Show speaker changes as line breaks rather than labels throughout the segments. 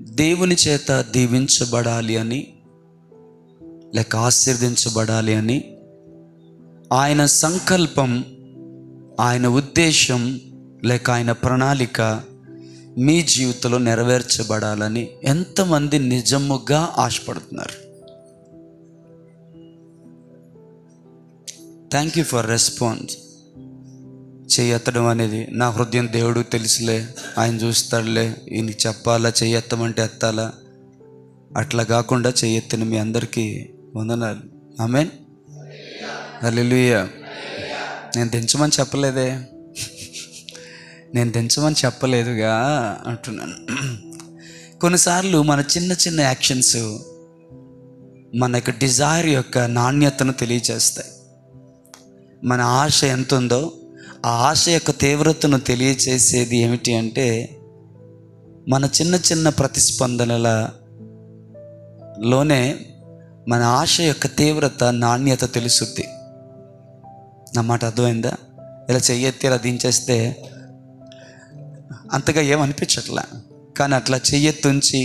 దేవుని చేత దీవించబడాలి అని, లేక ఆశీర్వదించబడాలి అని, ఆయన సంకల్పం, ఆయన ఉద్దేశం లేక ఆయన ప్రణాళిక మీ జీవితంలో నెరవేర్చబడాలని ఎంతమంది నిజముగా ఆశపడుతున్నారు? Thank you for response. చెయ్యెత్తడం అనేది నా హృదయం దేవుడు తెలుసులే, ఆయన చూస్తాడులే, ఈయనకి చెప్పాలా, చెయ్యెత్తమంటే ఎత్తాలా, అట్లా కాకుండా చెయ్యెత్తిన మీ అందరికీ వందనాలు. ఆమేన్, హల్లెలూయా. నేను దించమని చెప్పలేదే, నేను దించమని చెప్పలేదుగా అంటున్నాను. కొన్నిసార్లు మన చిన్న చిన్న యాక్షన్స్ మన యొక్క డిజైర్ యొక్క నాణ్యతను తెలియజేస్తాయి. మన ఆశ ఎంత ఉందో ఆ ఆశ యొక్క తీవ్రతను తెలియచేసేది ఏమిటి అంటే, మన చిన్న చిన్న ప్రతిస్పందనలలోనే మన ఆశ యొక్క తీవ్రత, నాణ్యత తెలుసుద్ది. నా మాట అర్థమైందా? ఇలా చెయ్యెత్తి ఇలా దించేస్తే అంతగా ఏమనిపించట్లా, కానీ అట్లా చెయ్యెత్తుంచి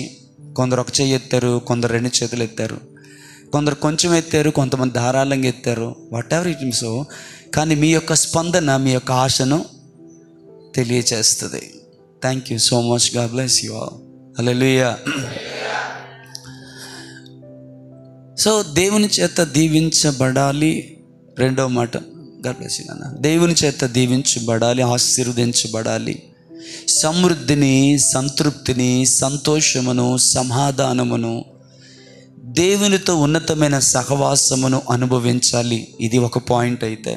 కొందరు ఒక చెయ్యి ఎత్తారు, కొందరు 2 చేతులు ఎత్తారు, కొందరు కొంచెం ఎత్తారు, కొంతమంది ధారాళంగా ఎత్తారు, వాట్ ఎవర్ ఇట్ మీన్స్. కానీ మీ యొక్క స్పందన మీ యొక్క ఆశను తెలియచేస్తుంది. Thank you so much. God bless you all. Hallelujah. So దేవుని చేత దీవించబడాలి. రెండో మాట, గాడ్ బ్లెస్ యు నాన్న. దేవుని చేత దీవించబడాలి, ఆశీర్వదించబడాలి. సమృద్ధిని, సంతృప్తిని, సంతోషమును, సమాధానమును, దేవునితో ఉన్నతమైన సహవాసమును అనుభవించాలి. ఇది ఒక పాయింట్ అయితే,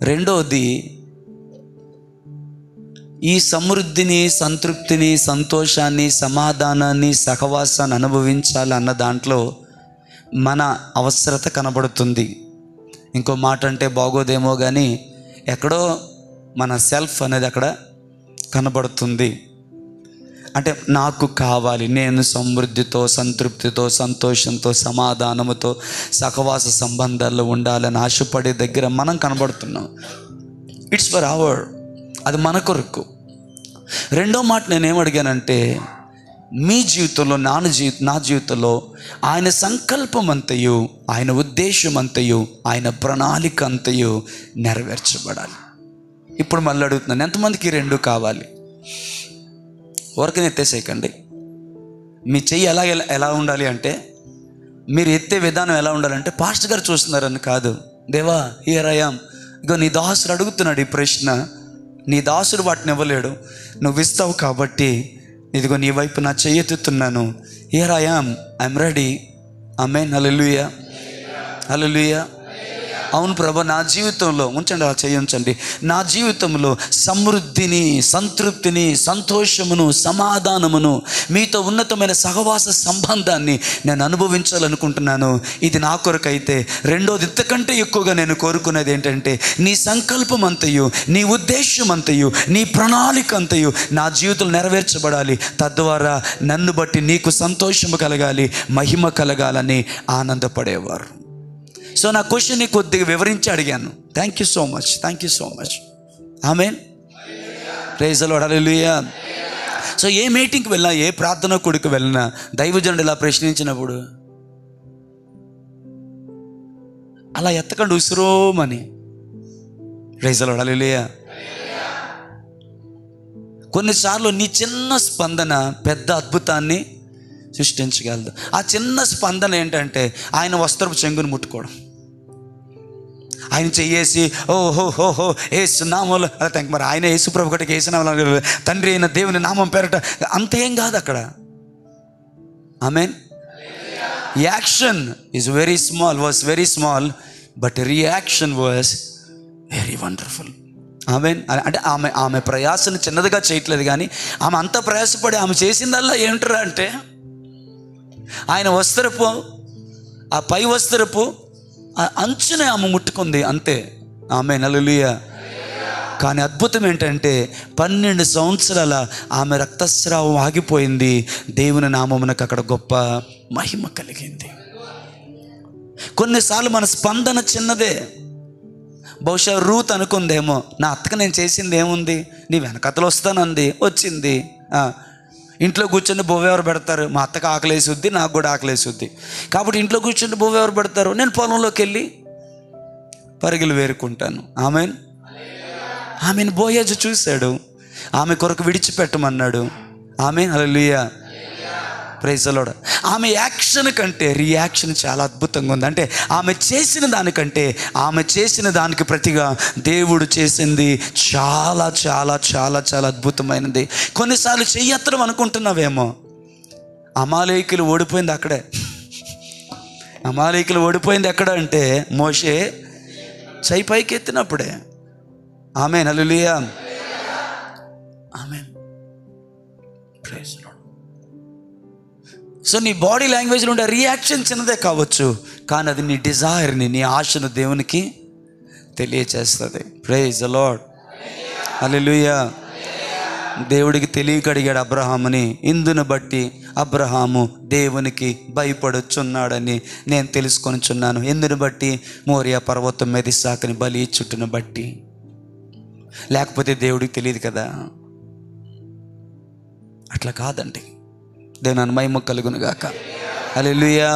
రెండోది ఈ సమృద్ధిని, సంతృప్తిని, సంతోషాన్ని, సమాధానాన్ని, సహవాసాన్ని అనుభవించాలి అన్న దాంట్లో మన అవసరత కనబడుతుంది. ఇంకో మాట అంటే బాగోదేమో కానీ ఎక్కడో మన సెల్ఫ్ అనేది అక్కడ కనబడుతుంది. అంటే నాకు కావాలి, నేను సమృద్ధితో, సంతృప్తితో, సంతోషంతో, సమాధానముతో, సహవాస సంబంధాల్లో ఉండాలని ఆశపడే దగ్గర మనం కనబడుతున్నాం. ఇట్స్ ఫర్ అవర్, అది మన కొరకు. రెండో మాట నేనేమడిగానంటే, మీ జీవితంలో, నా జీవితంలో ఆయన సంకల్పం అంతయు, ఆయన ఉద్దేశం అంతయు, ఆయన ప్రణాళిక అంతయు నెరవేర్చబడాలి. ఇప్పుడు మళ్ళీ అడుగుతున్నాను, ఎంతమందికి 2 కావాలి? ఊరికనే ఎత్తేసేయకండి. మీ చెయ్యి ఎలా ఉండాలి అంటే, మీరు ఎత్తే విధానం ఎలా ఉండాలంటే, పాస్టర్ గారు చూస్తున్నారని కాదు. దేవా, హియర్ ఐ యామ్, ఇగో నీ దాసుడు అడుగుతున్నాడు ఈ ప్రశ్న, నీ దాసుడు వాటిని ఇవ్వలేడు, నువ్వు ఇస్తావు కాబట్టి ఇదిగో నీ వైపు నా చెయ్యి ఎత్తుతున్నాను. Here I am, I'm ready. Amen, hallelujah, hallelujah. అవును ప్రభా, నా జీవితంలో ఉంచండి, అలా చేయించండి. నా జీవితంలో సమృద్ధిని, సంతృప్తిని, సంతోషమును, సమాధానమును, మీతో ఉన్నతమైన సహవాస సంబంధాన్ని నేను అనుభవించాలనుకుంటున్నాను. ఇది నా కొరకైతే. రెండోది, ఇంతకంటే ఎక్కువగా నేను కోరుకునేది ఏంటంటే, నీ సంకల్పం అంతయు, నీ ఉద్దేశం అంతయు, నీ ప్రణాళిక అంతయు నా జీవితంలో నెరవేర్చబడాలి. తద్వారా నన్ను బట్టి నీకు సంతోషము కలగాలి, మహిమ కలగాలని ఆనందపడేవారు. సో నా క్వశ్చన్ని కొద్దిగా వివరించి అడిగాను. Thank you so much, thank you so much. Amen, praise the Lord, hallelujah. So ఏ మీటింగ్కి వెళ్ళినా, ఏ ప్రార్థన కూడికి వెళ్ళినా దైవజనుడు ఇలా ప్రశ్నించినప్పుడు అలా ఎత్తకండి ఉసురోమని. ప్రైజ్ ది లార్డ్, హల్లెలూయా. కొన్నిసార్లు నీ చిన్న స్పందన పెద్ద అద్భుతాన్ని సృష్టించగలదు. ఆ చిన్న స్పందన ఏంటంటే, ఆయన వస్త్రపు చెంగును ముట్టుకోవడం, ఆయన చెయ్యేసి ఓహో ఏసు నామంలో అలా థ్యాంక్. మరి ఆయన యేసు ప్రభు ఒకటికి వేసిన తండ్రి అయిన దేవుని నామం పేరట అంతేం కాదు అక్కడ. Amen. Action is very small, was very small, but reaction was very wonderful. Amen. అంటే ఆమె ప్రయాసను చిన్నదిగా చేయట్లేదు, కానీ ఆమె అంత ప్రయాసపడి ఆమె చేసిందల్లా ఏంటరా అంటే, ఆయన వస్త్రపు, ఆ పై వస్త్రపు అంచునే ఆమె ముట్టుకుంది, అంతే. ఆమేన్, హల్లెలూయా. కానీ అద్భుతం ఏంటంటే, 12 సంవత్సరాల ఆమె రక్తస్రావం ఆగిపోయింది. దేవుని నామమునకు అక్కడ గొప్ప మహిమ కలిగింది. కొన్నిసార్లు మన స్పందన చిన్నదే. బహుశా రూత్ అనుకుందేమో, నా అత్తకు నేను చేసింది ఏముంది, నీ వెనకతలు వస్తానంది, వచ్చింది. ఇంట్లో కూర్చొని బువ్వ ఎవరు పెడతారు? మా అత్తకు ఆకలేసుద్ది, నాకు కూడా ఆకలేసుద్ది. కాబట్టి ఇంట్లో కూర్చొని బువ్వ ఎవరు పెడతారు? నేను పొలంలోకి వెళ్ళి పరిగెలు వేరుకుంటాను. ఆమెను బోయజు చూశాడు, ఆమె కొరకు విడిచిపెట్టమన్నాడు. హల్లెలూయా, ప్రైజ్ ది లార్డ్. ఆమె యాక్షన్ కంటే రియాక్షన్ చాలా అద్భుతంగా ఉంది. అంటే ఆమె చేసిన దానికంటే ఆమె చేసిన దానికి ప్రతిగా దేవుడు చేసింది చాలా చాలా చాలా చాలా అద్భుతమైనది. కొన్నిసార్లు చెయ్యెత్తడం అనుకుంటున్నావేమో, అమాలేకులు ఓడిపోయింది అక్కడే. అమాలేకులు ఓడిపోయింది ఎక్కడ అంటే మోషే చెయ్యి పైకి ఎత్తినప్పుడే. ఆమేన్, హల్లెలూయా, amen, praise the Lord. So నీ బాడీ లాంగ్వేజ్లో ఉండే రియాక్షన్ చిన్నదే కావచ్చు, కానీ అది నీ డిజైర్ని, నీ ఆశను దేవునికి తెలియచేస్తుంది. ప్రైజ్ ది లార్డ్, హల్లెలూయా. దేవుడికి తెలియక అడిగాడు అబ్రహాముని, ఇందును బట్టి అబ్రహాము దేవునికి భయపడుచున్నాడని నేను తెలుసుకొనిచున్నాను. ఎందును బట్టి? మోరియా పర్వతం మీద ఇస్సాకుని బలి ఇచ్చుటను బట్టి. లేకపోతే దేవుడికి తెలియదు కదా. అట్లా కాదండి. దేవుని మహిమ కలుగును గాక. Hallelujah,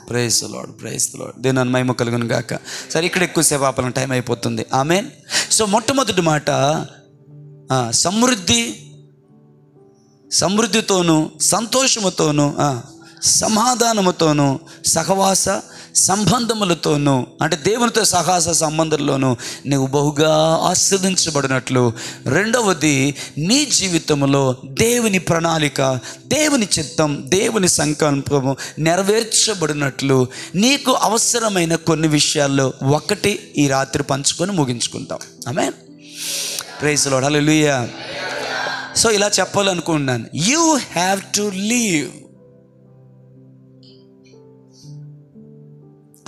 praise the Lord, praise the Lord. దేవుని మహిమ కలుగును గాక. సరే, ఇక్కడ ఎక్కువసేపు ఆపాలని టైం అయిపోతుంది. ఆమేన్. సో మొట్టమొదటి మాట సమృద్ధితోనూ సంతోషముతోనూ సమాధానముతోనూ సహవాస సంబంధములతోనూ, అంటే దేవునితో సహవాస సంబంధంలోనూ నీవు బహుగా ఆస్వాదించబడినట్లు. రెండవది, నీ జీవితంలో దేవుని ప్రణాళిక, దేవుని చిత్తం, దేవుని సంకల్పము నెరవేర్చబడినట్లు నీకు అవసరమైన కొన్ని విషయాల్లో ఒకటి ఈ రాత్రి పంచుకొని ముగించుకుంటాం. Amen, praise the Lord, hallelujah. So ఇలా చెప్పాలనుకుంటున్నాను. You have to leave.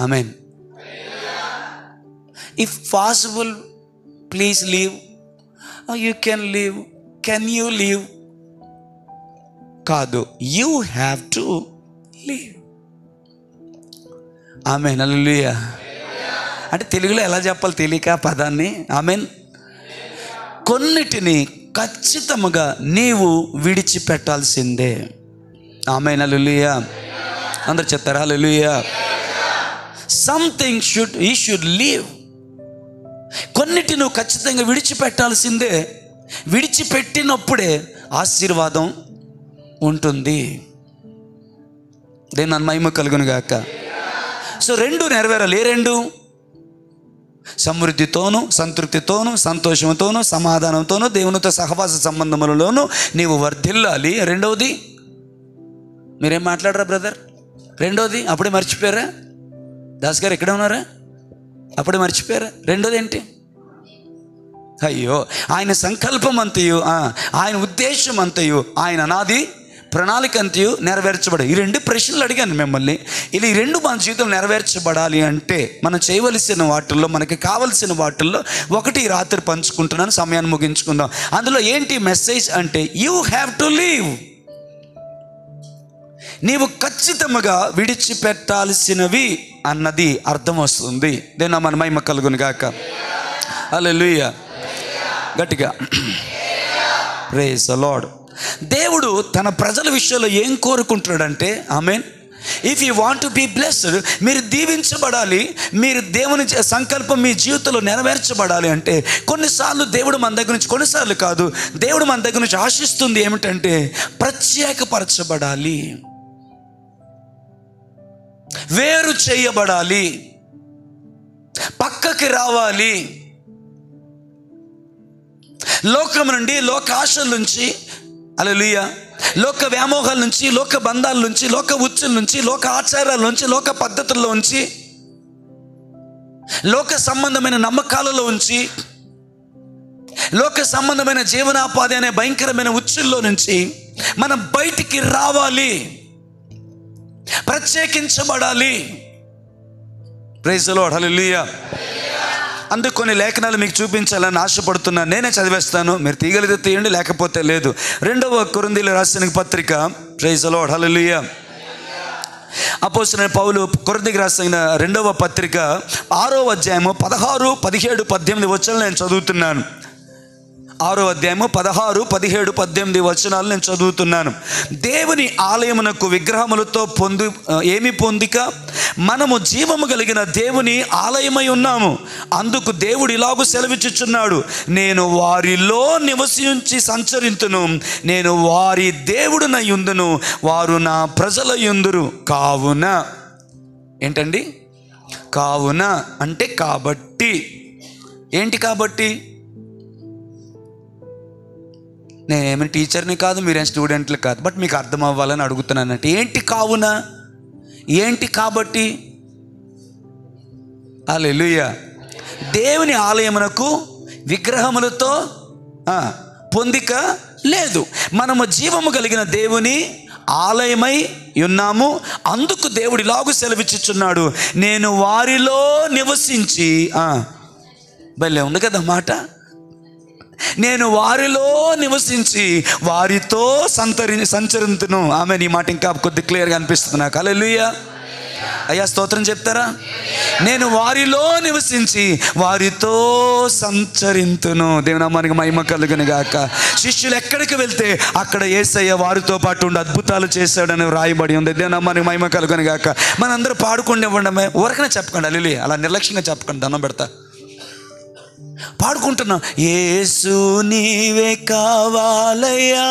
Amen. If possible, please leave. Or you can leave. Can you leave? కాదు, you have to leave. Amen. Hallelujah. అంటే తెలుగులో ఎలా చెప్పాలి తెలియక పదాన్ని. ఆమెన్. కొన్నిటిని ఖచ్చితంగా నీవు విడిచిపెట్టాల్సిందే. Amen, hallelujah. అందరు చెప్తారా hallelujah? Something you should leave. కొన్నిటి నువ్వు ఖచ్చితంగా విడిచిపెట్టాల్సిందే. విడిచిపెట్టినప్పుడే ఆశీర్వాదం ఉంటుంది. దేవుని మహిమ కలుగును గాక. సో రెండు నెరవేరాలి. ఏ రెండు? సమృద్ధితోనూ సంతృప్తితోనూ సంతోషంతోనూ సమాధానంతోనూ దేవునితో సహవాస సంబంధములలోనూ నీవు వర్ధిల్లాలి. రెండవది, మీరేం మాట్లాడరా బ్రదర్? రెండోది అప్పుడే మర్చిపోయారా? దాస్ గారు ఎక్కడ ఉన్నారా? అప్పుడే మర్చిపోయారా? రెండోది ఏంటి? అయ్యో, ఆయన సంకల్పం అంతయు, ఆయన ఉద్దేశం అంతయు, ఆయన అనాది ప్రణాళిక అంతయు నెరవేర్చబడి. ఈ రెండు ప్రశ్నలు అడిగాను మిమ్మల్ని. ఇది ఈ రెండు మన జీవితంలో నెరవేర్చబడాలి అంటే మనం చేయవలసిన వాటిల్లో, మనకి కావలసిన వాటిల్లో ఒకటి రాత్రి పంచుకుంటున్నాను. సమయాన్ని ముగించుకుందాం. అందులో ఏంటి మెసేజ్ అంటే, యూ హ్యావ్ టు లీవ్. నీవు ఖచ్చితంగా విడిచిపెట్టాల్సినవి అన్నది అర్థం వస్తుంది. దేని మన మహిమ కలుగును గాక. హల్లెలూయా, గట్టిగా ప్రైజ్ ది లార్డ్. దేవుడు తన ప్రజల విషయంలో ఏం కోరుకుంటున్నాడంటే, amen, if you want to be blessed, మీరు దీవించబడాలి, మీరు దేవుని సంకల్పం మీ జీవితంలో నెరవేర్చబడాలి అంటే కొన్నిసార్లు దేవుడు మన దగ్గర నుంచి, కొన్నిసార్లు కాదు, దేవుడు మన దగ్గర నుంచి ఆశిస్తుంది ఏమిటంటే ప్రత్యేకపరచబడాలి, వేరు చేయబడాలి, పక్కకి రావాలి. లోకం నుండి, లోక ఆశల నుంచి, హల్లెలూయా, లోక వ్యామోహాల నుంచి, లోక బంధాల నుంచి, లోక ఉచ్చుల నుంచి, లోక ఆచారాల నుంచి, లోక పద్ధతుల్లో నుంచి, లోక సంబంధమైన నమ్మకాలలో ఉంచి, లోక సంబంధమైన జీవనోపాధి అనే భయంకరమైన ఉచ్చుల్లో నుంచి మనం బయటికి రావాలి, ప్రత్యేకించబడాలి. ప్రైజ్ ది లార్డ్, హల్లెలూయా. అందుకు కొన్ని లేఖనాలు మీకు చూపించాలని ఆశపడుతున్నాను. నేనే చదివేస్తాను, మీరు తీయగలిగితే తీయండి, లేకపోతే లేదు. 2వ కొరింథీయులకు రాసిన పత్రిక, ప్రైజ్ ది లార్డ్, హల్లెలూయా. అపోస్తలుడైన పౌలు కొరింథీయులకు రాసిన 2వ పత్రిక 6వ అధ్యాయము 16, 17, 18 వచనాలు నేను చదువుతున్నాను. 6వ అధ్యాయము 16, 17, 18 వచనాలు నేను చదువుతున్నాను. దేవుని ఆలయమునకు విగ్రహములతో ఏమి పొందిక? మనము జీవము కలిగిన దేవుని ఆలయమై ఉన్నాము. అందుకు దేవుడు ఇలాగూ సెలవిచ్చుచున్నాడు, నేను వారిలో నివసించి సంచరింతును, నేను వారి దేవుడునై యుందును, వారు నా ప్రజల యుందురు. కావున ఏంటండి? కావున అంటే కాబట్టి. ఏంటి కాబట్టి? నేనేమి టీచర్ని కాదు, మీరేం స్టూడెంట్లు కాదు, బట్ మీకు అర్థం అవ్వాలని అడుగుతున్నానంటే ఏంటి కావున, ఏంటి కాబట్టి? హల్లెలూయా. దేవుని ఆలయమునకు విగ్రహములతో పొందిక లేదు. మనము జీవము కలిగిన దేవుని ఆలయమై ఉన్నాము. అందుకు దేవుడు ఇలాగూ సెలవిచ్చుచున్నాడు, నేను వారిలో నివసించి. భలే ఉంది కదా మాట. నేను వారిలో నివసించి వారితో సంచరింతును. ఆమె ఈ మాట ఇంకా కొద్ది క్లియర్గా అనిపిస్తుంది నాకు. హల్లెలూయా. అయ్యా స్తోత్రం చెప్తారా? నేను వారిలో నివసించి వారితో సంచరింతును. దేవుని నామానికి మహిమ కలుగును గాక. శిష్యులు ఎక్కడికి వెళ్తే అక్కడ యేసయ్య వారితో పాటు ఉండి అద్భుతాలు చేశాడని రాయబడి ఉంది. దేవుని నామానికి మహిమ కలుగును గాక. మనందరూ పాడుకుంటూ ఇవ్వడమే, ఊరకనే చెప్పకండి హల్లెలూయా, అలా నిర్లక్ష్యంగా చెప్పకండి, దండం పెడతా. పాడుకుంటున్నాం, యేసు నీవే కావాలయ్యా,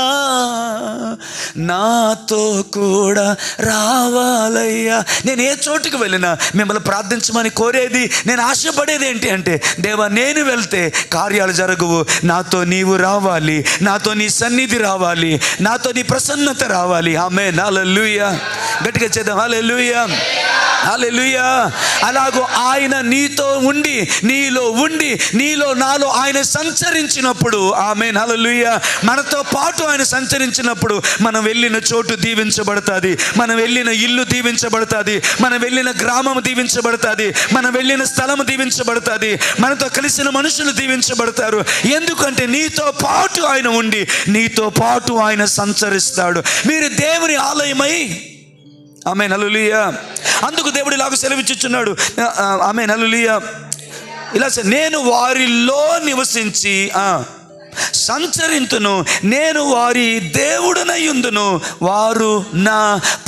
నాతో కూడా రావాలయ్యా. నేను ఏ చోటుకు వెళ్ళినా మిమ్మల్ని ప్రార్థించమని కోరేది, నేను ఆశపడేది ఏంటి అంటే, దేవా నేను వెళ్తే కార్యాలు జరగవు, నాతో నీవు రావాలి, నాతో నీ సన్నిధి రావాలి, నాతో నీ ప్రసన్నత రావాలి. ఆమేన్. హల్లెలూయా. గట్టిగా చేద్దాం. హల్లెలూయా, హల్లెలూయా. అలాగూ ఆయన నీతో ఉండి, నీలో ఉండి, నీలో నాలో ఆయన సంచరించినప్పుడు, ఆమేన్, హల్లెలూయా, మనతో పాటు ఆయన సంచరించినప్పుడు మనం వెళ్ళిన చోటు దీవించబడుతుంది, మనం వెళ్ళిన ఇల్లు దీవించబడుతుంది, మనం వెళ్ళిన గ్రామం దీవించబడుతుంది, మనం వెళ్ళిన స్థలం దీవించబడుతుంది, మనతో కలిసిన మనుషులు దీవించబడతారు. ఎందుకంటే నీతో పాటు ఆయన ఉండి, నీతో పాటు ఆయన సంచరిస్తాడు. మీరు దేవుని ఆలయమై. ఆమేన్, హల్లెలూయా. అందుకు దేవుడు ఇలాగ సెలవిచ్చుచున్నాడు. ఆమేన్, హల్లెలూయా. ఇలా నేను వారిలో నివసించి సంచరింతును, నేను వారి దేవుడనై ఉందును, వారు నా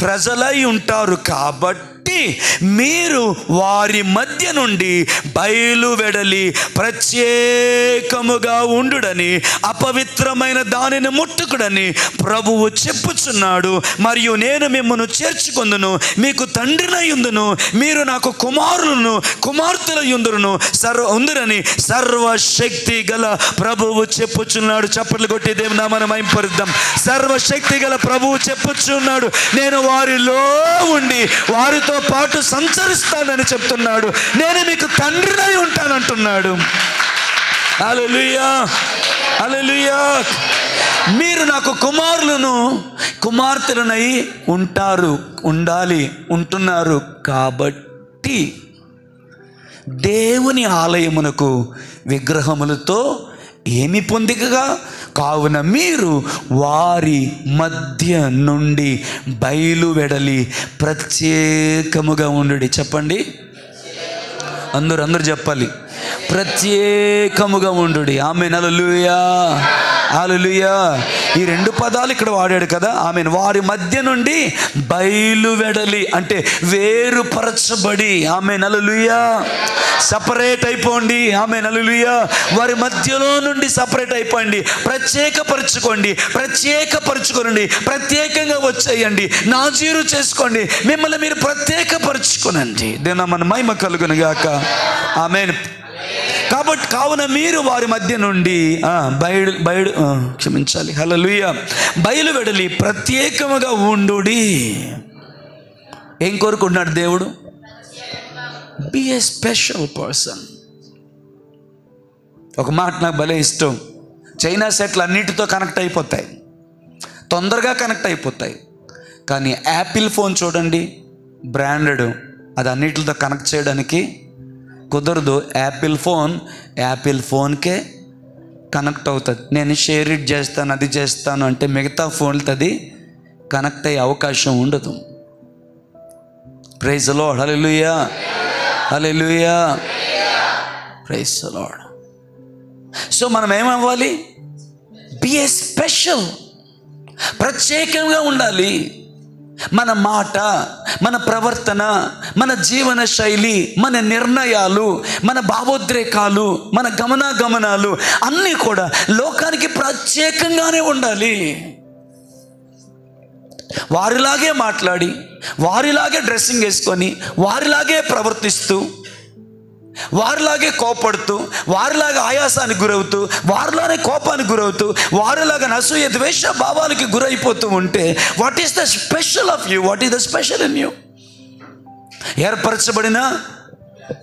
ప్రజలై ఉంటారు. కాబట్టి మీరు వారి మధ్య నుండి బయలువెడలి ప్రత్యేకముగా ఉండుడని, అపవిత్రమైన దానిని ముట్టుకుడని ప్రభువు చెప్పుచున్నాడు. మరియు నేను మిమ్మల్ని చేర్చుకొందును, మీకు తండ్రినై ఉందును, మీరు నాకు కుమారులను కుమార్తెల ఉందురును ఉందురని సర్వశక్తి గల ప్రభువు చెప్పుచున్నాడు. చప్పట్లు కొట్టి దేవుని నామమున మహిమపరుద్దాం. సర్వశక్తి గల ప్రభువు చెప్పుచున్నాడు, నేను వారిలో ఉండి వారితో పాటు సంచరిస్తానని చెప్తున్నాడు. నేను మీకు తండ్రినై ఉంటానంటున్నాడు. హల్లెలూయా, హల్లెలూయా. మీరు నాకు కుమారులను కుమార్తెలనై ఉంటున్నారు. కాబట్టి దేవుని ఆలయమునకు విగ్రహములతో ఏమి పొందికగా? కావున మీరు వారి మధ్య నుండి బయలువెడలి ప్రత్యేకముగా ఉండుడి. చెప్పండి, అందరూ చెప్పాలి, ప్రత్యేకముగా ఉండుడి. ఆమేన్, హల్లెలూయా, హల్లెలూయా. ఈ 2 పదాలు ఇక్కడ వాడాడు కదా. ఆమేన్. వారి మధ్య నుండి బయలువెడలి అంటే వేరుపరచబడి. ఆమేన్, హల్లెలూయా. సపరేట్ అయిపోండి. ఆమేన్, హల్లెలూయా. వారి మధ్యలో నుండి సపరేట్ అయిపోండి, ప్రత్యేకపరచుకోండి, ప్రత్యేకంగా వచ్చేయండి, నాజీరు చేసుకోండి, మిమ్మల్ని మీరు ప్రత్యేకపరచుకోనండి. దేనా మన మహిమ కలుగును గాక. ఆమేన్. కాబట్టి కావున మీరు వారి మధ్య నుండి క్షమించాలి, హల్లెలూయా, బయలువెడలి ప్రత్యేకముగా ఉండుడి. ఏం కోరుకుంటున్నాడు దేవుడు? Be a special person. ఒక మాట నాకు భలే ఇష్టం. చైనా సెట్లు అన్నిటితో కనెక్ట్ అయిపోతాయి, తొందరగా కనెక్ట్ అయిపోతాయి. కానీ యాపిల్ ఫోన్ చూడండి, బ్రాండెడ్, అది అన్నిటితో కనెక్ట్ చేయడానికి కుదరదు. యాపిల్ ఫోన్కే కనెక్ట్ అవుతుంది. నేను షేర్ ఇట్ చేస్తాను, అది చేస్తాను అంటే మిగతా ఫోన్లతో అది కనెక్ట్ అయ్యే అవకాశం ఉండదు. Praise the Lord. Hallelujah, hallelujah, praise the Lord. So మనం ఏమవ్వాలి? బి ఏ స్పెషల్, ప్రత్యేకంగా ఉండాలి. మన మాట, మన ప్రవర్తన, మన జీవన శైలి, మన నిర్ణయాలు, మన భావోద్రేకాలు, మన గమనాలు అన్నీ కూడా లోకానికి ప్రత్యేకంగానే ఉండాలి. వారిలాగే మాట్లాడి, వారిలాగే డ్రెస్సింగ్ వేసుకొని, వారిలాగే ప్రవర్తిస్తూ, వారిలాగే కోపడుతూ, వారిలాగా ఆయాసానికి గురవుతూ, వారిలానే కోపానికి గురవుతూ, వారిలాగా అసూయ ద్వేష భావాలకి గురైపోతూ ఉంటే what is the special of you? What is the special in you? ఏర్పరచబడిన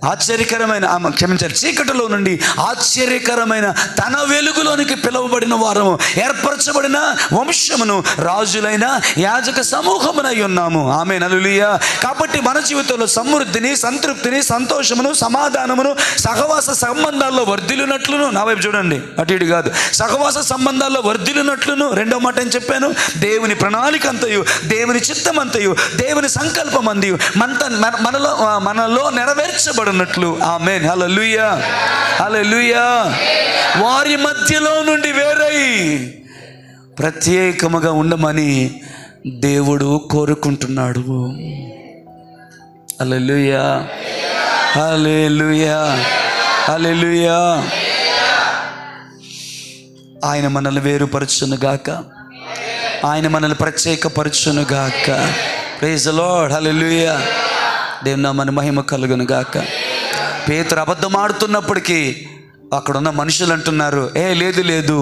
ఆశ్చర్యకరమైన, క్షమించాలి, చీకటిలో నుండి ఆశ్చర్యకరమైన తన వెలుగులోనికి పిలువబడిన వారము, ఏర్పరచబడిన వంశమును, రాజులైన యాజక సమూహమునై ఉన్నాము. ఆమేన్, హల్లెలూయా. కాబట్టి మన జీవితంలో సమృద్ధిని, సంతృప్తిని, సంతోషమును, సమాధానమును, సహవాస సంబంధాల్లో వర్ధిల్లునట్లును, నా వైపు చూడండి, అటు ఇటు కాదు, సహవాస సంబంధాల్లో వర్ధిల్లునట్లును, రెండో మాట ఏం చెప్పాను? దేవుని ప్రణాళిక అంతయు, దేవుని చిత్తం అంతయు, దేవుని సంకల్పం అంతయు మనలో నెరవేర్చబడినట్లు. ఆమేన్, హల్లెలూయా, హల్లెలూయా. వారి మధ్యలో నుండి వేరై ప్రత్యేకముగా ఉండమని దేవుడు కోరుకుంటున్నాడు. హల్లెలూయా, హల్లెలూయా, హల్లెలూయా. ఆయన మనల్ని వేరుపరచునుగాక, ఆయన మనల్ని ప్రత్యేకపరచునుగాక. ప్రైజ్ ది లార్డ్, హల్లెలూయా. దేవుని నామమునకు మహిమ కలుగును గాక. పేతురు అబద్ధం ఆడుతున్నప్పటికీ అక్కడున్న మనుషులు అంటున్నారు, లేదు,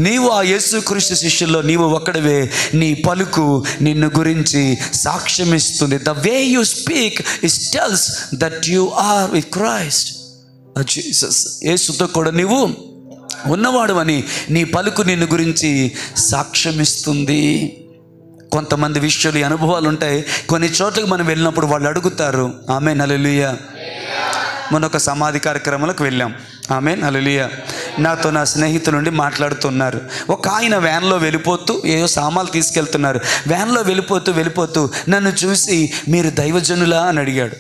నీవు ఆ యేసుక్రీస్తు శిష్యుల్లో నీవు ఒక్కడివే, నీ పలుకు నిన్ను గురించి సాక్ష్యం ఇస్తుంది. The way you speak it tells that you are with Christ Jesus. యేసుతో కూడా నీవు ఉన్నవాడు అని నీ పలుకు నిన్ను గురించి సాక్ష్యం ఇస్తుంది. కొంతమంది విషయాలు, అనుభవాలు ఉంటాయి. కొన్ని చోట్లకి మనం వెళ్ళినప్పుడు వాళ్ళు అడుగుతారు. ఆమేన్, హల్లెలూయా. మొన్న ఒక సమాధి కార్యక్రమాలకు వెళ్ళాం. ఆమేన్, హల్లెలూయా. నాతో నా స్నేహితులు నుండి మాట్లాడుతున్నారు. ఒక ఆయన వ్యాన్లో వెళ్ళిపోతూ ఏదో సామాన్లు తీసుకెళ్తున్నారు. వ్యాన్లో వెళ్ళిపోతూ నన్ను చూసి మీరు దైవజనులా అని అడిగాడు.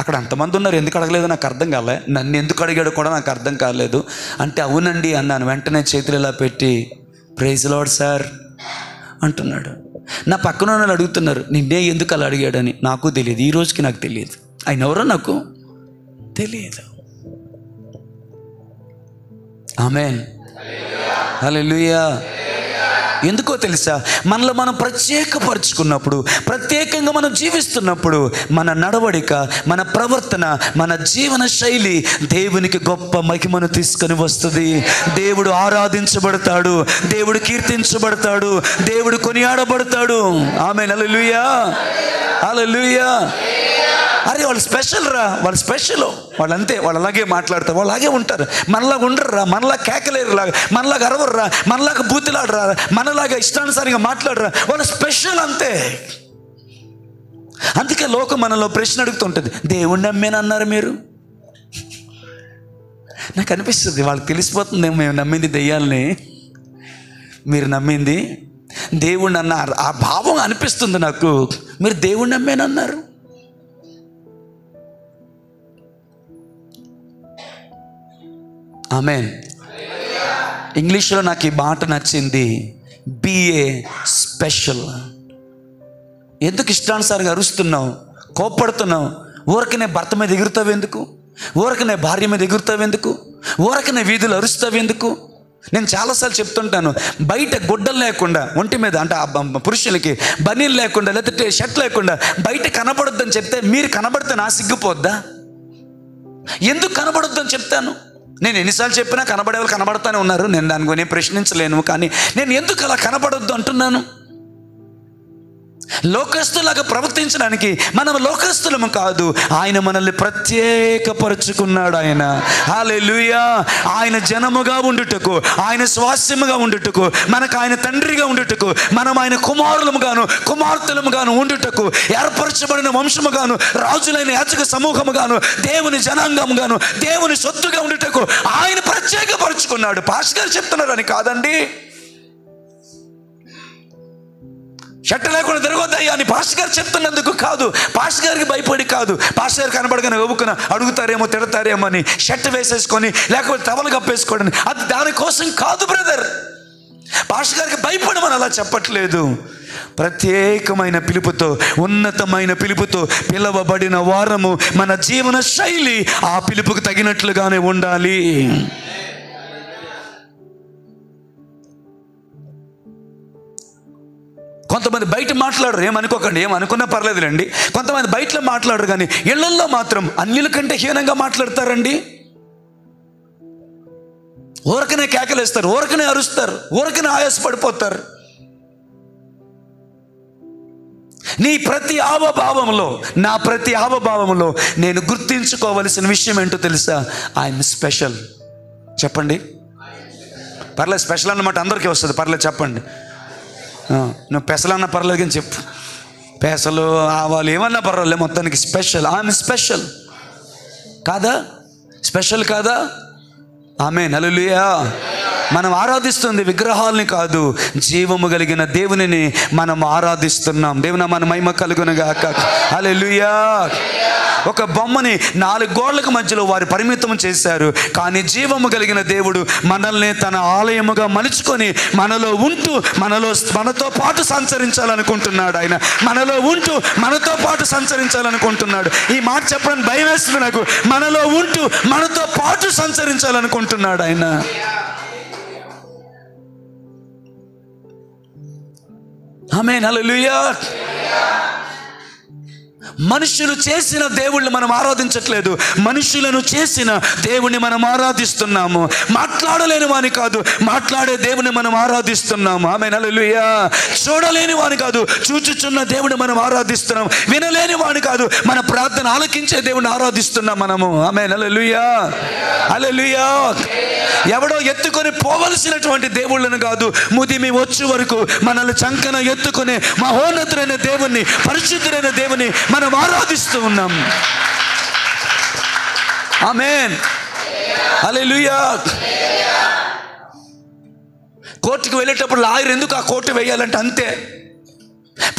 అక్కడ అంతమంది ఉన్నారు, ఎందుకు అడగలేదో నాకు అర్థం కాలే. నన్ను ఎందుకు అడిగాడో కూడా నాకు అర్థం కాలేదు. అంటే అవునండి అన్నాను. వెంటనే చేతులు ఇలా పెట్టి ప్రైజ్ లార్డ్ సార్ అంటున్నాడు. నా పక్కన వాళ్ళు అడుగుతున్నారు, నిన్నే ఎందుకు అలా అడిగాడని. నాకు తెలియదు, ఈ రోజుకి నాకు తెలియదు. ఆయన ఎవరో నాకు తెలియదు. ఆమేన్, హల్లెలూయా. ఎందుకో తెలుసా? మనలో మనం ప్రత్యేకపరుచుకున్నప్పుడు, ప్రత్యేకంగా మనం జీవిస్తున్నప్పుడు మన నడవడిక, మన ప్రవర్తన, మన జీవన శైలి దేవునికి గొప్ప మహిమను తీసుకొని వస్తుంది. దేవుడు ఆరాధించబడతాడు, దేవుడు కీర్తించబడతాడు, దేవుడు కొనియాడబడతాడు. ఆమేన్, హల్లెలూయా, హల్లెలూయా. అరే వాళ్ళు స్పెషల్ రా, వాళ్ళు స్పెషల్, వాళ్ళు అంతే, వాళ్ళు అలాగే మాట్లాడతారు, వాళ్ళు అలాగే ఉంటారు. మనలాగా ఉండరురా, మనలా కేకలేరులా, మనలాగా అరవర్రా, మనలాగా బూతులాడరా, మనలాగా ఇష్టానుసారంగా మాట్లాడరా, వాళ్ళు స్పెషల్ అంతే. అందుకే లోకం మనలో ప్రశ్న అడుగుతుంటుంది, దేవుణ్ణి నమ్మేనన్నారు మీరు. నాకు అనిపిస్తుంది వాళ్ళకి తెలిసిపోతుంది, మేము నమ్మింది దెయ్యాలని, మీరు నమ్మింది దేవుణ్ణి అన్నారు. ఆ భావం అనిపిస్తుంది నాకు. మీరు దేవుణ్ణి నమ్మేనన్నారు. ఆమేన్. ఇంగ్లీష్లో నాకు ఈ మాట నచ్చింది, బిఏ స్పెషల్. ఎందుకు ఇష్టానుసారంగా అరుస్తున్నావు, కోప్పడుతున్నావు? ఊరకనే భర్త మీద ఎగురుతావు ఎందుకు? ఊరకనే భార్య మీద ఎగురుతావు ఎందుకు? ఊరకనే వీధులు అరుస్తావు ఎందుకు? నేను చాలాసార్లు చెప్తుంటాను, బయట గుడ్డలు లేకుండా ఒంటి మీద, అంటే పురుషులకి బనీలు లేకుండా, లేకపోతే షర్ట్ లేకుండా బయట కనబడొద్దని చెప్తే మీరు కనబడితే నా సిగ్గిపోద్దా? ఎందుకు కనబడొద్దని చెప్తాను? నేను ఎన్నిసార్లు చెప్పినా కనబడే వాళ్ళు కనబడతానే ఉన్నారు. నేను దాని గురించి ప్రశ్నించలేను. కానీ నేను ఎందుకు అలా కనబడొద్దు అంటున్నాను? లోకస్తులాగా ప్రవర్తించడానికి మనం లోకస్తులము కాదు. ఆయన మనల్ని ప్రత్యేకపరుచుకున్నాడు. ఆయన హల్లెలూయా. ఆయన జనముగా ఉండుటకు, ఆయన స్వాస్యముగా ఉండుటకు, మనకు ఆయన తండ్రిగా ఉండుటకు, మనం ఆయన కుమారులముగాను కుమార్తెలముగాను ఉండుటకు, ఏర్పరచబడిన వంశముగాను, రాజులైన యాజక సమూహముగాను, దేవుని జనాంగముగాను, దేవుని సొత్తుగా ఉండుటకు ఆయన ప్రత్యేకపరుచుకున్నాడు. పాస్టర్ గారు చెప్తున్నారు అని కాదండి. షర్ట్ లేకుండా తిరగొద్దయ్యా అని పాస్టర్ గారు చెప్తున్నందుకు కాదు, పాస్టర్ గారికి భయపడి కాదు, పాస్టర్ గారు కనబడగానే ఒప్పుకున్న అడుగుతారేమో తిడతారేమో అని షర్ట్ వేసేసుకొని లేకపోతే టవల్ కప్పేసుకోవడం, అది దానికోసం కాదు బ్రదర్. పాస్టర్ గారికి భయపడమని అలా చెప్పట్లేదు. ప్రత్యేకమైన పిలుపుతో, ఉన్నతమైన పిలుపుతో పిలవబడిన వారము. మన జీవన శైలి ఆ పిలుపుకు తగినట్లుగానే ఉండాలి. కొంతమంది బయట మాట్లాడరు, ఏమనుకోకండి, ఏమనుకున్నా పర్లేదులేండి. కొంతమంది బయటలో మాట్లాడరు, కానీ ఇళ్లల్లో మాత్రం అన్యుల కంటే హీనంగా మాట్లాడతారండి. ఊరకనే కేకలేస్తారు, ఊరకనే అరుస్తారు, ఊరకనే ఆయాసపడిపోతారు. నీ ప్రతి హావభావంలో, నా ప్రతి హావభావంలో నేను గుర్తించుకోవలసిన విషయం ఏంటో తెలుసా? I'm special. చెప్పండి. పర్లేదు, స్పెషల్ అన్నమాట అందరికీ వస్తుంది. పర్లేదు చెప్పండి. నువ్వు పెసలన్నా పర్లేదు కానీ చెప్పు. పెసలు, ఆవాలు ఏమన్నా పర్వాలేదు, మొత్తానికి స్పెషల్. ఐఎమ్ స్పెషల్ కాదా? స్పెషల్ కాదా? ఆమేన్, హల్లెలూయా. మనం ఆరాధిస్తుంది విగ్రహాలని కాదు, జీవము కలిగిన దేవునిని మనం ఆరాధిస్తున్నాం. దేవుని మన మహిమ కలుగునుగాక. హల్లెలూయా. ఒక బొమ్మని 4 గోడలకు మధ్యలో వారు పరిమితం చేశారు, కానీ జీవము కలిగిన దేవుడు మనల్ని తన ఆలయముగా మలుచుకొని మనలో ఉంటూ మనతో పాటు సంచరించాలనుకుంటున్నాడు. ఆయన మనలో ఉంటూ మనతో పాటు సంచరించాలనుకుంటున్నాడు. ఈ మాట చెప్పడానికి భయం వేస్తుంది నాకు. మనలో ఉంటూ మనతో పాటు సంచరించాలనుకుంటున్నాడు ఆయన. ఆమేన్, హల్లెలూయా. మనుషులు చేసిన దేవుళ్ళని మనం ఆరాధించట్లేదు, మనుషులను చేసిన దేవుణ్ణి మనం ఆరాధిస్తున్నాము. మాట్లాడలేని వాని కాదు, మాట్లాడే దేవుని మనం ఆరాధిస్తున్నాము. ఆమేన్, హల్లెలూయా. చూడలేని వాని కాదు, చూచుచున్న దేవుని మనం ఆరాధిస్తున్నాం. వినలేని వాని కాదు, మన ప్రార్థన ఆలకించే దేవుని ఆరాధిస్తున్నాం మనము. ఆమేన్, హల్లెలూయా, హల్లెలూయా. ఎవడో ఎత్తుకొని పోవలసినటువంటి దేవుళ్ళను కాదు, ముదిమి వచ్చే వరకు మనల్ని చంకన ఎత్తుకునే మహోన్నతుడైన దేవుణ్ణి, పరిశుద్ధుడైన దేవుని మనం ఆరాధిస్తూ ఉన్నాం. ఆమేన్, హల్లెలూయా. కోర్టుకు వెళ్ళేటప్పుడు లాయర్ ఎందుకు ఆ కోర్టు వేయాలంటే అంతే.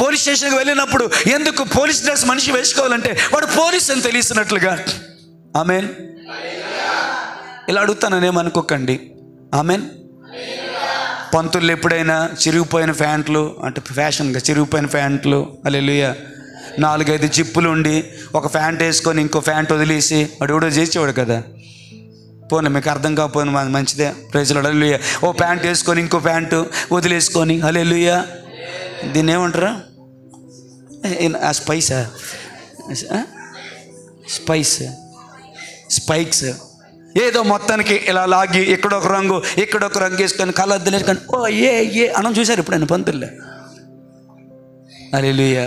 పోలీస్ స్టేషన్కి వెళ్ళినప్పుడు ఎందుకు పోలీస్ డ్రెస్ మనిషి వేసుకోవాలంటే వాడు పోలీస్ అని తెలిసినట్లుగా. ఆమేన్. ఇలా అడుగుతాననేమనుకోకండి. ఆమేన్. పంతులు ఎప్పుడైనా చిరిగిపోయిన ప్యాంట్లు, అంటే ఫ్యాషన్గా చిరిగిపోయిన ప్యాంట్లు, హల్లెలూయా, 4-5 జిప్పులు ఉండి ఒక ప్యాంట్ వేసుకొని ఇంకో ప్యాంట్ వదిలేసి వాడు ఎవడో చేసేవాడు కదా. పోనీ మీకు అర్థం కాకపోయిన మంచిదే, ప్రైజ్లో, హల్లెలూయా. ఓ ప్యాంట్ వేసుకొని ఇంకో ప్యాంటు వదిలేసుకొని, హల్లెలూయా. దీన్ని ఏమంటారా? స్పైసా, స్పైక్స్ ఏదో మొత్తానికి ఇలా లాగి ఇక్కడొక రంగు వేసుకొని కళ్ళద్దులు వేసుకొని ఓ ఏ అనం చూశారు ఎప్పుడైనా పంతుల్లో? హల్లెలూయా.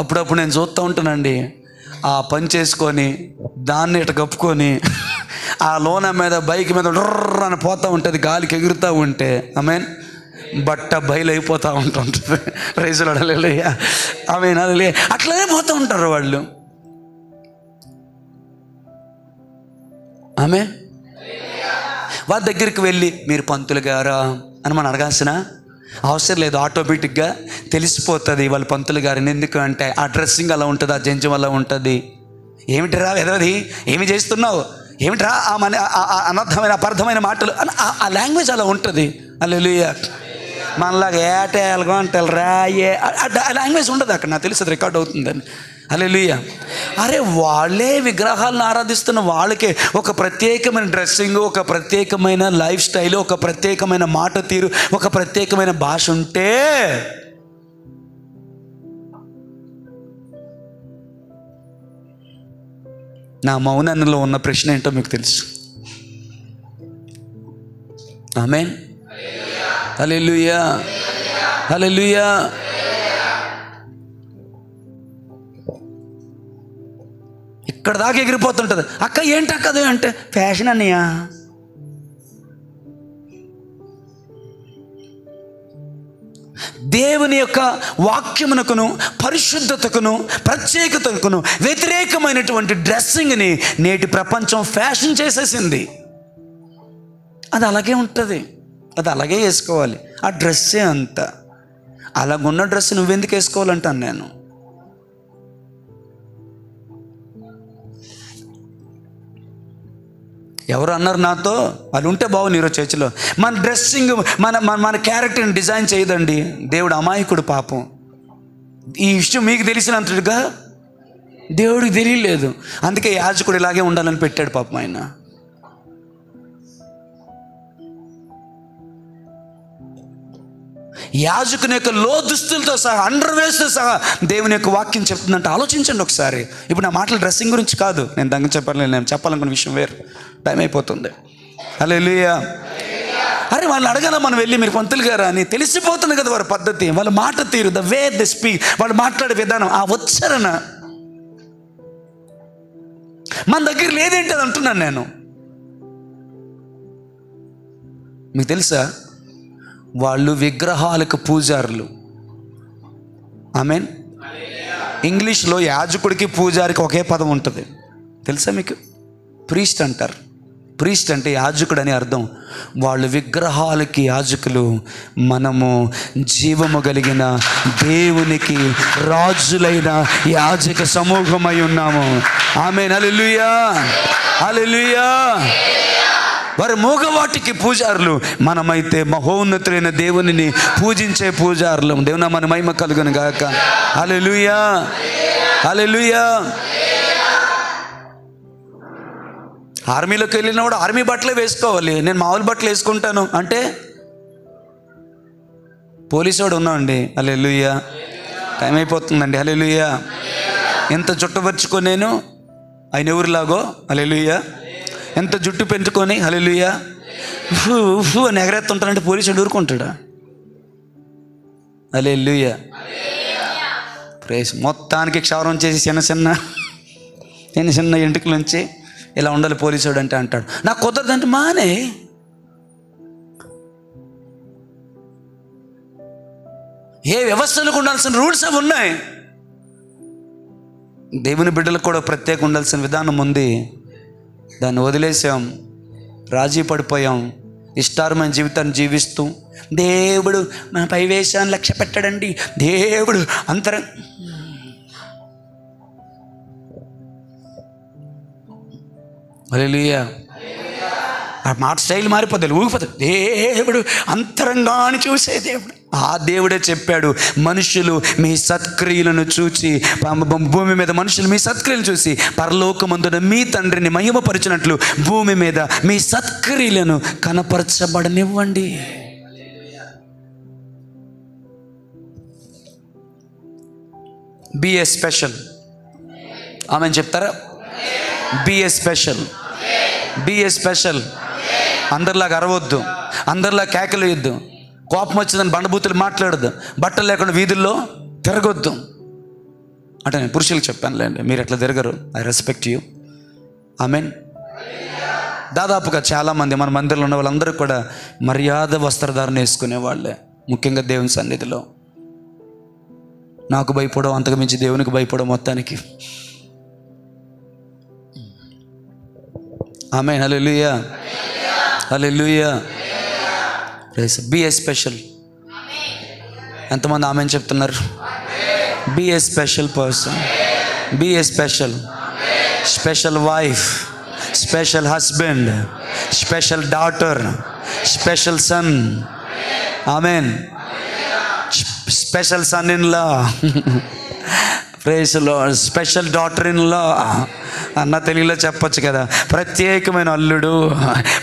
అప్పుడప్పుడు నేను చూస్తూ ఉంటానండి, ఆ పని చేసుకొని దాన్ని ఇట కప్పుకొని ఆ లోన మీద బైక్ మీద డ్రర్ అని పోతూ ఉంటుంది, గాలికి ఎగురుతూ ఉంటే. ఆమేన్. బట్ట బయలైపోతూ ఉంటుంది. ప్రైజ్లో, హల్లెలూయా, ఆమేన్, హల్లెలూయా. అట్లనే పోతూ ఉంటారు వాళ్ళు. ఆమేన్. వారి దగ్గరికి వెళ్ళి మీరు పంతులు గారా అని మనం అడగాల్సిన అవసరం లేదు. ఆటోమేటిక్గా తెలిసిపోతుంది వాళ్ళు పంతులు గారిని. ఎందుకు అంటే ఆ డ్రెస్సింగ్ అలా ఉంటుంది, ఆ జంజం అలా ఉంటుంది. ఏమిటిరా ఎదవది, ఏమి చేస్తున్నావు, ఏమిట్రా ఆ అనర్థమైన అపార్థమైన మాటలు, ఆ లాంగ్వేజ్ అలా ఉంటుంది. హల్లెలూయా. మనలాగా ఏటేలుగా అంటారు రాయే, ఆ లాంగ్వేజ్ ఉండదు అక్కడ. నాకు తెలిసి రికార్డ్ అవుతుందని. హల్లెలూయా. అరే వాళ్ళే విగ్రహాలను ఆరాధిస్తున్న వాళ్ళకే ఒక ప్రత్యేకమైన డ్రెస్సింగ్, ఒక ప్రత్యేకమైన లైఫ్ స్టైల్, ఒక ప్రత్యేకమైన మాట తీరు, ఒక ప్రత్యేకమైన భాష ఉంటే నా మౌనంలో ఉన్న ప్రశ్న ఏంటో మీకు తెలుసు. ఆమేన్, హల్లెలూయా, హల్లెలూయా. ఇక్కడ దాకా ఎగిరిపోతుంటుంది. అక్క ఏంటి అక్కది అంటే ఫ్యాషన్ అన్నయ్య. దేవుని యొక్క వాక్యమునకును పరిశుద్ధతకును ప్రత్యేకతకును వ్యతిరేకమైనటువంటి డ్రెస్సింగ్ని నేటి ప్రపంచం ఫ్యాషన్ చేసేసింది. అది అలాగే ఉంటుంది, అది అలాగే వేసుకోవాలి. ఆ డ్రెస్సే అంత. అలాగున్న డ్రెస్ నువ్వెందుకు వేసుకోవాలంటాను నేను. ఎవరు అన్నారు నాతో, వాళ్ళు ఉంటే బాగుంది ఈరోజు చర్చిలో. మన డ్రెస్సింగ్, మన క్యారెక్టర్ని డిజైన్ చేయదండి దేవుడు. అమాయకుడు పాపం. ఈ విషయం మీకు తెలిసినంతగా దేవుడికి తెలియలేదు. అందుకే యాజకుడు ఇలాగే ఉండాలని పెట్టాడు పాపం ఆయన. యాజకుని యొక్క లోదుస్తులతో సహా, అండర్వేర్స్తో సహా దేవుని యొక్క వాక్యం చెప్తుందంటే ఆలోచించండి ఒకసారి. ఇప్పుడు నా మాటలు డ్రెస్సింగ్ గురించి కాదు, నేను దానికి నేను చెప్పాలనుకున్న విషయం వేరు. టైం అయిపోతుంది. హల్లెలూయా. అరే వాళ్ళు అడగాల మనం వెళ్ళి, మీరు పంతులు గారా అని. తెలిసిపోతుంది కదా వారి పద్ధతి, వాళ్ళ మాట తీరు, ద వే దే స్పీక్, వాళ్ళు మాట్లాడే విధానం, ఆ ఉచ్చారణ మన దగ్గర లేదేంటి అని అంటున్నాను నేను. మీకు తెలుసా, వాళ్ళు విగ్రహాలకు పూజారులు. ఆమేన్. ఇంగ్లీష్లో యాజకుడికి పూజారికి ఒకే పదం ఉంటుంది, తెలుసా మీకు? ప్రీస్ట్ అంటారు. ప్రీస్ట్ అంటే యాజకుడు అని అర్థం. వాళ్ళు విగ్రహాలకి యాజకులు, మనము జీవము కలిగిన దేవునికి రాజులైన యాజక సమూహమై ఉన్నాము. ఆమేన్. హల్లెలూయా, హల్లెలూయా. వారు మూగవాటికి పూజారులు, మనమైతే మహోన్నతులైన దేవునిని పూజించే పూజారులు. దేవుని మన మహిమ కలుగును గాక. హల్లెలూయా, హల్లెలూయా. ఆర్మీలోకి వెళ్ళినప్పుడు ఆర్మీ బట్టలే వేసుకోవాలి, నేను మామూలు బట్టలు వేసుకుంటాను అంటే పోలీసు వాడు ఉన్నామండి. హల్లెలూయా. టైం అయిపోతుందండి. హల్లెలూయా. ఎంత జుట్టు పరుచుకొని నేను ఆయన ఎవరిలాగో, హల్లెలూయా, ఎంత జుట్టు పెంచుకొని, హల్లెలూయా, ఫూ అని ఎగరేస్తుంటానంటే పోలీసు వాడు ఊరుకుంటాడా? హల్లెలూయా. ప్రైజ్. మొత్తానికి క్షౌరం చేసి చిన్న చిన్న ఎంటుకల నుంచి ఇలా ఉండాలి పోలీసు వాడు అంటే అంటాడు. నాకు కుదరదంటే మానే. ఏ వ్యవస్థలకు ఉండాల్సిన రూల్స్ అవి ఉన్నాయి. దేవుని బిడ్డలకు కూడా ప్రత్యేక ఉండాల్సిన విధానం ఉంది. దాన్ని వదిలేసాం, రాజీ పడిపోయాం, ఇష్టారమైన జీవితాన్ని జీవిస్తూ దేవుడు మన పై వేషాన్ని లక్ష్య పెట్టాడండి, దేవుడు హల్లెలూయా. ఆ మాట స్టైల్ మారిపోతుంది, ఊగిపోతుంది. దేవుడు అంతరంగాన్ని చూసే దేవుడు. ఆ దేవుడే చెప్పాడు, మనుషులు మీ సత్క్రియలను చూచి, భూమి మీద మనుషులు మీ సత్క్రియలను చూసి పరలోకమందున మీ తండ్రిని మహిమపరచినట్లు భూమి మీద మీ సత్క్రియలను కనపరచబడనివ్వండి. B a special. ఆమెను చెప్తారా? B a special, B a special. అందరిలాగా అరవద్దు, అందరిలా కేకలు వేయద్దు, కోపం వచ్చిందని బండబూతులు మాట్లాడద్దు, బట్టలు లేకుండా వీధుల్లో తిరగొద్దు. అంటే నేను పురుషులకు చెప్పానులేండి, మీరు ఎట్లా తిరగరు. I respect you. ఆమేన్. దాదాపుగా చాలామంది మన మందిరంలో ఉన్న వాళ్ళందరూ కూడా మర్యాద వస్త్రధారణ వేసుకునే వాళ్ళే, ముఖ్యంగా దేవుని సన్నిధిలో. నాకు భయపడవు, అంతకు మించి దేవునికి భయపడవు మొత్తానికి. Amen. Hallelujah, hallelujah. Be a special. ఎంతమంది ఆమెన్ చెప్తున్నారు? Be a special person, be a special. Special wife, special husband, special daughter, special son. Amen. Special son in law, praise Lord. Special daughter in law అన్న తెలుగులో చెప్పొచ్చు కదా. ప్రత్యేకమైన అల్లుడు,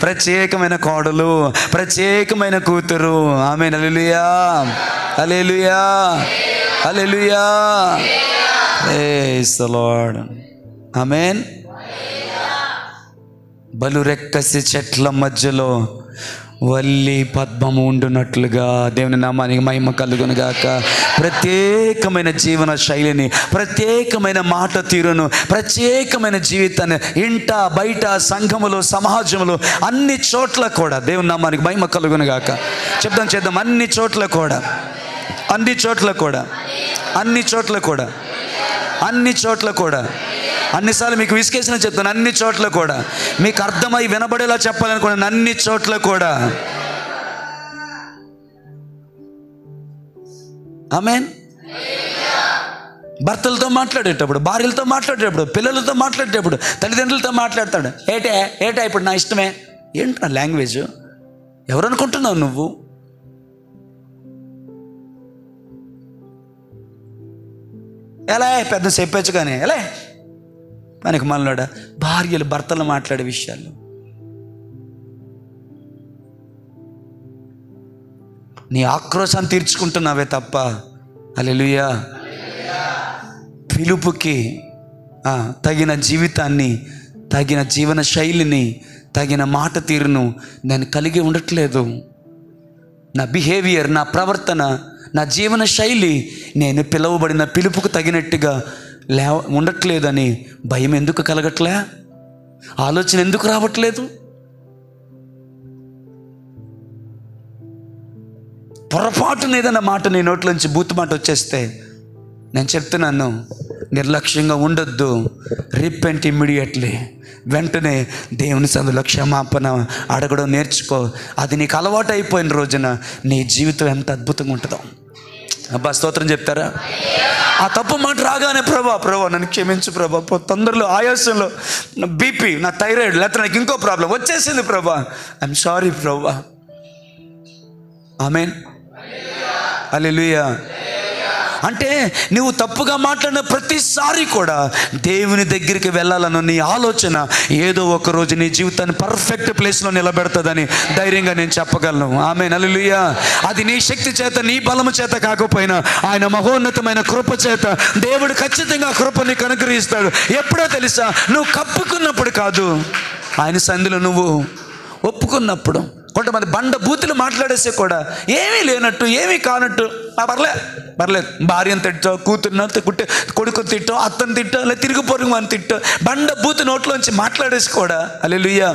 ప్రత్యేకమైన కోడలు, ప్రత్యేకమైన కూతురు. Amen. Hallelujah, hallelujah, hallelujah. Praise the Lord. Amen. బలు రెక్కసి చెట్ల మధ్యలో వల్లి పద్మము ఉండునట్లుగా దేవుని నామానికి మహిమ కలుగును గాక. ప్రత్యేకమైన జీవన శైలిని, ప్రత్యేకమైన మాట తీరును, ప్రత్యేకమైన జీవితాన్ని ఇంట బయట సంఘములో సమాజంలో అన్ని చోట్ల కూడా దేవుని నామానికి మహిమ కలుగును గాక. చేద్దాం అన్ని చోట్ల కూడా, అన్ని చోట్ల కూడా, అన్ని చోట్ల కూడా, అన్ని చోట్ల కూడా. అన్నిసార్లు మీకు విసికేసిన చెప్తాను, అన్ని చోట్ల కూడా. మీకు అర్థమై వినబడేలా చెప్పాలనుకున్నాను, అన్ని చోట్ల కూడా. ఆమేన్. భర్తలతో మాట్లాడేటప్పుడు, భార్యలతో మాట్లాడేటప్పుడు, పిల్లలతో మాట్లాడేటప్పుడు, తల్లిదండ్రులతో మాట్లాడతాడు. ఏటా ఇప్పుడు నా ఇష్టమే. ఏంటి నా లాంగ్వేజ్? ఎవరనుకుంటున్నావు నువ్వు? ఎలా పెద్ద చెప్పచ్చు కానీ ఎలా మనకి మనలోడ భార్యలు భర్తలు మాట్లాడే విషయాలు. నీ ఆక్రోశాన్ని తీర్చుకుంటున్నావే తప్ప హల్లెలూయా పిలుపుకి తగిన జీవితాన్ని, తగిన జీవన శైలిని, తగిన మాట తీరును నేను కలిగి ఉండట్లేదు. నా బిహేవియర్, నా ప్రవర్తన, నా జీవన శైలి నేను పిలువబడిన పిలుపుకు తగినట్టుగా ఉండట్లేదని భయం ఎందుకు కలగట్లే? ఆలోచన ఎందుకు రావట్లేదు? పొరపాటున ఏదైనా మాట నీ నోట్లోంచి బూతు మాట వచ్చేస్తే నేను చెప్తున్నాను, నిర్లక్ష్యంగా ఉండొద్దు. Repent immediately. వెంటనే దేవుని సన్నిధిలో క్షమాపణ అడగడం నేర్చుకో. అది నీకు అలవాటు అయిపోయిన రోజున నీ జీవితం ఎంత అద్భుతంగా ఉంటుందో. అబ్బా స్తోత్రం చెప్తారా? ఆ తప్పు మాట రాగానే ప్రభా నన్ను క్షమించు ప్రభా, తొందరలో ఆయాసంలో నా బీపీ, నా థైరాయిడ్, లేకపోతే నాకు ఇంకో ప్రాబ్లం వచ్చేసింది ప్రభా, ఐఎమ్ సారీ ప్రభా. ఆమేన్ హల్లెలూయా. అంటే నువ్వు తప్పుగా మాట్లాడిన ప్రతిసారి కూడా దేవుని దగ్గరికి వెళ్ళాలన్న నీ ఆలోచన ఏదో ఒక రోజు నీ జీవితాన్ని పర్ఫెక్ట్ ప్లేస్లో నిలబెడుతుందని ధైర్యంగా నేను చెప్పగలను. ఆమేన్ హల్లెలూయా. అది నీ శక్తి చేత, నీ బలము చేత కాకపోయినా ఆయన మహోన్నతమైన కృప చేత దేవుడు ఖచ్చితంగా కృప నీకు అనుగ్రహిస్తాడు. ఎప్పుడో తెలుసా? నువ్వు కప్పుకున్నప్పుడు కాదు, ఆయన సన్నిధిలో నువ్వు ఒప్పుకున్నప్పుడు. కొంతమంది బండ బూతులు మాట్లాడేస్తే కూడా ఏమీ లేనట్టు, ఏమీ కానట్టు, పర్లేదు భార్యను తిట్టో, కూతురును కుట్టే, కొడుకుని తిట్టో, అత్తను తిట్టో, లేదా తిరుగు పొరుగు అని తిట్టో, బండ బూతు నోట్లోంచి మాట్లాడేసి కూడా హల్లెలూయా.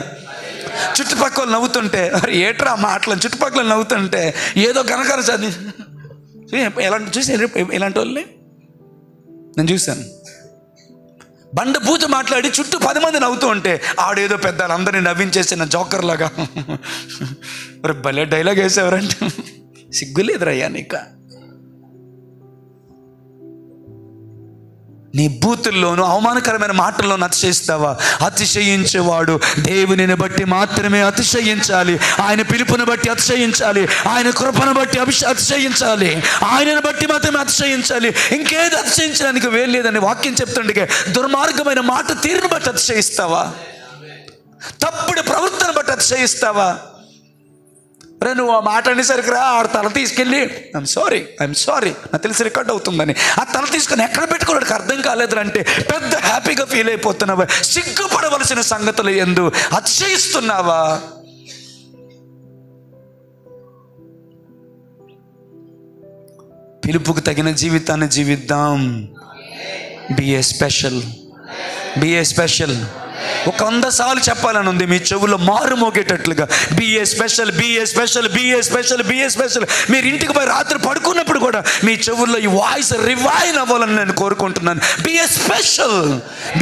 చుట్టుపక్కల నవ్వుతుంటే ఏట్రా మాటలు, చుట్టుపక్కల నవ్వుతుంటే ఏదో కనకర చదివి ఇలాంటి వాళ్ళని నేను చూశాను. బండ బూతు మాట్లాడి చుట్టూ 10 మంది నవ్వుతూ ఉంటే ఆడేదో పెద్ద అందరినీ నవ్వించేసిన జోకర్ లాగా భలే డైలాగ్ వేసేవారంటే సిగ్గులేదురయ్యా నీకు. నీ బూతుల్లోనూ అవమానకరమైన మాటల్లోనూ అతిశయిస్తావా? అతిశయించేవాడు దేవునిని బట్టి మాత్రమే అతిశయించాలి. ఆయన పిలుపుని బట్టి అతిశయించాలి. ఆయన కృపను బట్టి అతిశయించాలి. ఆయనను బట్టి మాత్రమే అతిశయించాలి. ఇంకేది అతిశయించడానికి వేయలేదని వాక్యం చెప్తుండగా దుర్మార్గమైన మాట తీరును బట్టి అతిశయిస్తావా? తప్పుడు ప్రవర్తన బట్టి అతిశయిస్తావా? నువ్వు ఆ మాట అనేసరికి ఆడ తల తీసుకెళ్ళి ఐఎమ్ సారీ నాకు తెలిసి రికార్డ్ అవుతుందని ఆ తల తీసుకొని ఎక్కడ పెట్టుకోవడానికి అర్థం కాలేదు అంటే పెద్ద హ్యాపీగా ఫీల్ అయిపోతున్నావా? సిగ్గుపడవలసిన సంగతులు ఎందు అతిశయిస్తున్నావా? పిలుపుకు తగిన జీవితాన్ని జీవిద్దాం. B a special. ఒక 100 సార్లు చెప్పాలని ఉంది మీ చెవుల్లో మారు మోగేటట్లుగా. BA special. మీరు ఇంటికి పోయి రాత్రి పడుకున్నప్పుడు కూడా మీ చెవుల్లో ఈ వాయిస్ రివైన్ అవ్వాలని నేను కోరుకుంటున్నాను. Be a special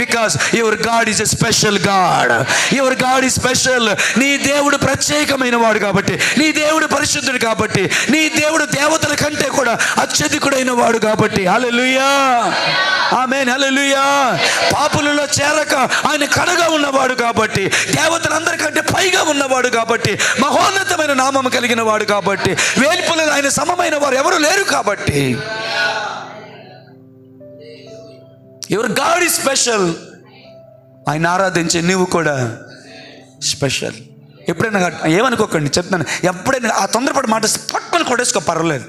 because your God is a special God. Your God is special. నీ దేవుడు ప్రత్యేకమైన వాడు కాబట్టి, నీ దేవుడు పరిశుద్ధుడు కాబట్టి, నీ దేవుడు దేవతల కంటే కూడా అత్యధికుడైన వాడు కాబట్టి. హల్లెలూయా ఆమేన్ హల్లెలూయా. పాపులలో చేరక ఆయన కడగా ఉన్నవాడు కాబట్టి, దేవతలందరికంటే పైగా ఉన్నవాడు కాబట్టి, మహోన్నతమైన నామము కలిగిన వాడు కాబట్టి, వేల్పులలో ఆయన సమమైన వారు ఎవరు లేరు కాబట్టి. Your God is special. ఆయన ఆరాధించే నీవు కూడా స్పెషల్. ఎప్పుడైనా ఏమనుకోకండి, చెప్తాను, ఎప్పుడైనా ఆ తొందరపడి మాట పట్టుకొని కొట్టేసుకో, పర్వాలేదు.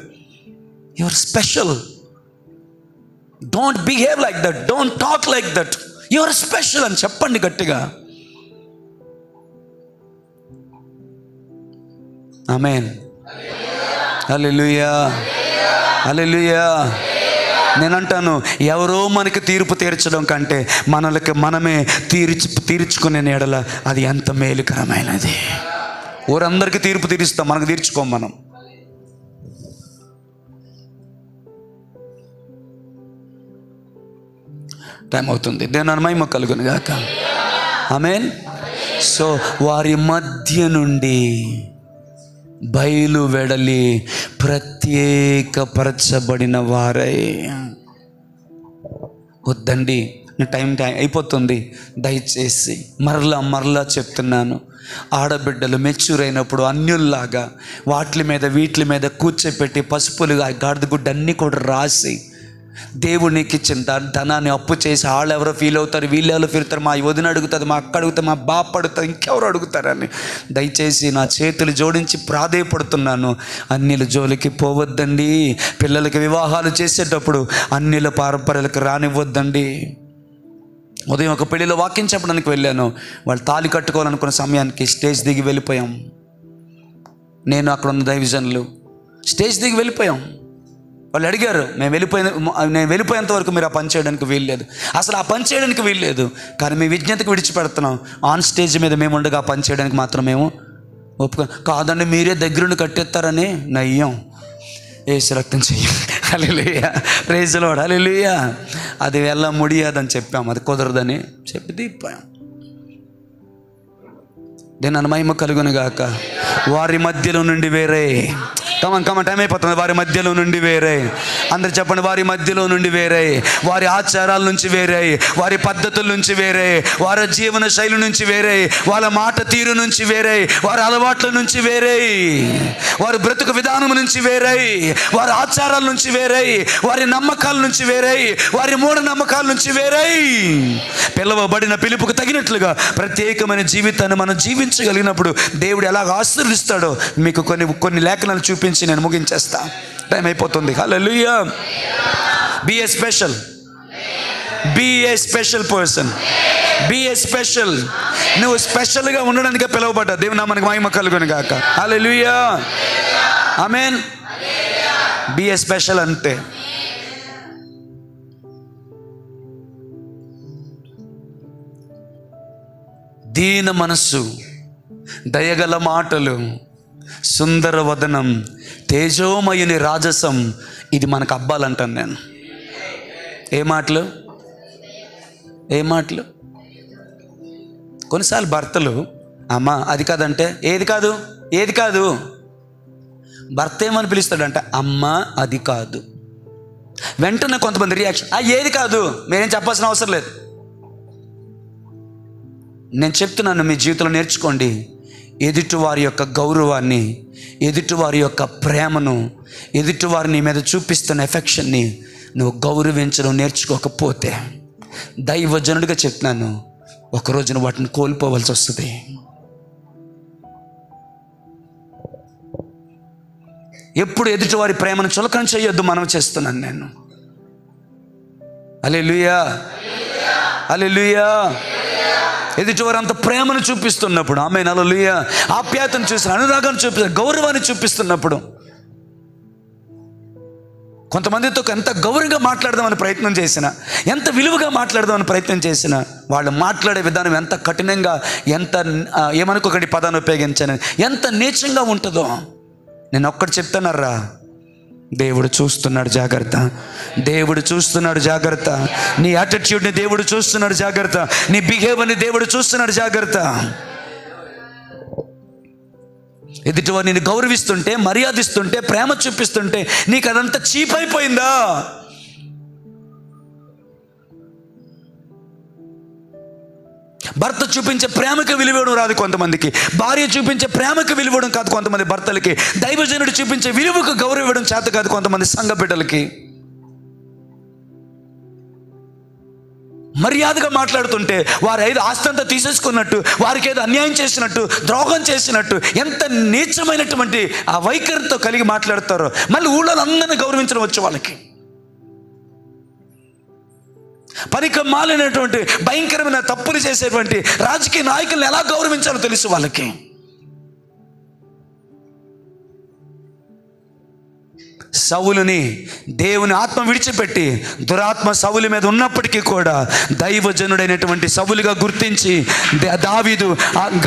Your special. Don't behave like that, don't talk like that. Your special అని చెప్పండి గట్టిగా. ఆమేన్ హల్లెలూయా హల్లెలూయా. నేనంటాను, ఎవరో మనకి తీర్పు తీర్చడం కంటే మనలకి మనమే తీర్చుకునే ఎడల అది ఎంత మేలుకరమైనది. ఊరందరికీ తీర్పు తీరుస్తాం, మనకు తీర్చుకోం మనం. టైం అవుతుంది. దేవుని మహిమ కలుగును గాక. ఆమేన్. సో వారి మధ్య నుండి బయలు వెడలి ప్రత్యేకపరచబడిన వారై. వద్దండి, టైం అయిపోతుంది, దయచేసి మరలా చెప్తున్నాను, ఆడబిడ్డలు మెచ్యూర్ అయినప్పుడు అన్యుల్లాగా వీటి మీద కూర్చోపెట్టి పసుపులుగా గాడిద గుడ్డ అన్నీ కూడా రాసి దేవునికి ఇచ్చిన ధనాన్ని అప్పు చేసి వాళ్ళెవరో ఫీల్ అవుతారు, వీళ్ళెవరో ఫీల్ అవుతారు, మా వదిన అడుగుతుంది, మా అక్క అడుగుతారు, మా బాప అడుగుతారు, ఇంకెవరు అడుగుతారని దయచేసి నా చేతులు జోడించి ప్రాధేయపడుతున్నాను, అన్యుల జోలికి పోవద్దండి. పిల్లలకి వివాహాలు చేసేటప్పుడు అన్యుల పారంపర్యాలకు రానివ్వద్దండి. ఉదయం ఒక పెళ్లిలో వాక్యం చెప్పడానికి వెళ్ళాను. వాళ్ళు తాళి కట్టుకోవాలనుకున్న సమయానికి స్టేజ్ దిగి వెళ్ళిపోయాం. నేను అక్కడ ఉన్న దైవజనులు స్టేజ్ దిగి వెళ్ళిపోయాం. వాళ్ళు అడిగారు, నేను వెళ్ళిపోయేంత వరకు మీరు ఆ పని చేయడానికి వీల్లేదు, అసలు ఆ పని చేయడానికి వీల్లేదు, కానీ మీ విజ్ఞతకు విడిచిపెడుతున్నాం, ఆన్ స్టేజ్ మీద మేము ఉండగా ఆ పని చేయడానికి మాత్రం మేము కాదండి, మీరే దగ్గరుండి కట్టేస్తారని నయ్యం, యేసు రక్తం చెయ్యం, హల్లెలూయా, ప్రైజ్ లార్డ్, హల్లెలూయా. అది వెళ్ళ ముడియాదని చెప్పాం, అది కుదరదని చెప్పి దిగిపోయాం. దేని మహిమ కలుగును గాక. వారి మధ్యలో నుండి వేరే, కమన్ టైం అయిపోతుంది, వారి మధ్యలో నుండి వేరే, అందరు చెప్పండి, వారి మధ్యలో నుండి వేరే, వారి ఆచారాల నుంచి వేరే, వారి పద్ధతుల నుంచి వేరే, వారి జీవన శైలి నుంచి వేరే, వాళ్ళ మాట తీరు నుంచి వేరే, వారి అలవాట్ల నుంచి వేరే, వారి బ్రతుకు విధానం నుంచి వేరే, వారి ఆచారాల నుంచి వేరే, వారి నమ్మకాల నుంచి వేరే, వారి మూఢ నమ్మకాల నుంచి వేరే. పిలవబడిన పిలుపుకు తగినట్లుగా ప్రత్యేకమైన జీవితాన్ని మనం జీవించగలిగినప్పుడు దేవుడు ఎలాగ ఆశీర్వదిస్తాడో మీకు కొన్ని లేఖనాలు చూపించి నేను ముగించేస్తా, టైం అయిపోతుంది. Hallelujah. Be a special, be a special person, be a special. నువ్వు స్పెషల్గా ఉండడానికే పిలువబడ్డా. దేవుని నామానికి మహిమ కలుగును గాక. హల్లెలూయా, ఆమేన్. బీ ఏ స్పెషల్ అంతే. దీన మనస్సు, దయగల మాటలు, సుందర వదనం, తేజోమయుని రాజసం, ఇది మనకు అబ్బాలంటాను నేను. ఏ మాటలు కొన్నిసార్లు భర్తలు, అమ్మా అది కాదంటే ఏది కాదు, భర్త ఏమని పిలుస్తాడంటే అమ్మా అది కాదు. వెంటనే కొంతమంది రియాక్షన్, ఏది కాదు, మీరేం చెప్పాల్సిన అవసరం లేదు. నేను చెప్తున్నాను, మీ జీవితంలో నేర్చుకోండి. ఎదుటివారి యొక్క గౌరవాన్ని, ఎదుటివారి యొక్క ప్రేమను, ఎదుటివారి నీ మీద చూపిస్తున్న ఎఫెక్షన్ని నువ్వు గౌరవించడం నేర్చుకోకపోతే, దైవజనుడిగా చెప్తున్నాను, ఒకరోజు నువ్వు వాటిని కోల్పోవలసి వస్తుంది. ఎప్పుడు ఎదుటివారి ప్రేమను చులకన చేయొద్దు మనం చేస్తున్నాను నేను. హల్లెలూయా, హల్లెలూయా. ఎదుటివారు అంత ప్రేమను చూపిస్తున్నప్పుడు, ఆమేన్, హల్లెలూయా, ఆప్యాయతను చూసిన, అనురాగాన్ని చూపిస్తున్న, గౌరవాన్ని చూపిస్తున్నప్పుడు, కొంతమందితో ఎంత గౌరవంగా మాట్లాడదామని ప్రయత్నం చేసినా, ఎంత విలువగా మాట్లాడదామని ప్రయత్నం చేసినా, వాళ్ళు మాట్లాడే విధానం ఎంత కఠినంగా, ఎంత ఏమనుకోకండి పదాన్ని ఉపయోగించాను, ఎంత నీచంగా ఉంటుందో. నేను ఒక్కటి చెప్తానర్రా, దేవుడు చూస్తున్నాడు, జాగ్రత్త. దేవుడు చూస్తున్నాడు, జాగ్రత్త. నీ యాటిట్యూడ్ని దేవుడు చూస్తున్నాడు, జాగ్రత్త. నీ బిహేవియర్ని దేవుడు చూస్తున్నాడు, జాగ్రత్త. ఎదుటివారు నేను గౌరవిస్తుంటే, మర్యాదిస్తుంటే, ప్రేమ చూపిస్తుంటే నీకు అదంతా చీప్ అయిపోయిందా? భర్త చూపించే ప్రేమకు విలువడం రాదు కొంతమందికి, భార్య చూపించే ప్రేమకు విలువడం కాదు కొంతమంది భర్తలకి, దైవజనుడు చూపించే విలువకు గౌరవం ఇవ్వడం చేత కాదు కొంతమంది సంఘ బిడ్డలకి. మర్యాదగా మాట్లాడుతుంటే వారు ఏదో ఆస్తంతా తీసేసుకున్నట్టు, వారికి ఏదో అన్యాయం చేసినట్టు, ద్రోహం చేసినట్టు, ఎంత నీచమైనటువంటి ఆ వైఖరితో కలిగి మాట్లాడతారో. మళ్ళీ ఊళ్ళో అందరినీ గౌరవించడం వచ్చు వాళ్ళకి. పనికి మాలినటువంటి భయంకరమైన తప్పులు చేసేటువంటి రాజకీయ నాయకులను ఎలా గౌరవించాలో తెలుసు వాళ్ళకి. సౌలుని దేవుని ఆత్మ విడిచిపెట్టి దురాత్మ సౌలు మీద ఉన్నప్పటికీ కూడా దైవజనుడైనటువంటి సౌలుగా గుర్తించి దావీదు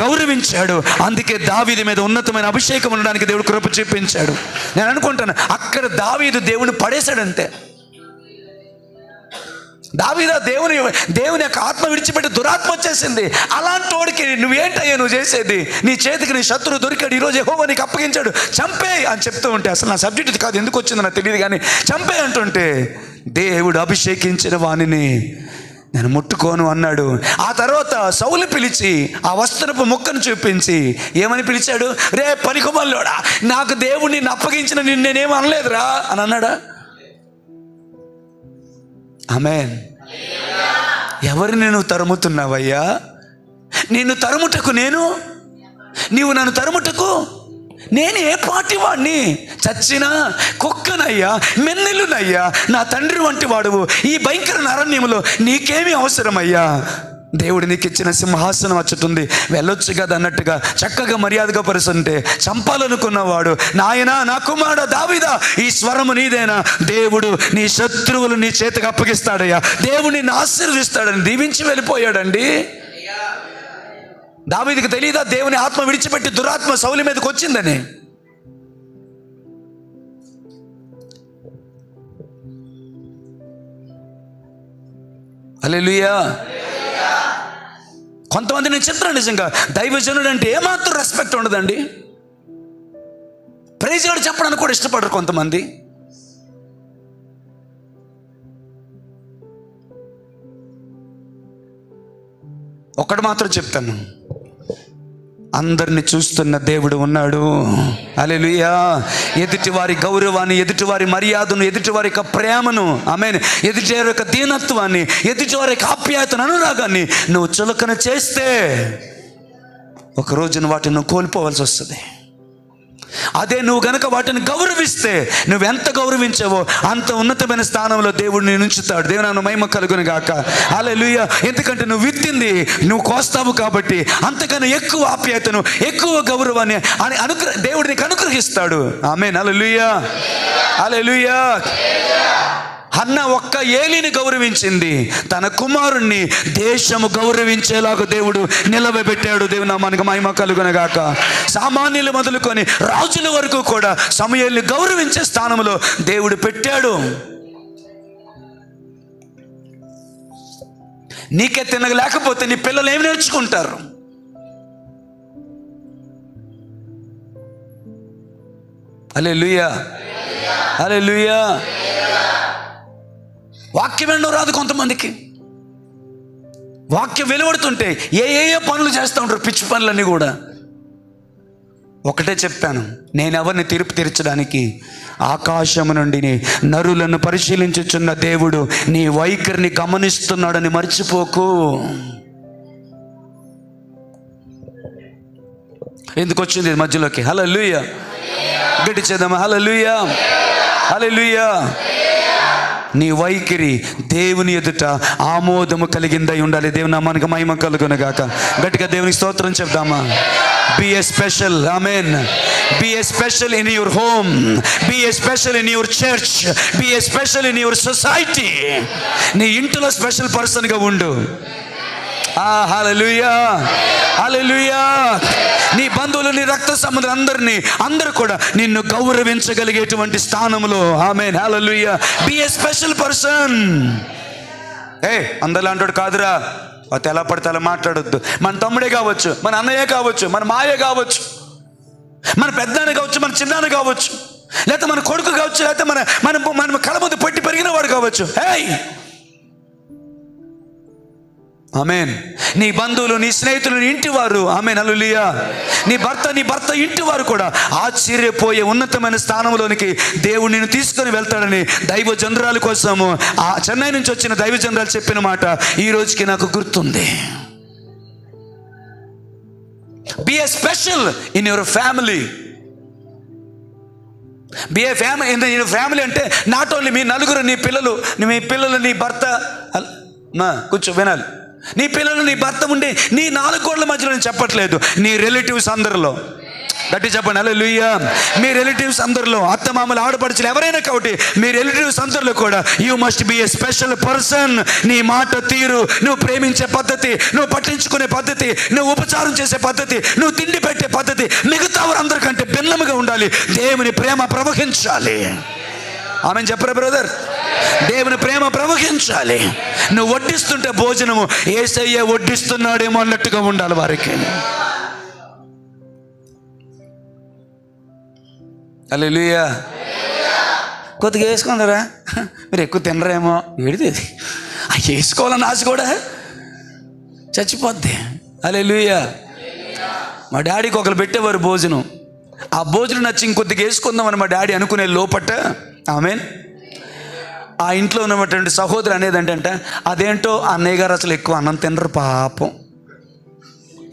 గౌరవించాడు. అందుకే దావీదు మీద ఉన్నతమైన అభిషేకం ఉండడానికి దేవుడు కృప చూపించాడు. నేను అనుకుంటాను అక్కడ దావీదు దేవుని పడేశాడంతే. దావీదా దేవుని యొక్క ఆత్మ విడిచిపెట్టి దురాత్మ వచ్చేసింది. అలాంటి వాడికి నువ్వేంటయ్యా నువ్వు చేసేది? నీ చేతికి నీ శత్రువు దొరికాడు, ఈరోజు యెహోవా నీకు అప్పగించాడు, చంపే అని చెప్తూ ఉంటే, అసలు నా సబ్జెక్ట్ కాదు ఎందుకు వచ్చిందో నాకు తెలియదు కానీ చంపే అంటుంటే దేవుడు అభిషేకించిన వానిని నేను ముట్టుకోను అన్నాడు. ఆ తర్వాత సౌలు పిలిచి ఆ వస్త్రపు ముక్కను చూపించి ఏమని పిలిచాడు? రే పనికిమాలోడా, నాకు దేవుడు నిన్ను అప్పగించిన నిన్ను నేనేం అనలేదురా అని అన్నాడా? ఆమేన్. ఎవరిని నువ్వు తరుముతున్నావయ్యా? నిన్ను తరుముటకు నీవు నన్ను తరుముటకు నేను ఏ పాటి వాడిని? చచ్చిన కుక్కనయ్యా, మెన్నెలునయ్యా, నా తండ్రి వంటి వాడువు. ఈ భయంకర అరణ్యములో నీకేమీ అవసరమయ్యా? దేవుడు నీకు ఇచ్చిన సింహాసనం వచ్చుతుంది, వెళ్ళొచ్చు కదా అన్నట్టుగా చక్కగా మర్యాదగా పరుస్తుంటే చంపాలనుకున్నవాడు, నాయనా నా కుమారుడా దావీదా, ఈ స్వరము నీదేనా? దేవుడు నీ శత్రువులు నీ చేతికి అప్పగిస్తాడయ్యా, దేవుడు నిన్ను ఆశీర్వదిస్తాడని దీవించి వెళ్ళిపోయాడండి. దావీదుకు తెలియదా దేవుని ఆత్మ విడిచిపెట్టి దురాత్మ సౌలు మీదకి వచ్చిందని? హల్లెలూయా. కొంతమంది నేను చెప్తాను, నిజంగా దైవజనుడు అంటే ఏమాత్రం రెస్పెక్ట్ ఉండదండి. ప్రైజ్ గాడు చెప్పడానికి కూడా ఇష్టపడరు కొంతమంది. ఒక్కడు మాత్రం చెప్తాను, అందరిని చూస్తున్న దేవుడు ఉన్నాడు. హల్లెలూయా. ఎదుటివారి గౌరవాన్ని, ఎదుటివారి మర్యాదను, ఎదుటివారి యొక్క ప్రేమను, ఆమేన్, ఎదుటివారి యొక్క దీనత్వాన్ని, ఎదుటివారి యొక్క ఆప్యాయతను, అనురాగాన్ని నువ్వు చులకన చేస్తే ఒక రోజున వాటిని నువ్వు కోల్పోవలసి వస్తుంది. అదే నువ్వు గనక వాటిని గౌరవిస్తే, నువ్వెంత గౌరవించావో అంత ఉన్నతమైన స్థానంలో దేవుడు నేను ఉంచుతాడు. దేవుని మహిమ కలుగును గాక. హల్లెలూయా. ఎందుకంటే నువ్వు విత్తింది నువ్వు కోస్తావు కాబట్టి అంతకన్నా ఎక్కువ ఆప్యాయతను, ఎక్కువ గౌరవాన్ని దేవుడు నీకు అనుగ్రహిస్తాడు. ఆమేన్. హల్లెలూయా. హల్లెలూయా. హన్న ఒక్క ఏలిని గౌరవించింది, తన కుమారుణ్ణి దేశము గౌరవించేలాగా దేవుడు నిలవబెట్టాడు. దేవుని నామానికి మహిమ కలుగును గాక. సామాన్యులు మొదలుకొని రాజుల వరకు కూడా సమూయేలుని గౌరవించే స్థానంలో దేవుడు పెట్టాడు. నీకే తినలేకపోతే నీ పిల్లలు ఏమి నేర్చుకుంటారు? హల్లెలూయా. హల్లెలూయా. వాక్యం వినడం రాదు కొంతమందికి. వాక్యం వెలువడుతుంటే ఏ పనులు చేస్తూ ఉంటారు, పిచ్చి పనులన్నీ కూడా. ఒకటే చెప్పాను, నేను ఎవరిని తీర్పు తీర్చడానికి? ఆకాశము నుండి నరులను పరిశీలించుచున్న దేవుడు నీ వైఖరిని గమనిస్తున్నాడని మర్చిపోకు. ఎందుకు వచ్చింది మధ్యలోకి? హల్లెలూయా. గట్టి చేద్దామా? హల్లెలూయా. హల్లెలూయా. నీ వైఖరి దేవుని ఎదుట ఆమోదము కలిగిందై ఉండాలి. దేవుని నామానికి మహిమ కలుగును గాక. గట్టిగా దేవునికి స్తోత్రం చెప్దామా? Be a special, amen. Be a special in your home. Be a special in your church. Be a special in your society. నీ ఇంటిలో స్పెషల్ పర్సన్గా ఉండు. హల్లెలూయా. హల్లెలూయా. నీ బంధువులు, నీ రక్త సంబంధులు అందరూ కూడా నిన్ను గౌరవించగలిగేటువంటి స్థానంలో. ఆమేన్. హల్లెలూయా. Be a special person. అందరిలా అంటాడు కాదురా, ఎలా పడితే అలా మాట్లాడొద్దు. మన తమ్ముడే కావచ్చు, మన అన్నయ్య కావచ్చు, మన మాయ కావచ్చు, మన పెద్దనాన్న కావచ్చు, మన చిన్నాన్న కావచ్చు, లేకపోతే మన కొడుకు కావచ్చు, లేకపోతే మన కళ్ళ ముందు పట్టి పెరిగిన వాడు కావచ్చు. ఆమేన్. నీ బంధువులు, నీ స్నేహితులు, నీ ఇంటి వారు, ఆమేన్, హల్లెలూయా, నీ భర్త ఇంటి వారు కూడా ఆశ్చర్యపోయే ఉన్నతమైన స్థానంలోనికి దేవుడు నిన్ను తీసుకొని వెళ్తాడని దైవ జనరాల కోసము ఆ చెన్నై నుంచి వచ్చిన దైవ జనరాలు చెప్పిన మాట ఈ రోజుకి నాకు గుర్తుంది. Be a special in your family. Be a family in your family అంటే నాట్ ఓన్లీ మీ నలుగురు, నీ పిల్లలు, నీ భర్త, కూర్చో వినాలి. నీ పిల్లలు, నీ భర్త ఉండే నీ 4 గోడల మధ్యలో నేను చెప్పట్లేదు, నీ రిలేటివ్స్ అందరిలో. గట్టి చెప్పండి హల్లెలూయా. మీ రిలేటివ్స్ అందరిలో, అత్తమామలు, ఆడపడుచులు ఎవరైనా కాబట్టి మీ రిలేటివ్స్ అందరిలో కూడా you must be a special person. నీ మాట తీరు, నువ్వు ప్రేమించే పద్ధతి, నువ్వు పట్టించుకునే పద్ధతి, నువ్వు ఉపచారం చేసే పద్ధతి, నువ్వు తిండి పెట్టే పద్ధతి మిగతా వారందరికంటే భిన్నముగా ఉండాలి. దేవుని ప్రేమ ప్రవహించాలి. ఆమె చెప్పరా బ్రదర్? దేవుని ప్రేమ ప్రవహించాలి. నువ్వు వడ్డిస్తుంటే భోజనము యేసయ్య వడ్డిస్తున్నాడేమో అన్నట్టుగా ఉండాలి వారికి. హల్లెలూయా. కొద్దిగా వేసుకుందరా, మీరు ఎక్కువ తినరేమో, ఏడిది వేసుకోవాలని ఆశ కూడా చచ్చిపోద్ది. హల్లెలూయా. మా డాడీకి ఒకరు పెట్టేవారు భోజనం, ఆ భోజనం నచ్చి ఇంకొద్దిగా వేసుకుందామని మా డాడీ అనుకునే లోపట ఆమేన్ ఆ ఇంట్లో ఉన్నటువంటి సహోదరు అనేది అంటే అదేంటో అన్నయ్య గారు అసలు ఎక్కువ అన్నం తినరు పాపం,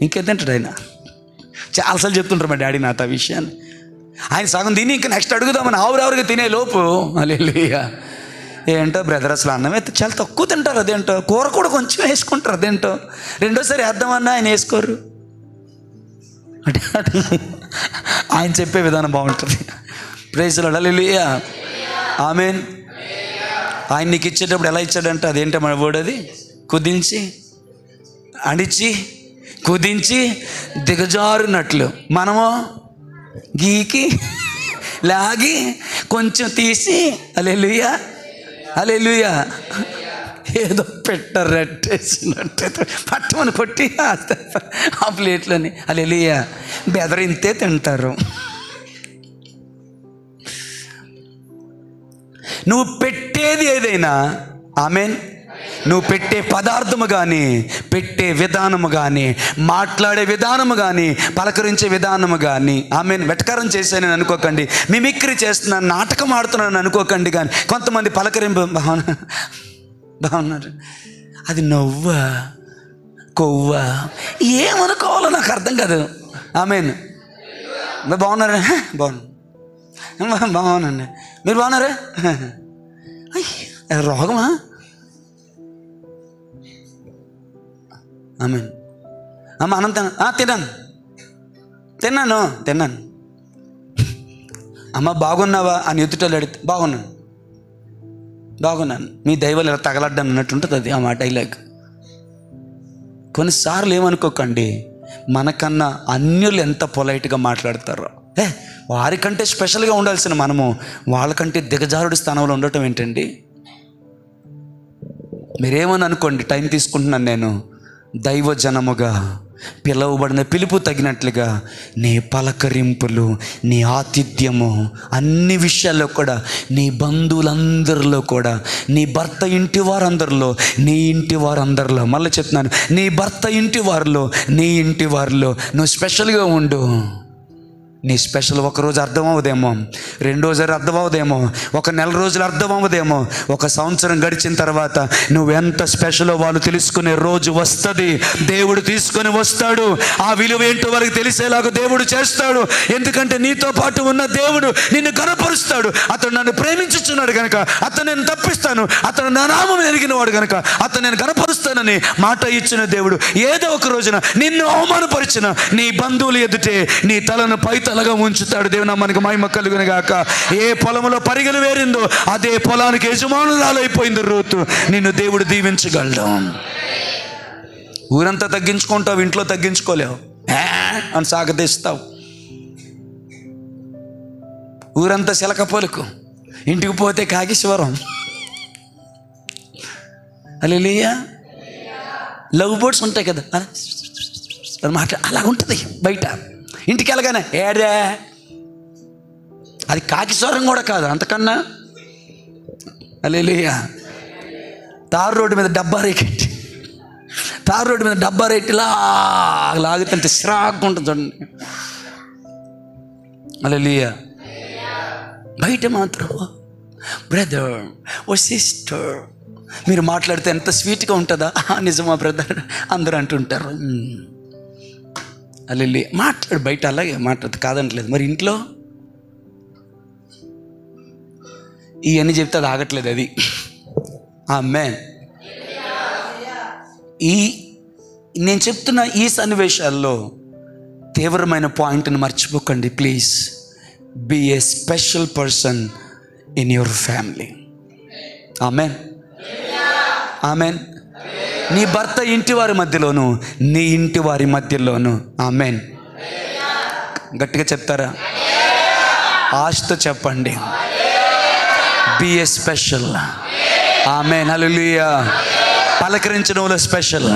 ఇంకేం తింటాడు ఆయన. చాలాసార్లు చెప్తుంటారు మా డాడీ నాతో ఆ విషయాన్ని. ఆయన సగం తిని ఇంకా నెక్స్ట్ అడుగుదామని ఆవురావురుగా తినే లోపు హల్లెలూయా ఏంటో బ్రదర్ అసలు అన్నం అయితే చాలా తక్కువ తింటారు, అదేంటో కూర కూడా కొంచెం వేసుకుంటారు, అదేంటో రెండోసారి వేద్దామన్నా ఆయన వేసుకోరు. అంటే ఆయన చెప్పే విధానం బాగుంటుంది. Praise Lord. హల్లెలూయా. ఆమేన్. ఆయన నీకు ఇచ్చేటప్పుడు ఎలా ఇచ్చాడంటే అదేంటో మన వర్డ్ అది కుదించి అణిచి కుదించి దిగజారునట్లు, మనము గీకి లాగి కొంచెం తీసి హల్లెలూయా హల్లెలూయా ఏదో పెట్టరెట్టేసినట్టు పట్టమని కొట్టి ఆ ప్లేట్లని హల్లెలూయా బెదరింతే తింటారు. నువ్వు పెట్టేది ఏదైనా ఆమేన్, నువ్వు పెట్టే పదార్థము కానీ, పెట్టే విధానము కానీ, మాట్లాడే విధానము కానీ, పలకరించే విధానము కానీ ఆమేన్. వెటకారం చేశానని అనుకోకండి, మిమిక్రీ చేస్తున్నాను, నాటకం ఆడుతున్నాను అనుకోకండి. కానీ కొంతమంది పలకరింపు బాగున్నారు, అది నవ్వా కొవ్వా ఏమనుకోవాలో నాకు అర్థం కాదు. ఆమేన్. బాగున్నారా? బాగున్నాండి. మీరు బాగున్నారా? రోగమా? ఆమేన్. అమ్మ అన్నం తిన్నాను. అమ్మ బాగున్నావా అని ఎదుటోళ్ళు అడిగితే బాగున్నాను మీ దైవాలు ఇలా తగలడ్డాను అన్నట్టుంటుంది అది ఆ మాట డైలాగ్. కొన్నిసార్లు ఏమనుకోకండి, మనకన్నా అన్యులు ఎంత పొలైట్గా మాట్లాడతారో, వారికంటే స్పెషల్గా ఉండాల్సిన మనము వాళ్ళకంటే దిగజారుడి స్థానంలో ఉండటం ఏంటండి? మీరేమని అనుకోండి, టైం తీసుకుంటున్నాను నేను. దైవజనముగా పిలువబడిన పిలుపు తగినట్లుగా నీ పలకరింపులు, నీ ఆతిథ్యము, అన్ని విషయాల్లో కూడా, నీ బంధువులందరిలో కూడా, నీ భర్త ఇంటి వారందరిలో, నీ ఇంటి వారందరిలో, మళ్ళీ చెప్తున్నాను, నీ భర్త ఇంటి వారిలో, నీ ఇంటి వారిలో నువ్వు స్పెషల్గా ఉండు. నీ స్పెషల్ ఒకరోజు అర్థం అవ్వదేమో, రెండోసారి అర్థం అవ్వదేమో, ఒక నెల రోజులు అర్థం అవ్వదేమో, ఒక సంవత్సరం గడిచిన తర్వాత నువ్వెంత స్పెషలో వాళ్ళు తెలుసుకునే రోజు వస్తుంది. దేవుడు తీసుకొని వస్తాడు. ఆ విలువ ఏంటో వాళ్ళకి తెలిసేలాగా దేవుడు చేస్తాడు. ఎందుకంటే నీతో పాటు ఉన్న దేవుడు నిన్ను గణపరుస్తాడు. అతడు నన్ను ప్రేమించుచున్నాడు కనుక అతను నేను తప్పిస్తాను, అతను నా నామం ఎరిగిన వాడు కనుక అతను నేను గణపరుస్తానని మాట ఇచ్చిన దేవుడు ఏదో ఒక రోజున నిన్ను అవమానపరిచిన నీ బంధువులు ఎదుటే నీ తలను పై తలగా ఉంచుతాడు. దేవుని నామానికి మహిమ కలుగును గాక. ఏ పొలంలో పరిగెలు వేరిందో అదే పొలానికి యజమానురాలైపోయింది రూతు. నిన్ను దేవుడు దీవించగలడు. ఊరంతా తగ్గించుకుంటావు, ఇంట్లో తగ్గించుకోలేవు అని సాగదీస్తావు. ఊరంతా శిలక పలుకు, ఇంటికి పోతే కాగేశ్వరం. హల్లెలూయా. లవ్ బర్డ్స్ ఉంటాయి కదా అలా ఉంటుంది బయట. ఇంటికి వెళ్ళగానే ఏడే, అది కాకిస్వరం కూడా కాదు, అంతకన్నా. హల్లెలూయా. తారు రోడ్డు మీద డబ్బా రేకెట్టి లాగుతుంటే సిరాక్కుంటుంది చూడండి. హల్లెలూయా. బయట మాత్రం బ్రదర్ ఓ సిస్టర్ మీరు మాట్లాడితే ఎంత స్వీట్గా ఉంటుందా, నిజమా బ్రదర్ అందరూ అంటుంటారు. హల్లెలూయా. మాట్లాడు, బయట అలాగే మాట్లాడు, కాదనట్లేదు. మరి ఇంట్లో ఇవన్నీ చెప్తే అది ఆగట్లేదు. అది ఆమేన్. నేను చెప్తున్న ఈ సన్నివేశాల్లో తీవ్రమైన పాయింట్ని మర్చిపోకండి please. Be a special person in your family. Amen. Amen. నీ భర్త ఇంటి వారి మధ్యలోను, నీ ఇంటి వారి మధ్యలోను. ఆమేన్. గట్టిగా చెప్తారా? ఆశతో చెప్పండి. Be a special. Amen. Hallelujah. పలకరించడంలో స్పెషల్,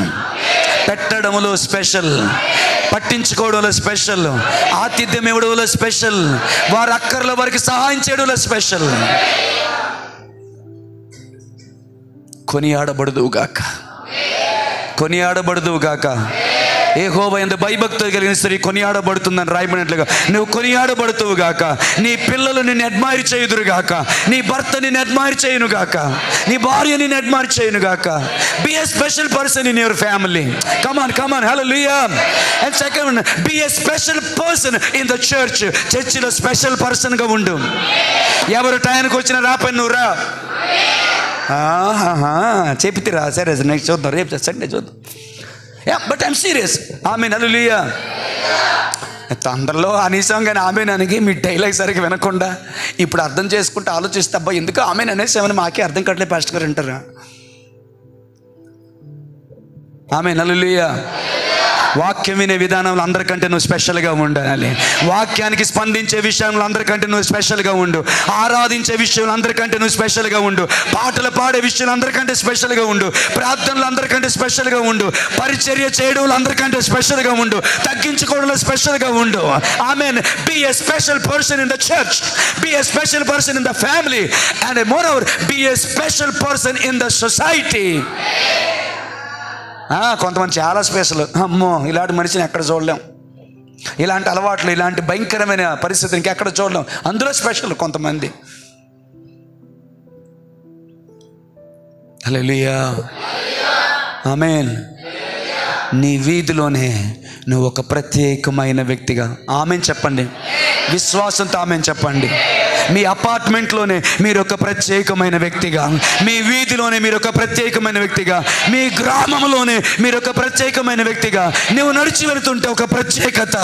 పెట్టడంలో స్పెషల్, పట్టించుకోవడంలో స్పెషల్, ఆతిథ్యం ఇవ్వడంలో స్పెషల్, వారి అక్కర్ల వారికి సహాయం చేయడంలో స్పెషల్. కొనియాడబడుదువుగాక, కొనియాడబడుదువుగాక. యెహోవా యందు భయభక్తులు కలిగిన స్త్రీ కొనియాడబడుతుందని రాయబడినట్లుగా నువ్వు కొనియాడబడుతువుగాక. నీ పిల్లలు నిన్ను అడ్మైర్ చేయుదురుగాక, నీ భర్త నిన్ను అడ్మైర్ చేయునుగాక, నీ భార్య నిన్ను అడ్మైర్ చేయునుగాక. Be a special person in your family. Come on come on, hallelujah. And second, be a special person in the church. చర్చిలో స్పెషల్ పర్సన్గా ఉండు. ఎవరు టైంకి వచ్చినా రాపని నువ్వు రా. చెప్తిరా, సరే నెక్స్ట్ చూద్దాం, రేపు సండే చూద్దాం. But I'm serious. Amen, hallelujah. అందరిలో అనేసాం కానీ ఆమేన్ అనకి మీ డైలాగ్ సరిగ్గా వినకుండా ఇప్పుడు అర్థం చేసుకుంటే ఆలోచిస్తే అబ్బా ఎందుకు ఆమేన్ అనేసామని మాకే అర్థం కావట్లేదు పాస్టర్ గారు అంటారా. ఆమేన్, హల్లెలూయా. వాక్యం వినే విధానంలో అందరికంటే నువ్వు స్పెషల్గా ఉండాలి. వాక్యానికి స్పందించే విషయంలో అందరికంటే నువ్వు స్పెషల్గా ఉండు. ఆరాధించే విషయంలో అందరికంటే నువ్వు స్పెషల్గా ఉండు. పాటలు పాడే విషయంలో అందరికంటే స్పెషల్గా ఉండు. ప్రార్థనలు అందరికంటే స్పెషల్గా ఉండు. పరిచర్య చేయడంలో అందరికంటే స్పెషల్గా ఉండు. తగ్గించుకోవడంలో స్పెషల్గా ఉండు. Amen. Be a special person in the church, be a special person in the family, and moreover be a special person in the society. కొంతమంది చాలా స్పెషల్. అమ్మో, ఇలాంటి మనిషిని ఎక్కడ చూడలేం, ఇలాంటి అలవాట్లు, ఇలాంటి భయంకరమైన పరిస్థితిని ఇంకెక్కడ చూడలేం. అందులో స్పెషల్ కొంతమంది. హల్లెలూయా, ఆమేన్. నీ వీధిలోనే నువ్వు ఒక ప్రత్యేకమైన వ్యక్తిగా. ఆమేన్ చెప్పండి, విశ్వాసంతో ఆమేన్ చెప్పండి. మీ అపార్ట్మెంట్లోనే మీరు ఒక ప్రత్యేకమైన వ్యక్తిగా, మీ వీధిలోనే మీరు ఒక ప్రత్యేకమైన వ్యక్తిగా, మీ గ్రామంలోనే మీరు ఒక ప్రత్యేకమైన వ్యక్తిగా. నువ్వు నడిచి వెళ్తుంటే ఒక ప్రత్యేకత,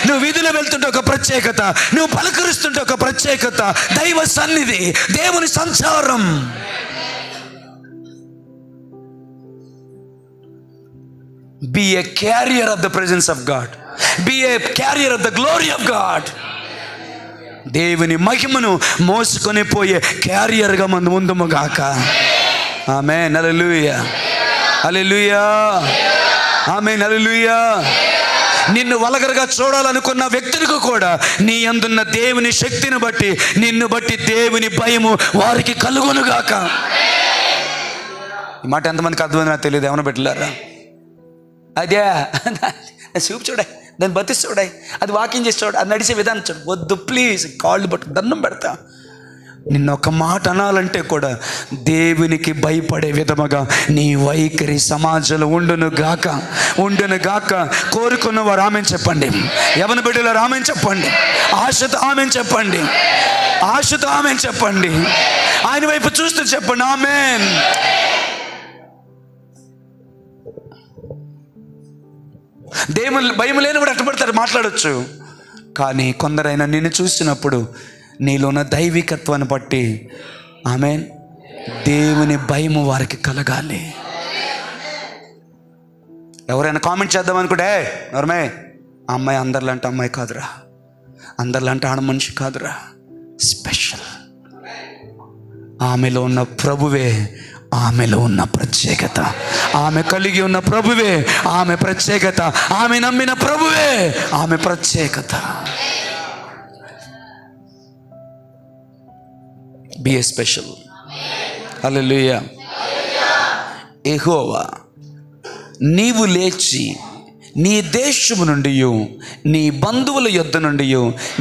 నువ్వు వీధిలో వెళ్తుంటే ఒక ప్రత్యేకత, నువ్వు పలకరిస్తుంటే ఒక ప్రత్యేకత. దైవ సన్నిధి, దేవుని సంచారం. Be a carrier of the presence of God. Be a carrier of the glory of God. దేవుని మహిమను మోసుకొని పోయే క్యారియర్గా మన ముందుము గాక. ఆమేన్, హల్లెలూయా, హల్లెలూయా, ఆమేన్, హల్లెలూయా. నిన్ను వల్గర్గా చూడాలనుకున్న వ్యక్తులకు కూడా నీ యందున్న దేవుని శక్తిని బట్టి, నిన్ను బట్టి దేవుని భయము వారికి కలుగునుగాక. ఈ మాట ఎంతమందికి అర్థమైంది నాకు తెలియదు. ఏమన్నా పెట్టలేరా? అదే చూపు చూడే, దాన్ని బతిసి చూడే, అది వాకింగ్ చేసి చూడ, అది నడిచే విధానం చూడు. వద్దు ప్లీజ్, కాళ్ళు పట్టు దండం పెడతా. నిన్న ఒక మాట అనాలంటే కూడా దేవునికి భయపడే విధముగా నీ వైఖరి సమాజంలో ఉండును గాక, ఉండును గాక. కోరుకున్న వారు ఆమెన్ చెప్పండి. యవన బిడ్డలారు ఆమెన్ చెప్పండి. ఆశతో ఆమెన్ చెప్పండి. ఆశతో ఆమెన్ చెప్పండి. ఆయన వైపు చూస్తూ చెప్పండి ఆమెన్. దేవుని భయం లేని కూడా అట్టబడతారు, మాట్లాడచ్చు. కానీ కొందరైనా నిన్ను చూసినప్పుడు నీలో ఉన్న దైవికత్వాన్ని బట్టి ఆమేన్ దేవుని భయము వారికి కలగాలి. ఎవరైనా కామెంట్ చేద్దాం అనుకుంటే, ఎవరమే ఆ అమ్మాయి అందరిలాంటి అమ్మాయి కాదురా, అందరిలాంటి ఆడ మనిషి కాదురా, స్పెషల్. ఆమెలో ఉన్న ప్రభువే, ఆమెలో ఉన్న ప్రత్యేకత, ఆమె కలిగి ఉన్న ప్రభువే ఆమె ప్రత్యేకత, ఆమె నమ్మిన ప్రభువే ఆమె ప్రత్యేకత. B a special. హల్లెలూయా. యెహోవా నీవు లేచి నీ దేశము నుండి, నీ బంధువుల యొద్ద నుండి,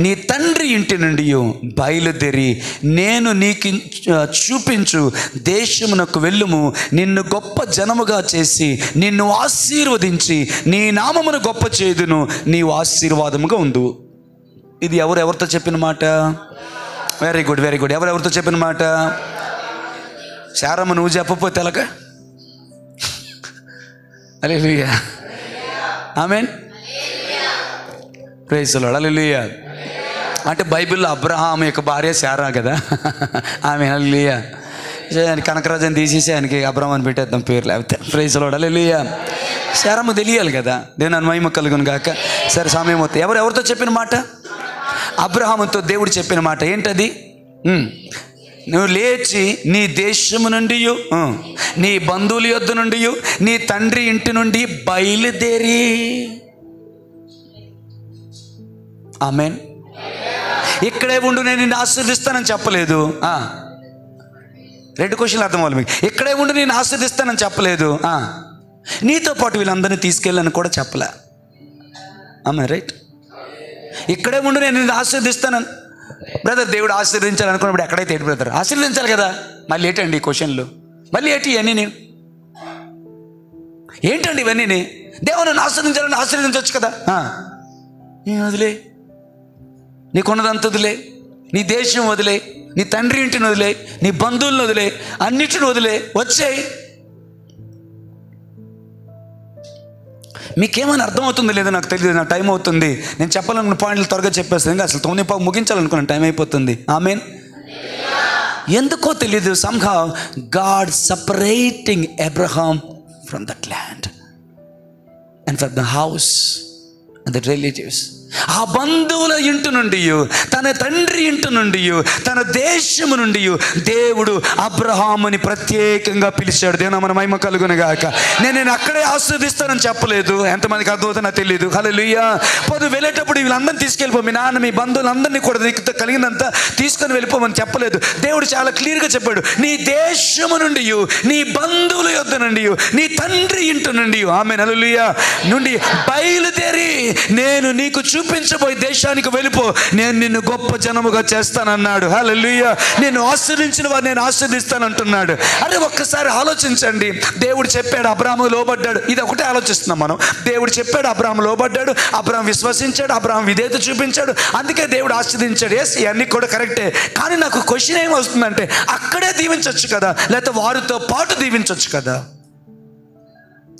నీ తండ్రి ఇంటి నుండి బయలుదేరి నేను నీకు చూపించు దేశమునకు వెళ్ళుము. నిన్ను గొప్ప జనముగా చేసి నిన్ను ఆశీర్వదించి నీ నామమును గొప్ప చేయుదును. నీవు ఆశీర్వాదముగా ఉండు. ఇది ఎవరితో చెప్పిన మాట? Very good, very good. ఎవరెవరితో చెప్పిన మాట? శారమ్మ నువ్వు చెప్పకపోతే ఎలాగా? Hallelujah, amen, praise the Lord, hallelujah. అంటే బైబిల్లో అబ్రహాం యొక్క భార్య శారా కదా, ఆమె. హల్లెలూయా. ఆయన కనకరాజుని తీసేసి ఆయనకి అబ్రహాం అని పెట్టేద్దాం పేరు, లేకపోతే. ప్రైజ్ ది లార్డ్, హల్లెలూయా. శారమ్మ తెలియాలి కదా, దేవుని మహిమ కలుగును గాక. సరే, సమయం అవుతుంది. ఎవరితో చెప్పిన మాట? అబ్రహాముతో దేవుడు చెప్పిన మాట ఏంటది? నువ్వు లేచి నీ దేశము నుండి, నీ బంధువుల యొద్ద నుండి, నీ తండ్రి ఇంటి నుండి బయలుదేరి. ఆమేన్. ఇక్కడే ఉండు, నేను నిన్ను ఆశీర్దిస్తానని చెప్పలేదు. 2 క్వశ్చన్లు అర్థం అవ్వాలి మీకు. ఇక్కడే ఉండి నేను ఆశీర్దిస్తానని చెప్పలేదు. నీతో పాటు వీళ్ళందరినీ తీసుకెళ్ళని కూడా చెప్పలే. ఆమె రైట్. ఇక్కడే ఉండి నేను నిన్ను ఆశీర్దిస్తానని. బ్రదర్, దేవుడు ఆశీర్వదించాలనుకున్నప్పుడు ఎక్కడైతే ఏంటి బ్రదర్? ఆశీర్వదించాలి కదా. మళ్ళీ ఏంటండి ఈ క్వశ్చన్లు? మళ్ళీ ఏంటి ఇవన్నీ? ఏంటండి ఇవన్నీ? దేవుడు నన్ను ఆశీర్వదించాలని ఆశీర్వదించవచ్చు కదా. వదిలే, నీకున్నదంత వదిలే, నీ దేశం వదిలే, నీ తండ్రి ఇంటిని వదిలే, నీ బంధువులను వదిలే, అన్నిటిని వదిలే, వచ్చేయి. మీకేమైనా అర్థమవుతుంది లేదో నాకు తెలియదు. నా టైం అవుతుంది. నేను చెప్పాలనుకున్న పాయింట్లు త్వరగా చెప్పేస్తాను. ఇంకా అసలు 9:15 ముగించాలనుకున్నాను, టైం అయిపోతుంది. ఆమేన్. ఎందుకో తెలియదు, somehow God separating Abraham from that land and from the house and the relatives. ఆ బంధువుల ఇంటి నుండి, తన తండ్రి ఇంటి నుండి, తన దేశము నుండి దేవుడు అబ్రహాముని ప్రత్యేకంగా పిలిచాడు. దేవుని మన మహిమ కలుగునుగాక. నేను అక్కడే ఆశీర్వదిస్తానని చెప్పలేదు. ఎంతమందికి అర్థమవుతుందో నాకు తెలియదు. హల్లెలూయా. పొద్దు వెళ్ళేటప్పుడు వీళ్ళందరినీ తీసుకెళ్ళిపో, మీ నాన్న మీ బంధువులందరినీ కూడా నీకు కలిగినంత తీసుకొని వెళ్ళిపోమని చెప్పలేదు. దేవుడు చాలా క్లియర్గా చెప్పాడు, నీ దేశము నుండి, నీ బంధువుల యొద్ద నుండి, నీ తండ్రి ఇంటి నుండి, ఆమేన్ హల్లెలూయా, నుండి బయలుదేరి నేను నీకు చూపించబోయే దేశానికి వెళ్ళిపో, నేను నిన్ను గొప్ప జనముగా చేస్తానన్నాడు. హల్లెలూయా. నేను ఆశీర్వదించిన వారు నేను ఆశీర్దిస్తానంటున్నాడు. అరే ఒక్కసారి ఆలోచించండి. దేవుడు చెప్పాడు, అబ్రాహాము లోబడ్డాడు. ఇది ఒకటే ఆలోచిస్తున్నాం మనం. దేవుడు చెప్పాడు, అబ్రాహాము లోబడ్డాడు, అబ్రాహాము విశ్వసించాడు, అబ్రాహాము విధేయత చూపించాడు, అందుకే దేవుడు ఆశీర్వదించాడు. ఎస్, ఇవన్నీ కూడా కరెక్టే. కానీ నాకు క్వశ్చన్ ఏం వస్తుందంటే, అక్కడే దీవించవచ్చు కదా, లేకపోతే వారితో పాటు దీవించవచ్చు కదా?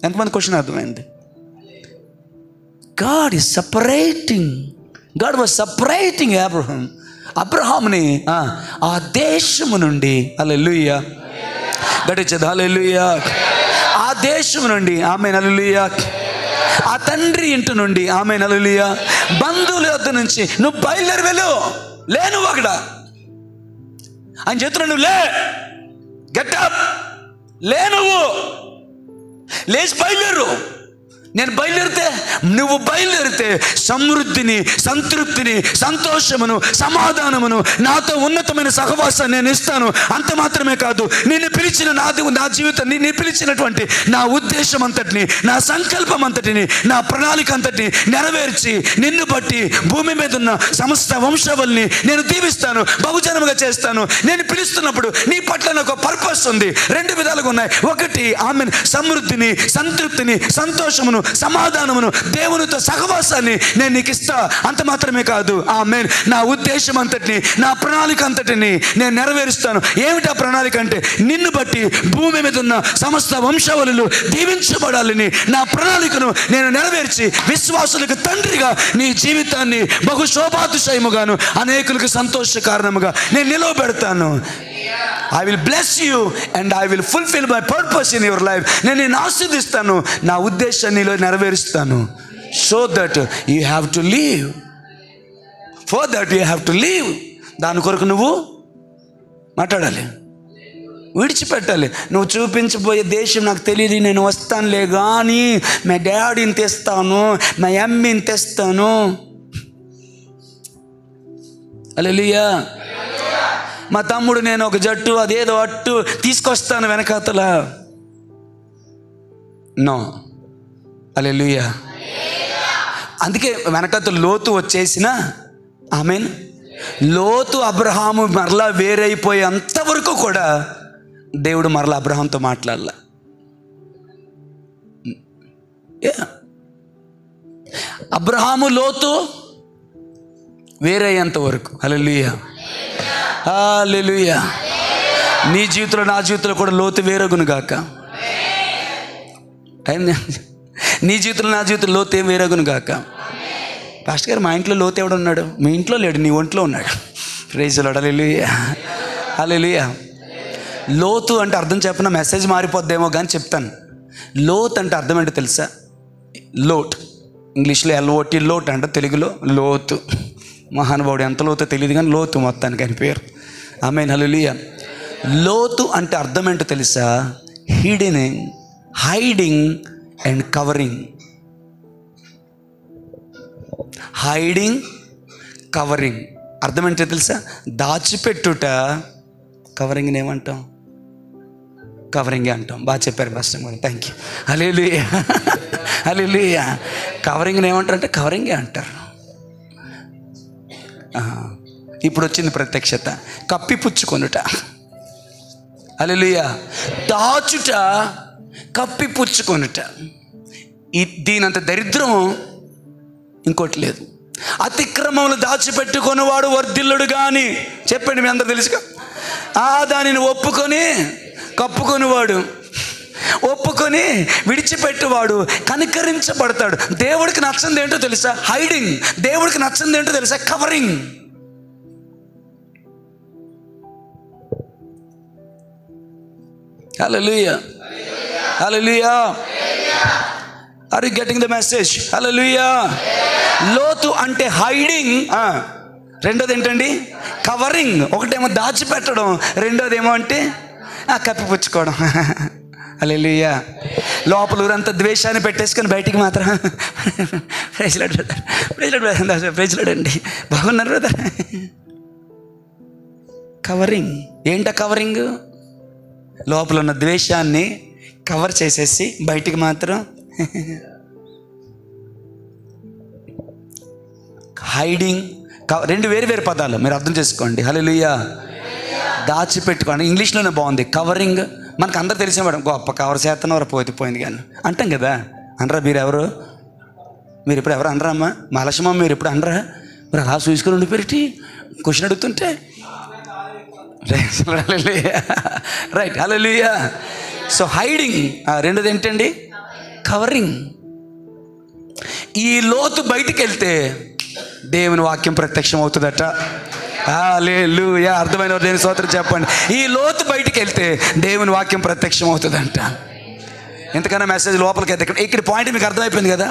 ఎంతమంది క్వశ్చన్ అర్థమైంది? God is separating. God was separating Abraham. అబ్రహాముని ఆ దేశము నుండి, హల్లెలూయా, గడిచేది హల్లెలూయా, ఆ దేశము నుండి, ఆమేన్ హల్లెలూయా, ఆ తండ్రి ఇంటి నుండి, ఆమేన్ హల్లెలూయా, బంధువుల వద్ద నుంచి నువ్వు బయలుదేరి వెళ్ళు. లే, నువ్వు అక్కడ ఆయన చేతుల్లో నువ్వు లే, గెట్ అప్, లే, నువ్వు లేచి బయలుదేరు. నేను బయలుదేరితే, నువ్వు బయలుదేరితే సమృద్ధిని, సంతృప్తిని, సంతోషమును, సమాధానమును, నాతో ఉన్నతమైన సహవాసాన్ని నేను ఇస్తాను. అంత మాత్రమే కాదు, నిన్ను పిలిచిన నా జీవితం, నిన్ను పిలిచినటువంటి నా ఉద్దేశం అంతటిని, నా సంకల్పం అంతటిని, నా ప్రణాళిక అంతటిని నెరవేర్చి నిన్ను బట్టి భూమి మీద ఉన్న సమస్త వంశవల్ని నేను దీవిస్తాను, బహుజనముగా చేస్తాను. నేను పిలుస్తున్నప్పుడు నీ పట్ల నాకు పర్పస్ ఉంది. 2 విధాలుగా ఉన్నాయి. ఒకటి, ఆమెన్, సమృద్ధిని, సంతృప్తిని, సంతోషమును, సమాధానమును, దేవునితో సహవాసాన్ని నేను నీకు ఇస్తా. అంత మాత్రమే కాదు, ఆమేన్, నా ఉద్దేశం అంతటిని, నా ప్రణాళిక అంతటిని నేను నెరవేరుస్తాను. ఏమిటా ప్రణాళిక అంటే, నిన్ను బట్టి భూమి మీద ఉన్న సమస్త వంశవలులు దీవించబడాలని నా ప్రణాళికను నేను నెరవేర్చి విశ్వాసులకు తండ్రిగా నీ జీవితాన్ని బహు శోభాతిశయముగాను అనేకులకు సంతోష కారణముగా నేను నిలవబెడతాను. I will bless you and I will fulfill my purpose in your life. నేను నిన్ను ఆశీర్వదిస్తాను, నా ఉద్దేశాన్ని నీలో నెరవేరుస్తాను. So that you have to live. For that you have to live. దాని కొరకు నువ్వు మాట్లాడాలి, విడిచిపెట్టాలి. నువ్వు చూపించబోయే దేశం నాకు తెలియదు, నేను వస్తానులే కానీ మా డాడీని తెస్తాను, మా అమ్మని తెస్తాను. హల్లెలూయా. మా తమ్ముడు నేను ఒక జట్టు అదేదో అట్టు తీసుకొస్తాను వెనకాతల. నో. హల్లెలూయా. అందుకే వెనకాతల లోతు వచ్చేసిన, ఆమేన్, లోతు అబ్రహాము మరలా వేరైపోయే అంతవరకు కూడా దేవుడు మరలా అబ్రహాంతో మాట్లాడాల. అబ్రహాము లోతు వేరయ్యేంత వరకు. హల్లెలూయా, హల్లెలూయా. నీ జీవితంలో నా జీవితంలో కూడా లోతు వేరగును గాక. నీ జీవితంలో నా జీవితంలో లోతు ఏం వేరగును గాక. పాస్టర్ గారు, మా ఇంట్లో లోతు ఎవడు ఉన్నాడు? మీ ఇంట్లో లేడు, నీ ఒంట్లో ఉన్నాడు. Praise Lord. Hallelujah, hallelujah. లోతు అంటే అర్థం చెప్పిన మెసేజ్ మారిపోద్దేమో కానీ చెప్తాను. లోత్ అంటే అర్థం ఏంటో తెలుసా? లోట్, ఇంగ్లీష్లో LOT, లోట్ అంటే తెలుగులో లోతు. మహానుభావుడు ఎంత లోతో తెలియదు కానీ లోతు మొత్తానికి అని పేరు. ఆమేన్, హల్లెలూయా. లోతు అంటే అర్థం ఏంటో తెలుసా? Hiding and covering. Hiding, covering అర్థం ఏంటో తెలుసా? దాచిపెట్టుట. కవరింగ్ని ఏమంటాం? కవరింగే అంటాం. బాగా చెప్పారు మాస్టర్ గారు, థ్యాంక్ యూ. హల్లెలూయా, హల్లెలూయా. కవరింగ్ని ఏమంటారు అంటే కవరింగే అంటారు. ఇప్పుడు వచ్చింది ప్రత్యక్షత. కప్పిపుచ్చుకొనుట. హల్లెలూయా. దాచుట, కప్పిపుచ్చుకొనుట. దీనంత దరిద్రం ఇంకోటి లేదు. అతిక్రమములు దాచిపెట్టుకొనివాడు వర్ధిల్లుడు గాని. చెప్పండి, మీ అందరూ తెలుసుగా. దానిని ఒప్పుకొని కప్పుకొనివాడు, ఒప్పుకొని విడిచిపెట్టువాడు కనికరించబడతాడు. దేవుడికి నచ్చింది ఏంటో తెలుసా? హైడింగ్. దేవుడికి నచ్చింది ఏంటో తెలుసా? Covering. Hallelujah, hallelujah. Are you getting the message? Hallelujah. లోతు అంటే హైడింగ్, రెండోది ఏంటండి? కవరింగ్. ఒకటేమో దాచిపెట్టడం, రెండోది ఏమో అంటే కప్పిపుచ్చుకోవడం. హల్లెలూయా. లోపల ఊరంతా ద్వేషాన్ని పెట్టేసుకొని బయటికి మాత్రం ప్రైజ్లాడండి, బాగున్నారు బ్రదర్. కవరింగ్. ఏంట కవరింగ్? లోపల ఉన్న ద్వేషాన్ని కవర్ చేసేసి బయటికి మాత్రం హైడింగ్. రెండు వేరు వేరు పదాలు, మీరు అర్థం చేసుకోండి. హల్లెలూయా. దాచిపెట్టుకోండి, ఇంగ్లీష్లోనే బాగుంది. కవరింగ్ మనకు అందరు తెలిసిన మేడం, గొప్ప కవర్ చేస్తున్నవారు పోయింది కానీ అంటాం కదా. అనరా మీరు ఎవరు? మీరు ఇప్పుడు ఎవరు అనరామ్మా? మలసమ్మ మీరు ఇప్పుడు అనరా? మీరు అలా చూసుకొని ఉండిపోయి క్వశ్చన్ అడుగుతుంటే రైట్. హల్లెలూయా. So hiding. రెండోది ఏంటండి? కవరింగ్. ఈ లోతు బయటికి వెళ్తే దేవుని వాక్యం ప్రత్యక్షం అవుతుందట. హల్లెలూయా. అర్థమైన దేవుని స్తోత్రం చెప్పండి. ఈ లోతు బయటికి వెళ్తే దేవుని వాక్యం ప్రత్యక్షం అవుతుందంట. ఎంతకన్నా మెసేజ్ లోపలికి వెళ్తే ఇక్కడ పాయింట్ మీకు అర్థమైపోయింది కదా.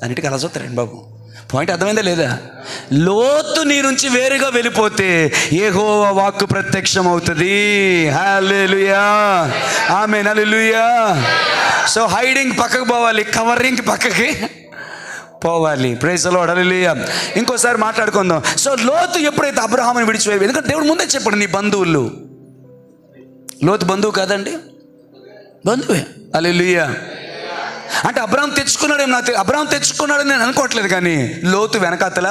అన్నిటికీ అలా చూస్తారండి బాబు. పాయింట్ అర్థమైందా లేదా? లోతు నీ నుంచి వేరుగా వెళ్ళిపోతే యెహోవా వాక్కు ప్రత్యక్షం అవుతుంది. హల్లెలూయా, ఆమేన్, హల్లెలూయా. సో హైడింగ్ పక్కకు పోవాలి, కవరింగ్ పక్కకి పోవాలి. ప్రైజ్ ది లార్డ్, హల్లెలూయా. ఇంకోసారి మాట్లాడుకుందాం. సో లోతు ఎప్పుడైతే అబ్రహాముని విడిచిపోయి, ఎందుకంటే దేవుడు ముందే చెప్పాడు నీ బంధువులు. లోతు బంధువు కాదండి, బంధువే. హల్లెలూయా. అంటే అబ్రహాం తెచ్చుకున్నాడేమో, అబ్రహాం తెచ్చుకున్నాడని నేను అనుకోవట్లేదు, కానీ లోతు వెనకాతల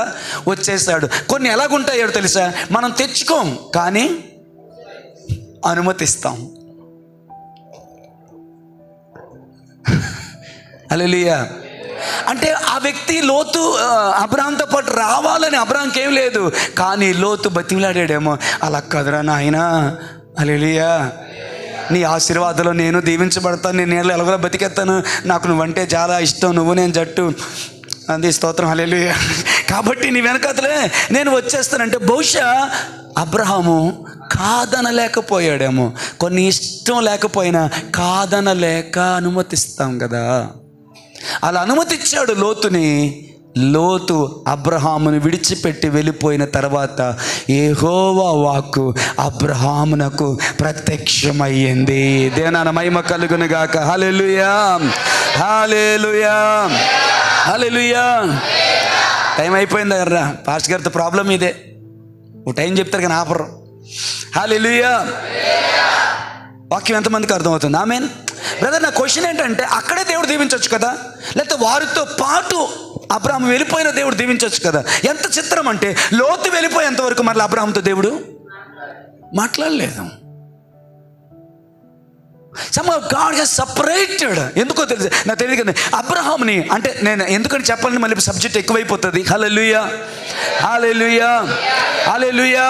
వచ్చేసాడు. కొన్ని ఎలాగుంటాయో తెలుసా? మనం తెచ్చుకోం కానీ అనుమతిస్తాం. హల్లెలూయా. అంటే ఆ వ్యక్తి లోతు అబ్రహాంతో పాటు రావాలని అబ్రహాంకి ఏం లేదు, కానీ లోతు బతిమిలాడాడేమో, అలా కదరా నాయనా, హల్లెలూయా, నీ ఆశీర్వాదంలో నేను దీవించబడతాను, నేను నీళ్ళు ఎలాగోలా బతికేస్తాను, నాకు నువ్వంటే చాలా ఇష్టం, నువ్వు నేను జట్టు, అది స్తోత్రం, హల్లెలూయా. కాబట్టి నీ వెనకతలే నేను వచ్చేస్తానంటే బహుశా అబ్రహాము కాదనలేకపోయాడేమో. కొన్ని ఇష్టం లేకపోయినా కాదనలేక అనుమతిస్తాం కదా, అలా అనుమతిచ్చాడు లోతుని. లోతు అబ్రహామును విడిచిపెట్టి వెళ్ళిపోయిన తర్వాత యెహోవా వాక్కు అబ్రహామునకు ప్రత్యక్షమయ్యింది. దేవుని మహిమ కలుగును గాక. హల్లెలూయా, హల్లెలూయా, హల్లెలూయా. టైం అయిపోయింది కదరా. పాస్టర్ గారితో ప్రాబ్లం ఇదే, ఓ టైం చెప్తారు కానీ ఆపరు. హల్లెలూయా. వాక్యం ఎంతమందికి అర్థమవుతుంది? ఆమేన్. బ్రదర్, నా క్వశ్చన్ ఏంటంటే, అక్కడే దేవుడు దీవించవచ్చు కదా, లేకపోతే వారితో పాటు అబ్రహాము వెళ్ళిపోయిన దేవుడు దీవించవచ్చు కదా. ఎంత చిత్రం అంటే, లోతు వెళ్ళిపోయేంత వరకు మళ్ళీ అబ్రహాముతో దేవుడు మాట్లాడలేదు. Somehow God has separated. ఎందుకో తెలుసు, నాకు తెలియదు కదా అబ్రహాముని. అంటే నేను ఎందుకని చెప్పాలని మళ్ళీ సబ్జెక్ట్ ఎక్కువైపోతుంది. హల్లెలూయా, హల్లెలూయా, హల్లెలూయా.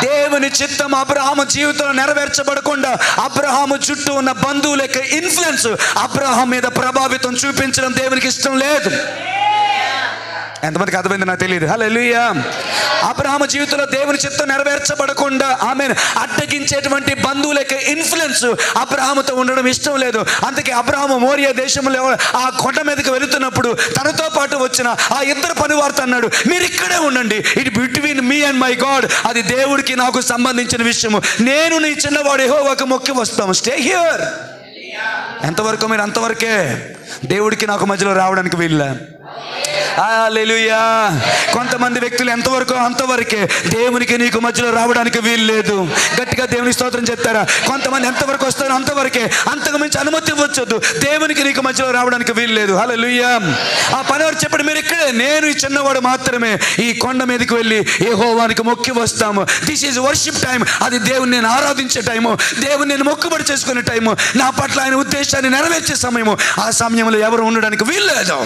దేవుని చిత్తం అబ్రహాము జీవితంలో నెరవేర్చబడకుండా అబ్రహాము చుట్టూ ఉన్న బంధువుల యొక్క ఇన్ఫ్లుయెన్స్ అబ్రహాం మీద ప్రభావితం చూపించడం దేవునికి ఇష్టం లేదు. ఎంతమందికి అర్థమైంది నాకు తెలియదు. హల్లెలూయా. అబ్రహాము జీవితంలో దేవుని చిత్తం నెరవేర్చబడకుండా ఆమెను అడ్డగించేటువంటి బంధువుల యొక్క ఇన్ఫ్లుయెన్స్ అబ్రహాముతో ఉండడం ఇష్టం లేదు. అందుకే అబ్రహాము మోరియా దేశంలో ఆ కొండ మీదకి వెళుతున్నప్పుడు తనతో పాటు వచ్చిన ఆ ఇద్దరు పనివారితో అన్నాడు, మీరు ఇక్కడే ఉండండి, it between me and my God, అది దేవుడికి నాకు సంబంధించిన విషయము, నేను నీ చిన్నవాడు యెహోవాకు మొక్కి వస్తాము, స్టే హియర్. ఎంతవరకు? మీరు అంతవరకే, దేవుడికి నాకు మధ్యలో రావడానికి వీళ్ళ. హల్లెలూయా. కొంతమంది వ్యక్తులు ఎంతవరకు అంతవరకే, దేవునికి నీకు మధ్యలో రావడానికి వీలు లేదు. గట్టిగా దేవుని స్తోత్రం చెప్తారా? కొంతమంది ఎంతవరకు వస్తారో అంతవరకే, అంతకు మించి అనుమతి ఇవ్వచ్చొద్దు, దేవునికి నీకు మధ్యలో రావడానికి వీలు లేదు. హల్లెలూయా. ఆ పనివారు చెప్పండి, మీరు ఇక్కడే, నేను ఈ చిన్నవాడు మాత్రమే ఈ కొండ మీదకి వెళ్ళి యెహోవానికి మొక్కి వస్తాము. దిస్ ఈజ్ వర్షిప్ టైం, అది దేవుని నేను ఆరాధించే టైము, దేవుని నేను మొక్కుబడి చేసుకునే టైము, నా పట్ల ఆయన ఉద్దేశాన్ని నెరవేర్చే సమయము. ఆ సమయంలో ఎవరు ఉండడానికి వీలు లేదు.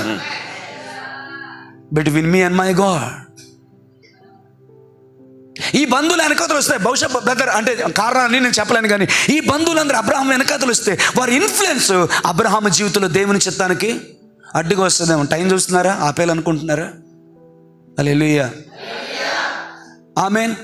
Between me and my God. ఈ బంధువులు వెనకాతలు వస్తాయి. బహుశా బ్రదర్ అంటే కారణాన్ని నేను చెప్పలేను, కానీ ఈ బంధువులందరూ అబ్రహాం వెనకాతలు వస్తే వారి ఇన్ఫ్లుయెన్స్ అబ్రహాం జీవితంలో దేవుని చిత్తానికి అడ్డుగా వస్తుందేమో. టైం చూస్తున్నారా? ఆపేయాలనుకుంటున్నారా? హల్లెలూయా. ఆమేన్.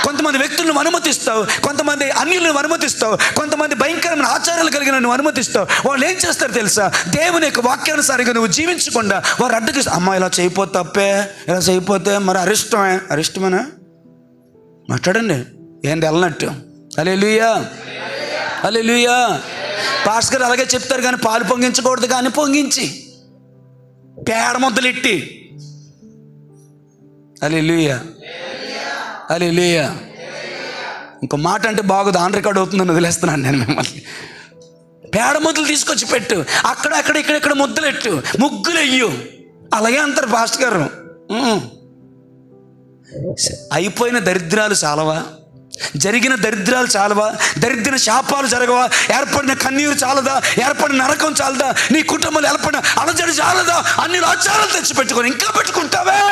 కొంతమంది వ్యక్తులను అనుమతిస్తావు, కొంతమంది అన్యులను అనుమతిస్తావు, కొంతమంది భయంకరమైన ఆచారాలు కలిగిన నువ్వు అనుమతిస్తావు. వాళ్ళు ఏం చేస్తారు తెలుసా? దేవుని యొక్క వాక్యానుసారిగా నువ్వు జీవించకుండా వారు అడ్డుకి, అమ్మ ఇలా చేయకపోతే తప్పే, ఇలా చేయకపోతే మరి అరిష్టమేనా మాట్లాడండి, ఏంటి వెళ్ళనట్టు. హల్లెలూయా. హల్లెలూయా. పాస్టర్ గారు అలాగే చెప్తారు, కానీ పాలు పొంగించకూడదు, కానీ పొంగించి పేడ ముద్దలెట్టి. హల్లెలూయా. హల్లెలూయా. ఇంకో మాట అంటే బాగోదు, ఆన్ రికార్డ్ అవుతుందని వదిలేస్తున్నాను నేను మిమ్మల్ని. పేడ ముద్దలు తీసుకొచ్చి పెట్టు, అక్కడ ఇక్కడ ముద్దలెట్టు, ముగ్గులు వెయ్యు, అలాగే అంటారు పాస్టర్ గారు. అయిపోయిన దరిద్రాలు చాలవా? జరిగిన దరిద్రాలు చాలవా? దరిద్ర శాపాలు జరగవా? ఏర్పడిన కన్నీరు చాలదా? ఏర్పడిన నరకం చాలదా? నీ కుటుంబంలో ఏర్పడిన అలజడి చాలదా? అన్ని రాజ్యాలు తెచ్చి పెట్టుకొని ఇంకా పెట్టుకుంటావే.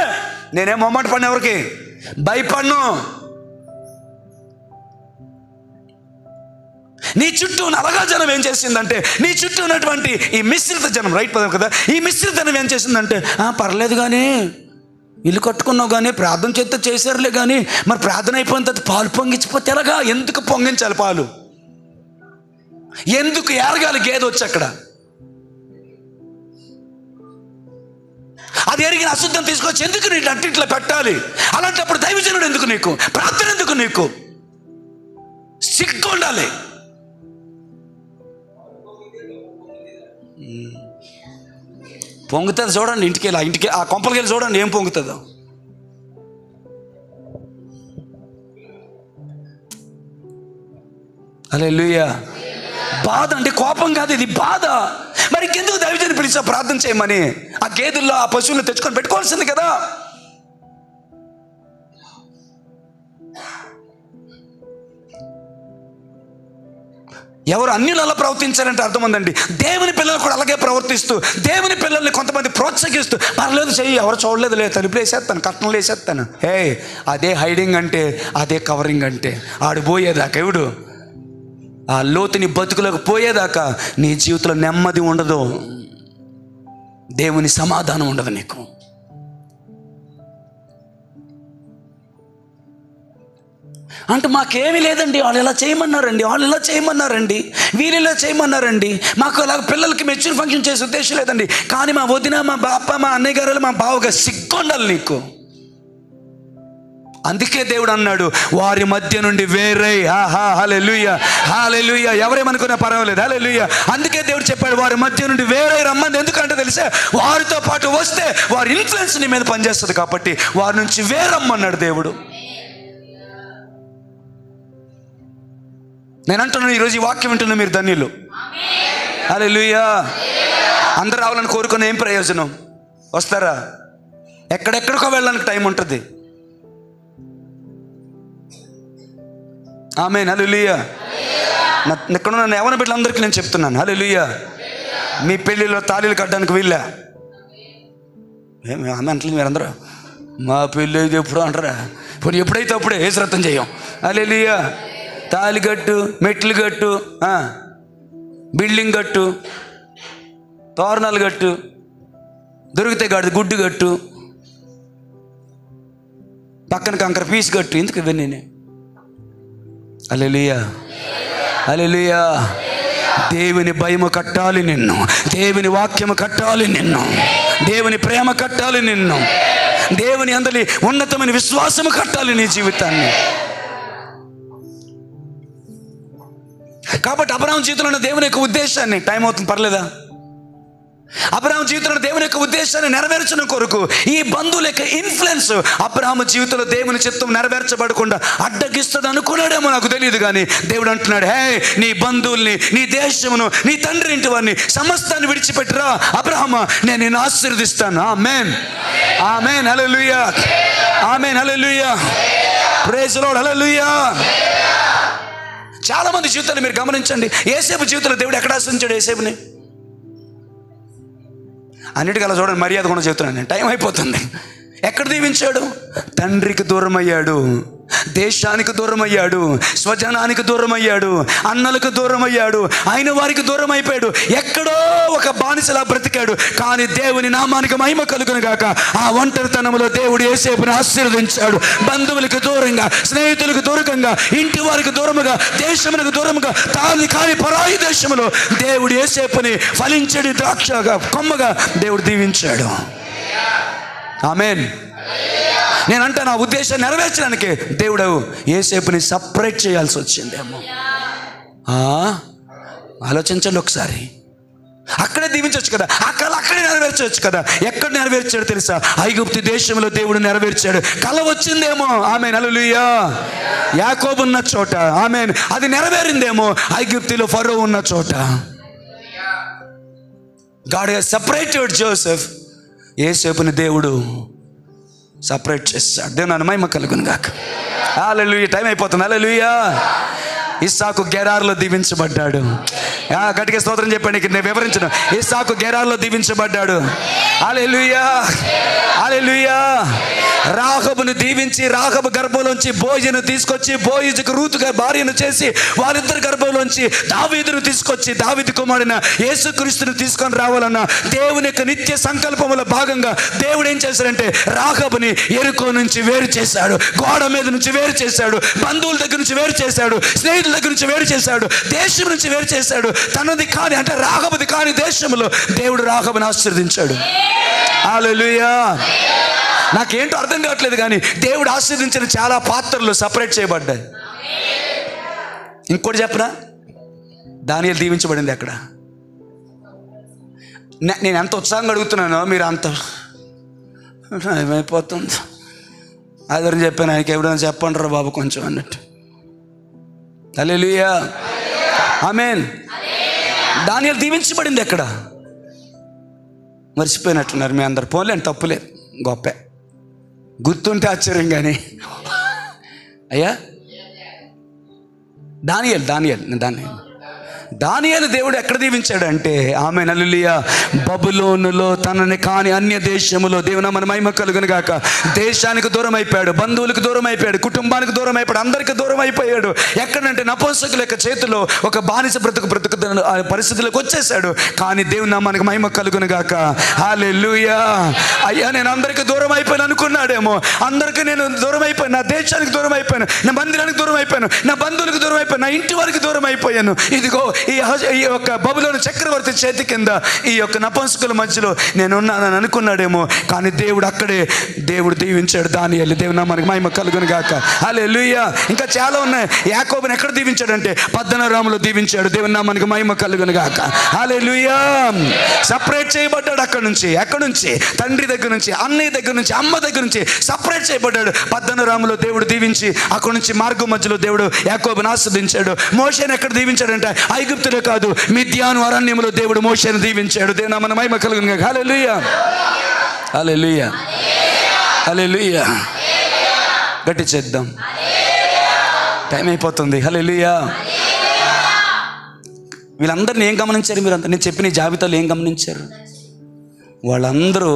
నేనేం మొమ్మాట పడిన ఎవరికి భయపడ్ను. నీ చుట్టూ ఉన్న అలగా జనం ఏం చేసిందంటే, నీ చుట్టూ ఉన్నటువంటి ఈ మిశ్రిత జనం, రైట్ పదం కదా, ఈ మిశ్రిత జనం ఏం చేసిందంటే, పర్లేదు కానీ ఇల్లు కట్టుకున్నావు, కానీ ప్రార్థన చేస్తే చేశారులే, కానీ మరి ప్రార్థన అయిపోయిన తర్వాత పాలు పొంగించిపోతే ఎలాగా? ఎందుకు పొంగించాలి పాలు? ఎందుకు ఏరగాలి గేదె వచ్చి అక్కడ? అది ఎరిగిన అశుద్ధం తీసుకొచ్చి ఎందుకు నీ అట్టింట్లో పెట్టాలి? అలాంటప్పుడు దైవజనుడు ఎందుకు నీకు? ప్రార్థన ఎందుకు నీకు? సిగ్గు ఉండాలి. పొంగుతుంది చూడండి, ఇంటికి ఆ కొంపలకి వెళ్ళి చూడండి ఏం పొంగుతుందో. హల్లెలూయా. బాధ అంటే కోపం కాదు, ఇది బాధ. మరి ఇంకెందుకు దైవజనుని పిలిచా ప్రార్థన చేయమని? ఆ గేదెల్లో ఆ పశువులను తెచ్చుకొని పెట్టుకోవాల్సింది కదా. ఎవరు అన్యులు అలా ప్రవర్తించారంటే అర్థం ఉందండి. దేవుని పిల్లలు కూడా అలాగే ప్రవర్తిస్తూ, దేవుని పిల్లల్ని కొంతమంది ప్రోత్సహిస్తూ, పర్లేదు చెయ్యి, ఎవరు చూడలేదు, లేదు తలుపులు వేసేస్తాను, కట్నలు వేసేస్తాను. అదే హైడింగ్ అంటే, అదే కవరింగ్ అంటే. ఆడు పోయేదాకా ఎవడు ఆ లోతుని బతుకులకు పోయేదాకా నీ జీవితంలో నెమ్మది ఉండదు, దేవుని సమాధానం ఉండదు నీకు. అంటే మాకేమీ లేదండి, వాళ్ళు ఇలా చేయమన్నారండి, వాళ్ళు ఇలా చేయమన్నారండి, వీళ్ళు ఇలా చేయమన్నారండి, మాకు అలా పిల్లలకి మెచ్యూర్ ఫంక్షన్ చేసే ఉద్దేశం లేదండి, కానీ మా వదిన, మా బాప, మా అన్నయ్య గారు, మా బావగా సిగ్గుండాలి నీకు. అందుకే దేవుడు అన్నాడు, వారి మధ్య నుండి వేరే. హల్లెలూయా. హల్లెలూయా. ఎవరేమనుకున్నా పర్వాలేదు. హల్లెలూయా. అందుకే దేవుడు చెప్పాడు, వారి మధ్య నుండి వేరే రమ్మని. ఎందుకంటే తెలిసే, వారితో పాటు వస్తే వారి ఇన్ఫ్లుయెన్స్ నీ మీద పనిచేస్తుంది కాబట్టి వారి నుంచి వేరమ్మన్నాడు దేవుడు. నేను అంటున్నాను, ఈరోజు ఈ వాక్యం వింటున్నా మీరు ధన్యులు. హల్లెలూయా. అందరు రావాలని కోరుకున్న ఏం ప్రయోజనం? వస్తారా? ఎక్కడెక్కడికో వెళ్ళడానికి టైం ఉంటుంది. ఆమేన్. హల్లెలూయా. ఇక్కడ ఉన్న యవ్వన బిడ్డలందరికీ నేను చెప్తున్నాను, హల్లెలూయా, మీ పెళ్ళిలో తాళీలు కట్టడానికి వీళ్ళా? ఆమె అంటలేదు మీరందరూ, మా పెళ్ళి అయితే ఎప్పుడు అంటారా? ఇప్పుడు ఎప్పుడైతే అప్పుడే ఏ శ్రద్ధం చేయం. హల్లెలూయా. తాళి కట్టు, మెట్లు కట్టు, బిల్డింగ్ కట్టు, తోరణాలు కట్టు, దొరికితే గాడిద గుడ్డు కట్టు, పక్కన కంకర పీసు కట్టు, ఎందుకు ఇవన్నీ? హల్లెలూయా, హల్లెలూయా. దేవుని భయము కట్టాలి నిన్ను, దేవుని వాక్యము కట్టాలి నిన్ను, దేవుని ప్రేమ కట్టాలి నిన్ను, దేవుని అందరి ఉన్నతమైన విశ్వాసము కట్టాలి నీ జీవితాన్ని. కాబట్టి అబ్రహాము జీవితంలో ఉన్న దేవుని యొక్క ఉద్దేశాన్ని, టైం అవుతుంది పర్లేదా, అబ్రహాము జీవితంలో దేవుని యొక్క ఉద్దేశాన్ని నెరవేర్చడం కొరకు ఈ బంధువుల యొక్క ఇన్ఫ్లుయెన్స్ అబ్రహాము జీవితంలో దేవుని చిత్తం నెరవేర్చబడకుండా అడ్డగిస్తుంది అనుకున్నాడేమో నాకు తెలియదు. కానీ దేవుడు అంటున్నాడు, హే నీ బంధువుల్ని, నీ దేశమును, నీ తండ్రి ఇంటి వారిని సమస్తాన్ని విడిచిపెట్టురా అబ్రహామా, నేను నిన్ను ఆశీర్వదిస్తాను. ఆమేన్, ఆమేన్, హల్లెలూయా, ఆమేన్, హల్లెలూయా, ప్రైజ్ ది లార్డ్, హల్లెలూయా. చాలా మంది జీవితాలు మీరు గమనించండి. యేసేపు జీవితంలో దేవుడు ఎక్కడ ఆశీర్వదించాడు యేసేపుని? అన్నిటికీ అలా చూడండి, మర్యాద కూడా చెప్తున్నాను నేను, టైం అయిపోతుంది. ఎక్కడ దీవించాడు? తండ్రికి దూరం అయ్యాడు, దేశానికి దూరం అయ్యాడు, స్వజనానికి దూరం అయ్యాడు, అన్నలకు దూరం అయ్యాడు, ఆయన వారికి దూరం అయిపోయాడు, ఎక్కడో ఒక బానిసలా బ్రతికాడు. కానీ దేవుని నామానికి మహిమ కలుగును గాక. ఆ ఒంటరితనంలో దేవుడు యేసేపుని ఆశీర్వదించాడు. బంధువులకు దూరంగా, స్నేహితులకు దూరంగా, ఇంటి వారికి దూరముగా, దేశములకు దూరముగా, తాను కాని పరాయి దేశములో దేవుడు యేసేపుని ఫలించడి ద్రాక్షగా, కొమ్మగా దేవుడు దీవించాడు. ఆమేన్. నేనంటే నా ఉద్దేశాన్ని నెరవేర్చడానికి దేవుడు యేసేపుని సపరేట్ చేయాల్సి వచ్చిందేమో. ఆలోచించండి ఒకసారి. అక్కడే దీవించవచ్చు కదా, అక్కడే నెరవేర్చవచ్చు కదా. ఎక్కడ నెరవేర్చాడు తెలుసా? ఐగుప్తు దేశంలో దేవుడు నెరవేర్చాడు. కల వచ్చిందేమో, ఆమేన్, హల్లెలూయా. యాకోబు ఉన్న చోట, ఆమేన్, అది నెరవేరిందేమో ఐగుప్తులో ఫరో ఉన్న చోట. God has separated Joseph. యేసేపుని దేవుడు సపరేట్ చేస్తాడు. దేవుని మహిమ కలుగును గాక. హల్లెలూయా. టైం అయిపోతుంది. హల్లెలూయా. ఇస్సాకు గెరారులో దీవించబడ్డాడు. గట్టిగా స్తోత్రం చెప్పండి. నేను వివరించను. ఇస్సాకు గెరారులో దీవించబడ్డాడు. హల్లెలూయా, హల్లెలూయా. రాహబును దీవించి రాహబు గర్భంలోంచి బోయను తీసుకొచ్చి బోయజుకు రూతుగా భార్యను చేసి వారిద్దరి గర్భంలోంచి దావీదును తీసుకొచ్చి దావీదు కుమారుడైన యేసుక్రీస్తును తీసుకొని రావాలన్న దేవుని యొక్క నిత్య సంకల్పముల భాగంగా దేవుడు ఏం చేశాడంటే రాహబుని యెరికో నుంచి వేరు చేశాడు, గోడ మీద నుంచి వేరు చేశాడు, బంధువుల దగ్గర నుంచి వేరు చేశాడు, స్నేహితుల దగ్గర నుంచి వేరు చేశాడు, దేశం నుంచి వేరు చేశాడు. తనది కాని అంటే రాహబుది కాని దేశంలో దేవుడు రాహబుని ఆశీర్వదించాడు. హల్లెలూయా. నాకేంటో అర్థం కావట్లేదు, కానీ దేవుడు ఆశీర్వదించిన చాలా పాత్రలు సపరేట్ చేయబడ్డాయి. ఇంకోటి చెప్పనా? దానియేలు దీవించబడింది అక్కడ. నేను ఎంత ఉత్సాహంగా అడుగుతున్నానో మీరు అంత ఏమైపోతుంది. అదని చెప్పాను, ఆయనకి ఎవరైనా చెప్పండి రా బాబు కొంచెం అన్నట్టు. హల్లెలూయా, ఆమేన్. దానియేలు దీవించబడింది ఎక్కడ? మర్చిపోయినట్టున్నారు మీ అందరు. పోలేండి, తప్పులేదు, గొప్పే. గుర్తుంటే ఆశ్చర్యం. కానీ అయ్యా దానియేలు దేవుడు ఎక్కడ దీవించాడంటే ఆమేన్, హల్లెలూయా, బబులోనులో తనని కాని అన్య దేశములో. దేవుని మన మహిమ కలుగును గాక. దేశానికి దూరం అయిపోయాడు, బంధువులకు దూరం అయిపోయాడు, కుటుంబానికి దూరం అయిపోయాడు, అందరికి దూరం అయిపోయాడు. ఎక్కడంటే నపుంసకుల యొక్క చేతిలో ఒక బానిస బ్రతుకు పరిస్థితులకు వచ్చేసాడు. కానీ దేవుని నామానికి మహిమ కలుగును గాక. హల్లెలూయా. అయ్యా నేను అందరికి దూరం అయిపోయాను అనుకున్నాడేమో. అందరికి నేను దూరం అయిపోయాను, నా దేశానికి దూరం అయిపోయాను, నా మందిరానికి దూరం అయిపోయాను, నా బంధువులకు దూరం అయిపోయాను, నా ఇంటి వారికి దూరం అయిపోయాను. ఇదిగో ఈ యొక్క బబులోను చక్రవర్తి చేతి కింద ఈ యొక్క నపుంసకుల మధ్యలో నేనున్నానని అనుకున్నాడేమో. కానీ దేవుడు అక్కడే దేవుడు దీవించాడు దానియేలు. దేవుని నామానికి మహిమ కలుగును గాక. హల్లెలూయా. ఇంకా చాలా ఉన్నాయి. యాకోబుని ఎక్కడ దీవించాడంటే పద్దనరాములో దీవించాడు. దేవుని నామానికి మహిమ కలుగును గాక. హల్లెలూయా. సపరేట్ చేయబడ్డాడు అక్కడ నుంచి. ఎక్కడి నుంచి? తండ్రి దగ్గర నుంచి, అన్నయ్య దగ్గర నుంచి, అమ్మ దగ్గర నుంచి సపరేట్ చేయబడ్డాడు. పద్దనరాములో దేవుడు దీవించి అక్కడ నుంచి మార్గం మధ్యలో దేవుడు యాకోబుని ఆస్వాదించాడు. మోషేని ఎక్కడ దీవించాడంటే ఐగుప్తులో కాదు, మిద్యాను అరణ్యములో దేవుడు మోషేను దీవించాడు. దేవుని నామానికి మహిమ కలుగును గాక. హల్లెలూయా, హల్లెలూయా, హల్లెలూయా. గట్టి చేద్దాం, టైం అయిపోతుంది. హల్లెలూయా. వీళ్ళందరినీ ఏం గమనించారు మీరంతా? నేను చెప్పిన జాబితాలు ఏం గమనించారు? వాళ్ళందరూ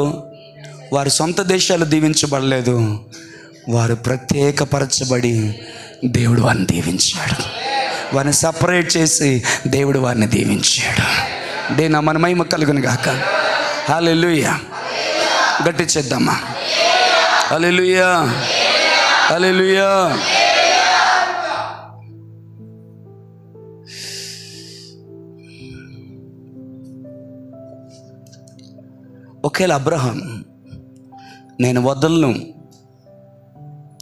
వారి సొంత దేశాలు దీవించబడలేదు, వారు ప్రత్యేకపరచబడి దేవుడు వారిని దీవించాడు. వారిని సపరేట్ చేసి దేవుడు వారిని దీవించాడు. దేవుని నామానికి మహిమ కలుగును గాక. హల్లెలూయా. గట్టి చేద్దామా? హల్లెలూయా, హల్లెలూయా. ఒకేలా అబ్రహాం, నేను వదలను,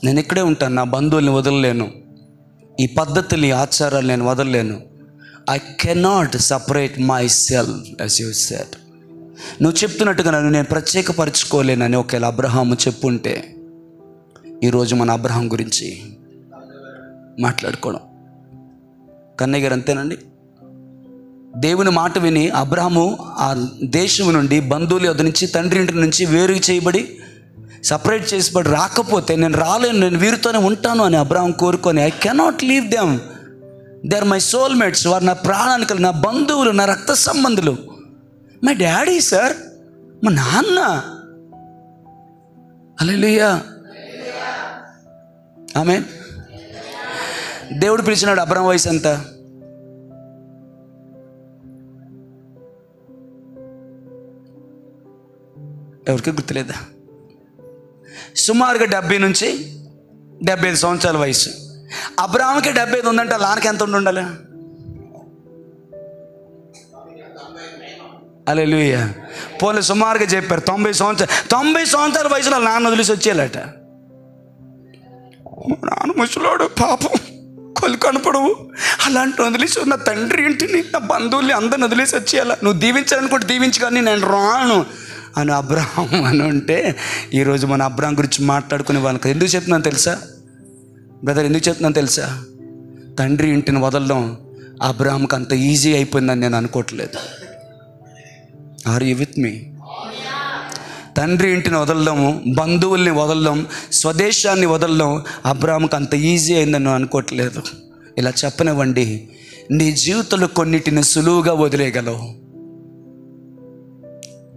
నేను ఇక్కడే ఉంటాను, నా బంధువుల్ని వదలలేను, ఈ పద్ధతులు ఈ ఆచారాలు నేను వదలలేను, I cannot separate myself as you said, నువ్వు చెప్తున్నట్టుగా నన్ను నేను ప్రత్యేకపరచుకోలేనని ఒకేలా అబ్రహాము చెప్పుంటే ఈరోజు మన అబ్రహాం గురించి మాట్లాడుకోవడం. కన్నయ్య గారు అంతేనండి. దేవుని మాట విని అబ్రహాము ఆ దేశం నుండి, బంధువుల యొద్ద నుంచి, తండ్రి ఇంటి నుంచి వేరు చేయబడి, సపరేట్ చేసిబడి రాకపోతే నేను రాలేను, నేను వీరితోనే ఉంటాను అని అబ్రహాం కోరుకొని, I cannot leave them, they are my soulmates, వారు నా ప్రాణానికి, నా బంధువులు, నా రక్త సంబంధులు, మై డాడీ సార్, మా నాన్న. హల్లెలూయా, ఆమేన్. దేవుడు పిలిచినాడు. అబ్రహాం వయసు ఎంత? ఎవరికి గుర్తులేదా? సుమారుగా 70 నుంచి 75 సంవత్సరాల వయసు. అబ్రహాంకి 75 ఉందంటే లానికి ఎంత ఉండాలి? హల్లెలూయా. పోలే సుమారుగా చెప్పారు 90 సంవత్సరాలు. 90 సంవత్సరాల వయసులో నాన్న వదిలేసి వచ్చేయాలట. నాన్న ముసలోడు, పాపం, కొలు కనపడవు, అలాంటి వదిలేసి నా తండ్రి ఇంటిని, నా బంధువుల్ని అందరిని వదిలేసి వచ్చేయాల. నువ్వు దీవించాలనుకుంటే దీవించు, కానీ నేను రాను అని అబ్రహాం అని ఉంటే, ఈరోజు మన అబ్రహాం గురించి మాట్లాడుకునే వాళ్ళకి ఎందుకు చెప్తున్నాను తెలుసా బ్రదర్? ఎందుకు చెప్తున్నాను తెలుసా? తండ్రి ఇంటిని వదలడం అబ్రహాంకి అంత ఈజీ అయిపోయిందని నేను అనుకోవట్లేదు. Are you with me? తండ్రి ఇంటిని వదలడం, బంధువుల్ని వదలడం, స్వదేశాన్ని వదలడం అబ్రహాంకి అంత ఈజీ అయిందని నేను అనుకోవట్లేదు. ఇలా చెప్పనివ్వండి, నీ జీవితంలో కొన్నిటిని సులువుగా వదిలేయగలవు,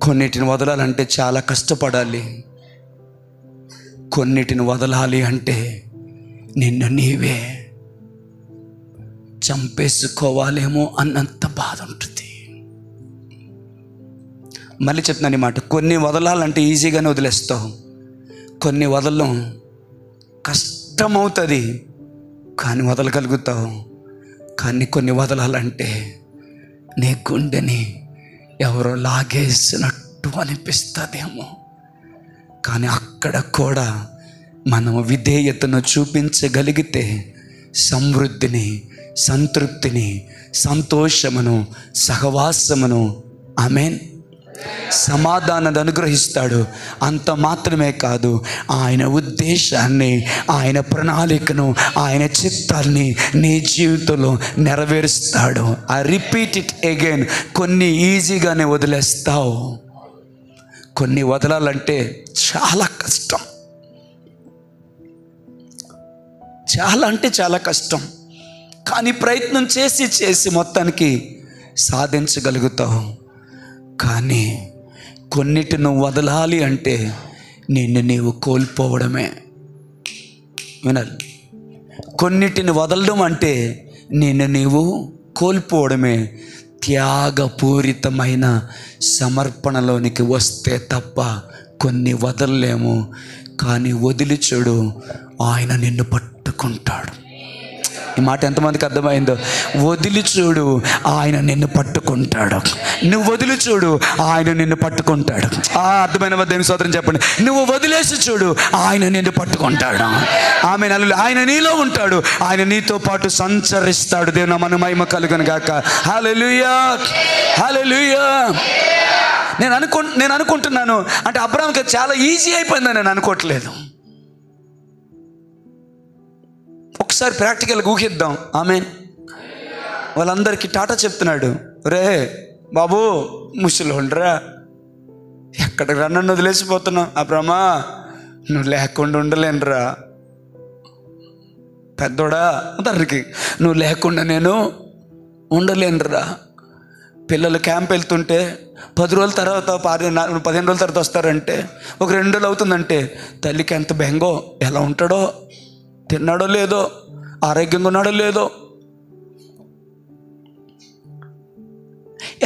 కొన్నిటిని వదలాలంటే చాలా కష్టపడాలి. కొన్నిటిని వదలాలి అంటే నిన్ను నీవే చంపేసుకోవాలేమో అన్నంత బాధ ఉంటుంది. మళ్ళీ చెప్తున్నాను ఈ మాట, కొన్ని వదలాలంటే ఈజీగానే వదిలేస్తావు, కొన్ని వదలడం కష్టమవుతుంది కానీ వదలగలుగుతావు. కానీ కొన్ని వదలాలంటే నీ గుండెని ఎవరో లాగేసినట్టు అనిపిస్తుందేమో, కానీ అక్కడ కూడా మనం విధేయతను చూపించగలిగితే సమృద్ధిని, సంతృప్తిని, సంతోషమును, సహవాసమును, ఆమేన్, సమాధానాన్ని అనుగ్రహిస్తాడు. అంత మాత్రమే కాదు, ఆయన ఉద్దేశాన్ని, ఆయన ప్రణాళికను, ఆయన చిత్తాన్ని నీ జీవితంలో నెరవేరుస్తాడు. ఐ రిపీట్ ఇట్ అగైన్, కొన్ని ఈజీగానే వదిలేస్తావు, కొన్ని వదలాలంటే చాలా కష్టం, చాలా అంటే చాలా కష్టం. కానీ ప్రయత్నం చేసి చేసి మొత్తానికి సాధించగలుగుతావు. కానీ కొన్నిటిని వదలాలి అంటే నిన్ను నీవు కోల్పోవడమే. వినాలి, కొన్నిటిని వదలడం అంటే నిన్ను నీవు కోల్పోవడమే. త్యాగపూరితమైన సమర్పణలోనికి వస్తే తప్ప కొన్ని వదలలేము. కానీ వదిలి చూడు, ఆయన నిన్ను పట్టుకుంటాడు. ఈ మాట ఎంతమందికి అర్థమైందో? వదిలి చూడు, ఆయన నిన్ను పట్టుకుంటాడు. నువ్వు వదిలి చూడు, ఆయన నిన్ను పట్టుకుంటాడు. అర్థమైన దేవుని స్తోత్రం చెప్పండి. నువ్వు వదిలేసి చూడు, ఆయన నిన్ను పట్టుకుంటాడు. ఆమేన్, హల్లెలూయా. ఆయన నీలో ఉంటాడు, ఆయన నీతో పాటు సంచరిస్తాడు. దేవుని నామమునకు మహిమ కలుగును గాక. హల్లెలూయా, హల్లెలూయా. నేను అనుకుంటున్నాను అంటే అబ్రహాంకి చాలా ఈజీ అయిపోయిందని నేను అనుకోవట్లేదు. ఒకసారి ప్రాక్టికల్గా ఊహిద్దాం. ఆమేన్. వాళ్ళందరికీ టాటా చెప్తున్నాడు. రే బాబు, ముసలోండ్రా, ఎక్కడికి రా, నన్ను వదిలేసిపోతున్నావు. అబ్రహ్మా, నువ్వు లేకుండా ఉండలేనురా. పెద్దోడా, అందరికి నువ్వు లేకుండా నేను ఉండలేనురా. పిల్లలు క్యాంప్ వెళ్తుంటే 10 రోజుల తర్వాత 15 రోజుల తర్వాత వస్తారంటే, ఒక 2 రోజులు అవుతుందంటే తల్లికి ఎంత బెంగో, ఎలా ఉంటాడో, తిన్నాడో లేదో, ఆరోగ్యంగా ఉన్నాడో లేదో.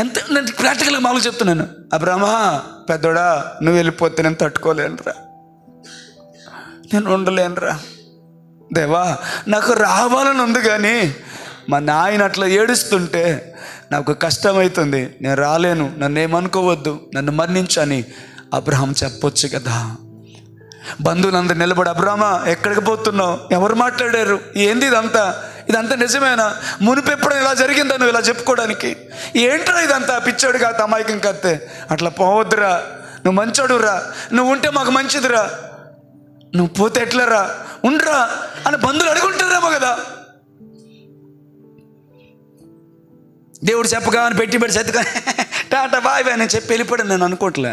ఎంత నేను ప్రాక్టికల్గా మామూలు చెప్తున్నాను. అబ్రామా పెద్దోడా, నువ్వు వెళ్ళిపోతే నేను తట్టుకోలేనురా, నేను ఉండలేనురా. దేవా నాకు రావాలని ఉంది, కానీ మా నాయన అట్లా ఏడుస్తుంటే నాకు కష్టమవుతుంది, నేను రాలేను, నన్ను ఏమనుకోవద్దు, నన్ను మన్నించని అబ్రహాం చెప్పొచ్చు కదా. బంధువులందరూ నిలబడి, అబ్రామా ఎక్కడికి పోతున్నావు, ఎవరు మాట్లాడారు, ఏంది ఇదంతా నిజమేనా, మునిపెప్పుడు ఇలా జరిగిందా నువ్వు ఇలా చెప్పుకోవడానికి, ఏంట్రా ఇదంతా, పిచ్చాడు కాదు, అమాయకం కాతే, అట్లా పోవద్దురా, నువ్వు మంచోడురా, నువ్వు ఉంటే మాకు మంచిదిరా, నువ్వు పోతే ఎట్లరా, ఉండరా అని బంధువులు అడుగుంటారేమో కదా. దేవుడు చెప్పగా అని పెట్టి సెత్తుగా టాటా బాయ్ బాయ్ నేను చెప్పి వెళ్ళిపోయాను నేను అనుకోవట్లే.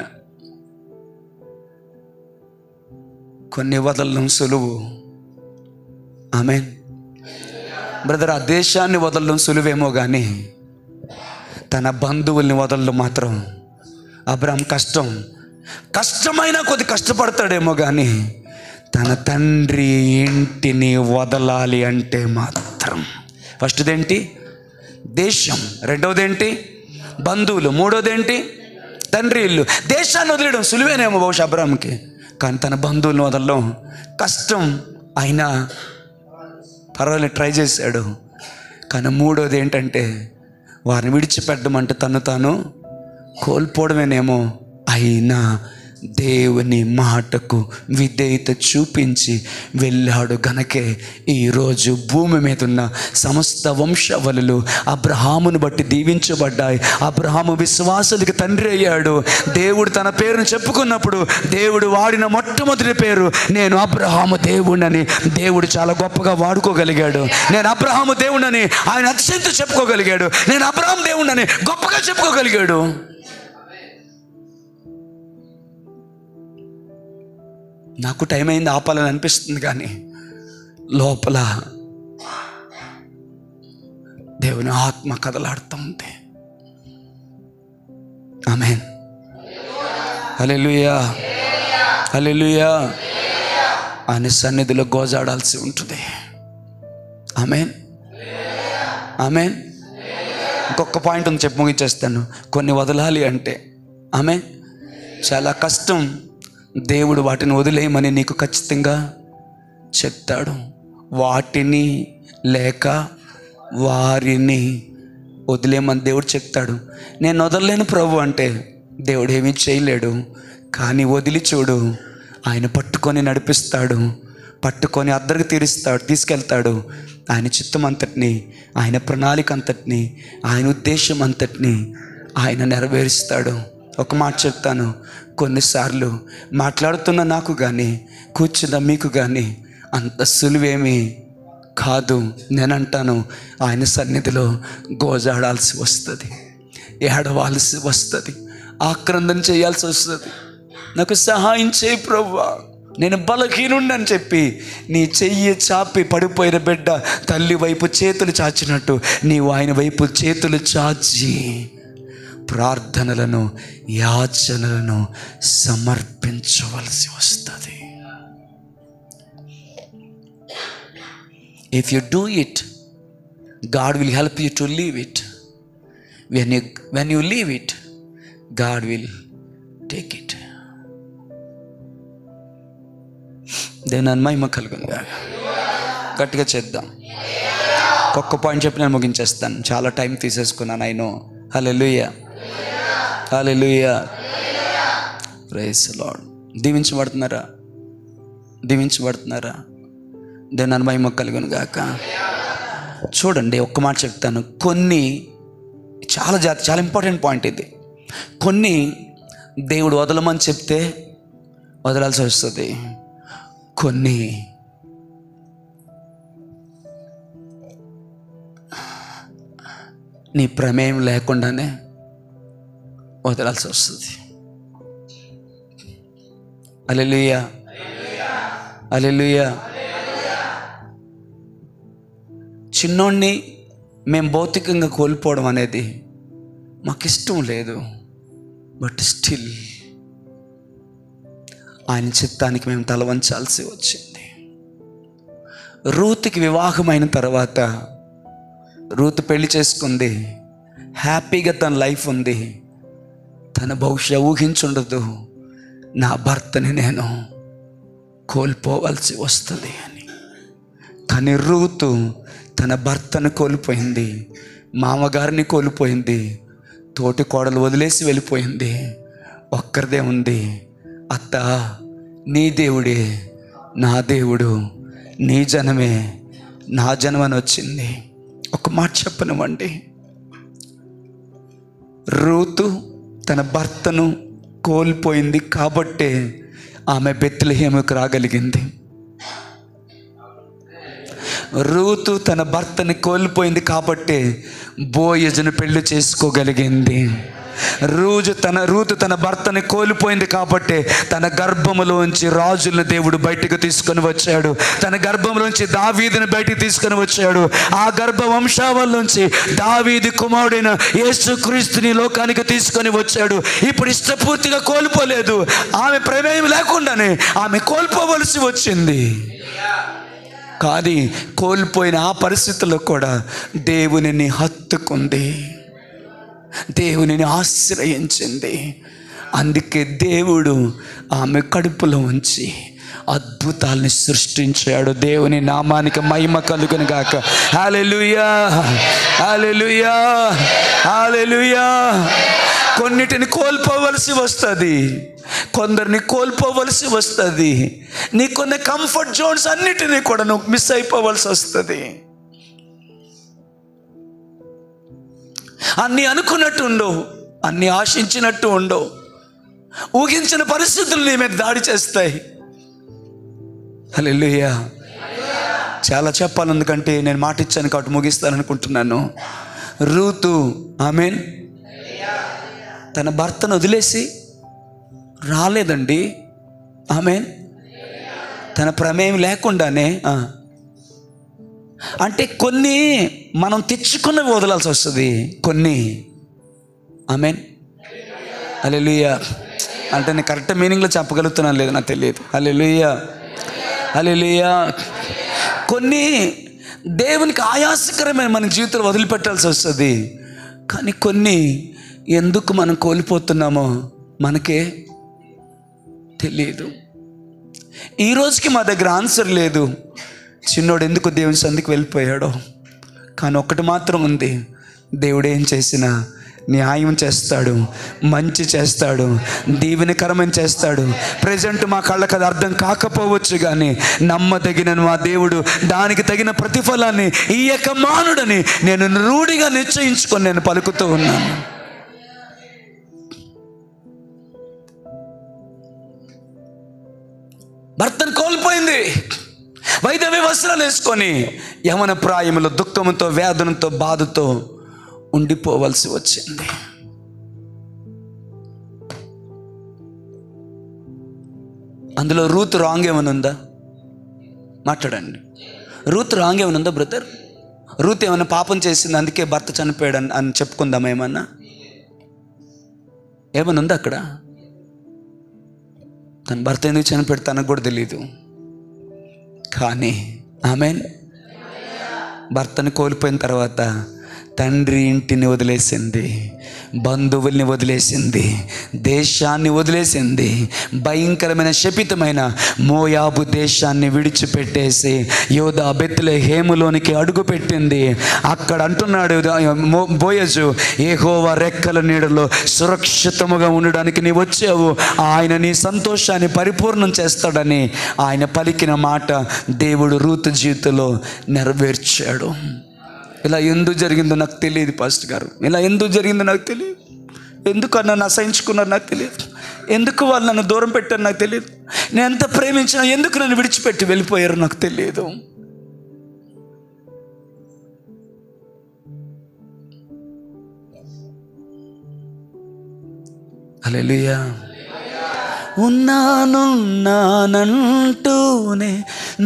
కొన్ని వదలడం సులువు. ఆమేన్ బ్రదర్. ఆ దేశాన్ని వదలడం సులువేమో కానీ తన బంధువుల్ని వదలడం మాత్రం అబ్రాహాం కష్టమైనా కొద్ది కష్టపడతాడేమో కానీ తన తండ్రి ఇంటిని వదలాలి అంటే మాత్రం ఫస్ట్దేంటి దేశం, రెండవదేంటి బంధువులు, మూడోదేంటి తండ్రి ఇల్లు. దేశాన్ని వదిలేయడం సులువేనేమో బహుశా అబ్రాహాంకి, కానీ తన బంధువులను వదలడం కష్టం. అయినా పర్వాలేదు ట్రై చేశాడు. కానీ మూడోది ఏంటంటే వారిని విడిచిపెట్టడం అంటే తను తాను కోల్పోవడమేనేమో. అయినా దేవుని మాటకు విధేయత చూపించి వెళ్ళాడు గనకే ఈరోజు భూమి మీద ఉన్న సమస్త వంశవలులు అబ్రహామును బట్టి దీవించబడ్డాయి. అబ్రహాము విశ్వాసులకి తండ్రి అయ్యాడు. దేవుడు తన పేరును చెప్పుకున్నప్పుడు దేవుడు వాడిన మొట్టమొదటి పేరు నేను అబ్రహాము దేవుడని దేవుడు చాలా గొప్పగా వాడుకోగలిగాడు. నేను అబ్రహాము దేవుడని ఆయన అత్యంత చెప్పుకోగలిగాడు. నేను అబ్రహాము దేవుడని గొప్పగా చెప్పుకోగలిగాడు. నాకు టైం అయింది ఆపాలని అనిపిస్తుంది, కానీ లోపల దేవుని ఆత్మ కదలాడుతూ ఉంటే ఆమేన్ హల్లెలూయా హల్లెలూయా ఆయన సన్నిధిలో గోజాడాల్సి ఉంటుంది. ఆమేన్ ఆమేన్. ఇంకొక పాయింట్ ఉంది, చెప్పి ముగించేస్తాను. కొన్ని వదలాలి అంటే ఆమేన్ చాలా కష్టం. దేవుడు వాటిని వదిలేయమని నీకు ఖచ్చితంగా చెప్తాడు. వాటిని లేక వారిని వదిలేయమని దేవుడు చెప్తాడు. నేను వదలలేను ప్రభు అంటే దేవుడు ఏమీ చేయలేడు. కానీ వదిలి చూడు, ఆయన పట్టుకొని నడిపిస్తాడు, పట్టుకొని అద్దరికి తీసుకెళ్తాడు. ఆయన చిత్తం అంతటిని, ఆయన ప్రణాళిక అంతటిని, ఆయన ఉద్దేశం అంతటిని ఆయన నెరవేరుస్తాడు. ఒక మాట చెప్తాను, కొన్నిసార్లు మాట్లాడుతున్న నాకు కానీ కూర్చున్న మీకు కానీ అంత సులువేమీ కాదు. నేనంటాను ఆయన సన్నిధిలో గోజాడాల్సి వస్తుంది, ఏడవాల్సి వస్తుంది, ఆక్రందన చేయాల్సి వస్తుంది. నాకు సహాయం చేయి ప్రభువా, నేను బలహీనుండి అని చెప్పి నీ చెయ్యి చాపి పడిపోయిన బిడ్డ తల్లి వైపు చేతులు చాచినట్టు నీవు ఆయన వైపు చేతులు చాచి ప్రార్థనలను యాచనలను సమర్పించవలసి వస్తుంది. If you do it, God will help you to leave it. When you leave it, God will take it. దేవుని మహిమ కలుగును. గట్టిగా చేద్దాం. ఒక్క పాయింట్ చెప్పి నేను ముగించేస్తాను, చాలా టైం తీసేసుకున్నాను. అయినో హల్లెలూయా హల్లెలూయా ప్రైజ్ ది లార్డ్. దీవించబడుతున్నారా? దేవుని మహిమ కలుగును గాక. చూడండి, ఒక్క మాట చెప్తాను. కొన్ని చాలా ఇంపార్టెంట్ పాయింట్ ఇది. కొన్ని దేవుడు వదలమని చెప్తే వదలాల్సి వస్తుంది. కొన్ని నీ ప్రమేయం లేకుండానే వదలాల్సి వస్తుంది. హల్లెలూయా హల్లెలూయా. చిన్నోడిని మేము భౌతికంగా కోల్పోవడం అనేది మాకు ఇష్టం లేదు. బట్ స్టిల్ ఆయన చిత్తానికి మేము తల వంచాల్సి వచ్చింది. రూతుకి వివాహమైన తర్వాత, రూతు పెళ్లి చేసుకుంది, హ్యాపీగా తన లైఫ్ ఉంది. తన భవిష్య ఊహించుండదు, నా భర్తని నేను కోల్పోవలసి వస్తుంది అని. కానీ రూతు తన భర్తను కోల్పోయింది, మామగారిని కోల్పోయింది, తోటి కోడలు వదిలేసి వెళ్ళిపోయింది. ఒక్కరిదే ఉంది, అత్త నీ దేవుడే నా దేవుడు, నీ జనమే నా జనమని వచ్చింది. ఒక మాట చెప్పనివ్వండి, రూతు తన భర్తను కోల్పోయింది కాబట్టే ఆమె బెత్లెహేముకు రాగలిగింది. రూతు తన భర్తని కోల్పోయింది కాబట్టే బోయజును పెళ్లి చేసుకోగలిగింది. రూతు తన భర్తని కోల్పోయింది కాబట్టి తన గర్భములోంచి రాజులను దేవుడు బయటకు తీసుకొని వచ్చాడు. తన గర్భంలోంచి దావీదుని బయటికి తీసుకొని వచ్చాడు. ఆ గర్భ వంశావళిలోంచి దావీదు కుమారుడైన యేసుక్రీస్తుని లోకానికి తీసుకొని వచ్చాడు. ఇప్పుడు ఇష్టపూర్తిగా కోల్పోలేదు, ఆమె ప్రమేయం లేకుండానే ఆమె కోల్పోవలసి వచ్చింది. కానీ కోల్పోయిన ఆ పరిస్థితుల్లో కూడా దేవునిని హత్తుకుంది, దేవునిని ఆశ్రయించింది. అందుకే దేవుడు ఆమె కడుపులో ఉంచి అద్భుతాలని సృష్టించాడు. దేవుని నామానికి మహిమ కలుగును గాక. హల్లెలూయా, హల్లెలూయా, హల్లెలూయా. కొన్నిటిని కోల్పోవలసి వస్తుంది, కొందరిని కోల్పోవలసి వస్తుంది. నీకున్న కంఫర్ట్ జోన్స్ అన్నిటినీ కూడా నువ్వు మిస్ అయిపోవలసి వస్తుంది. అన్నీ అనుకున్నట్టు ఉండవు, అన్నీ ఆశించినట్టు ఉండవు. ఊహించిన పరిస్థితులు నీ మీద దాడి చేస్తాయి. హల్లెలూయా. చాలా చెప్పాలి, ఎందుకంటే నేను మాట ఇచ్చాను కాబట్టి ముగిస్తాను అనుకుంటున్నాను. రూతు ఆమెన్ తన భర్తను వదిలేసి రాలేదండి. ఆమెన్ తన ప్రమేయం లేకుండానే. అంటే కొన్ని మనం తెచ్చుకున్నవి వదలాల్సి వస్తుంది, కొన్ని. Amen hallelujah. అంటే నేను కరెక్ట్ మీనింగ్లో చెప్పగలుగుతున్నాను లేదు నాకు తెలియదు. హల్లెలూయా, హల్లెలూయా. కొన్ని దేవునికి ఆయాసకరమైన మన జీవితంలో వదిలిపెట్టాల్సి వస్తుంది. కానీ కొన్ని ఎందుకు మనం కోల్పోతున్నామో మనకే తెలియదు. ఈరోజుకి మా దగ్గర ఆన్సర్ లేదు, చిన్నోడు ఎందుకు దేవుని సందికి వెళ్ళిపోయాడో. కానీ ఒక్కటి మాత్రం ఉంది, దేవుడు ఏం చేసినా న్యాయం చేస్తాడు, మంచి చేస్తాడు, దీవెనకరమని చేస్తాడు. ప్రజెంట్ మా కళ్ళకు అది అర్థం కాకపోవచ్చు, కానీ నమ్మదగిన మా దేవుడు దానికి తగిన ప్రతిఫలాన్ని ఈయక మానుడని నేను రూఢిగా నిశ్చయించుకొని నేను పలుకుతూ ఉన్నాను. భర్తను కోల్పోయింది, వైదవ్య వస్త్రాలు వేసుకొని యవన ప్రాయములో దుఃఖంతో వేదనతో బాధతో ఉండిపోవలసి వచ్చింది. అందులో రూత్ రాంగ్ ఏమైనా ఉందా? మాట్లాడండి. రూత్ రాంగ్ ఏమైనా ఉందా బ్రదర్? రూత్ ఏమైనా పాపం చేసింది అందుకే భర్త చనిపోయాడు అని చెప్పుకుందాం? ఏమన్నా ఉందా అక్కడ? తన భర్త ఎందుకు చనిపోయాడు తనకు కూడా తెలియదు. కానీ ఆమెన్ భర్తను కోల్పోయిన తర్వాత తండ్రి ఇంటిని వదిలేసింది, బంధువుల్ని వదిలేసింది, దేశాన్ని వదిలేసింది, భయంకరమైన శపితమైన మోయాబు దేశాన్ని విడిచిపెట్టేసి యోధా బెత్లెహేములోనికి అడుగుపెట్టింది. అక్కడ అంటున్నాడు బోయజు, యెహోవా రెక్కల నీడలో సురక్షితముగా ఉండడానికి నీ వచ్చావు, ఆయన నీ సంతోషాన్ని పరిపూర్ణం చేస్తాడని ఆయన పలికిన మాట దేవుడు రూతు జీవితంలో నెరవేర్చాడు. ఇలా ఎందుకు జరిగిందో నాకు తెలియదు పాస్టర్ గారు, ఇలా ఎందుకు జరిగిందో నాకు తెలియదు. ఎందుకు నన్ను అసహించుకున్నారు నాకు తెలియదు, ఎందుకు వాళ్ళు నన్ను దూరం పెట్టారు నాకు తెలియదు, నేను ఎంత ప్రేమించినా ఎందుకు నన్ను విడిచిపెట్టి వెళ్ళిపోయారు నాకు తెలియదు. హల్లెలూయా. ఉన్నానున్నానంటూనే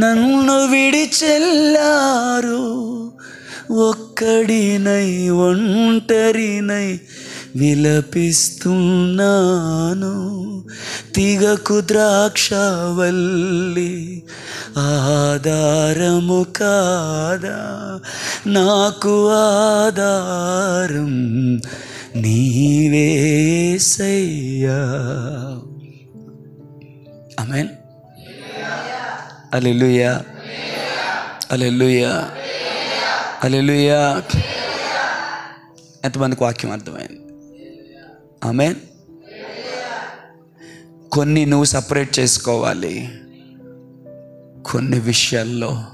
నన్ను విడిచెల్లారు, ఒక్కడినై ఒంటరినై విలపిస్తున్నాను. తీగకు ద్రాక్షవల్లి ఆధారము కాదా, నాకు ఆధారం నీవేసయ్యా. ఆమేన్. హల్లెలూయా, హల్లెలూయా, హల్లెలూయా. ఎంతమందికి వాక్యం అర్థమైంది? ఆమేన్. కొన్ని నువ్వు సపరేట్ చేసుకోవాలి. కొన్ని విషయాల్లో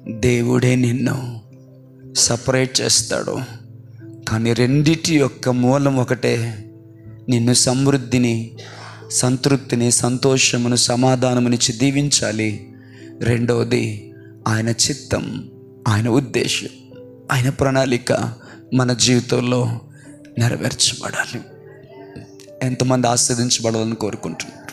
దేవుడే నిన్ను సపరేట్ చేస్తాడు. కానీ రెండిటి యొక్క మూలం ఒకటే. నిన్ను సమృద్ధిని, సంతృప్తిని, సంతోషమును, సమాధానమునిచ్చి దీవించాలి. రెండవది ఆయన చిత్తం, ఆయన ఉద్దేశం, ఆయన ప్రణాళిక మన జీవితంలో నెరవేర్చబడాలి. ఎంతమంది ఆస్వాదించబడాలని కోరుకుంటున్నారు?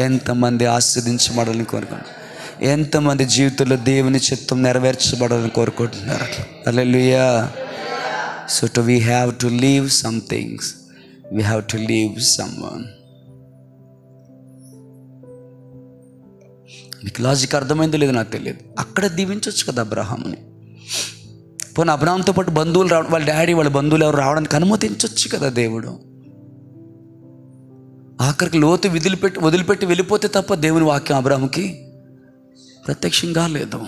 ఎంతమంది ఆస్వాదించబడాలని కోరుకుంటున్నారు? ఎంతమంది జీవితంలో దేవుని చిత్తం నెరవేర్చబడాలని కోరుకుంటున్నారు? హల్లెలూయా. So we have to leave some things. We have to leave someone. మీకు లాజిక్ అర్థమైందో లేదో నాకు తెలియదు. అక్కడ దీవించవచ్చు కదా అబ్రహాముని. పోనీ అబ్రహాంతో పాటు బంధువులు రావడం, వాళ్ళ డాడీ వాళ్ళ బంధువులు ఎవరు రావడానికి అనుమతించవచ్చు కదా దేవుడు. ఆఖరికి లోతు వదిలిపెట్టి వెళ్ళిపోతే తప్ప దేవుని వాక్యం అబ్రహాముకి ప్రత్యక్షం కాలేదు.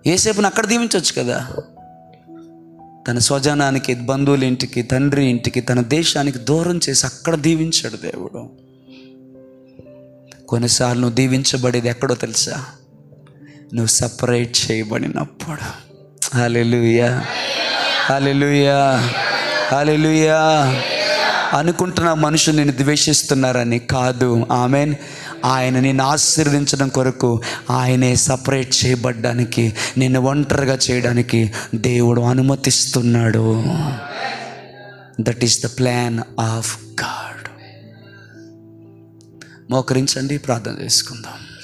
యేసేపుని అక్కడ దీవించవచ్చు కదా. తన స్వజనానికి, బంధువుల ఇంటికి, తండ్రి ఇంటికి, తన దేశానికి దూరం చేసి అక్కడ దీవించాడు దేవుడు. కొన్నిసార్లు నువ్వు దీవించబడేది ఎక్కడో తెలుసా? నువ్వు సపరేట్ చేయబడినప్పుడు. హల్లెలూయా, హల్లెలూయా, హల్లెలూయా. అనుకుంటున్న మనుషులు నిన్ను ద్వేషిస్తున్నారని కాదు. ఆమేన్. ఆయన నిన్ను ఆశీర్వదించడం కొరకు, ఆయనే సపరేట్ చేయబడ్డానికి, నిన్ను ఒంటరిగా చేయడానికి దేవుడు అనుమతిస్తున్నాడు. That is the plan of God. మోకరించండి, ప్రార్థన చేసుకుందాం.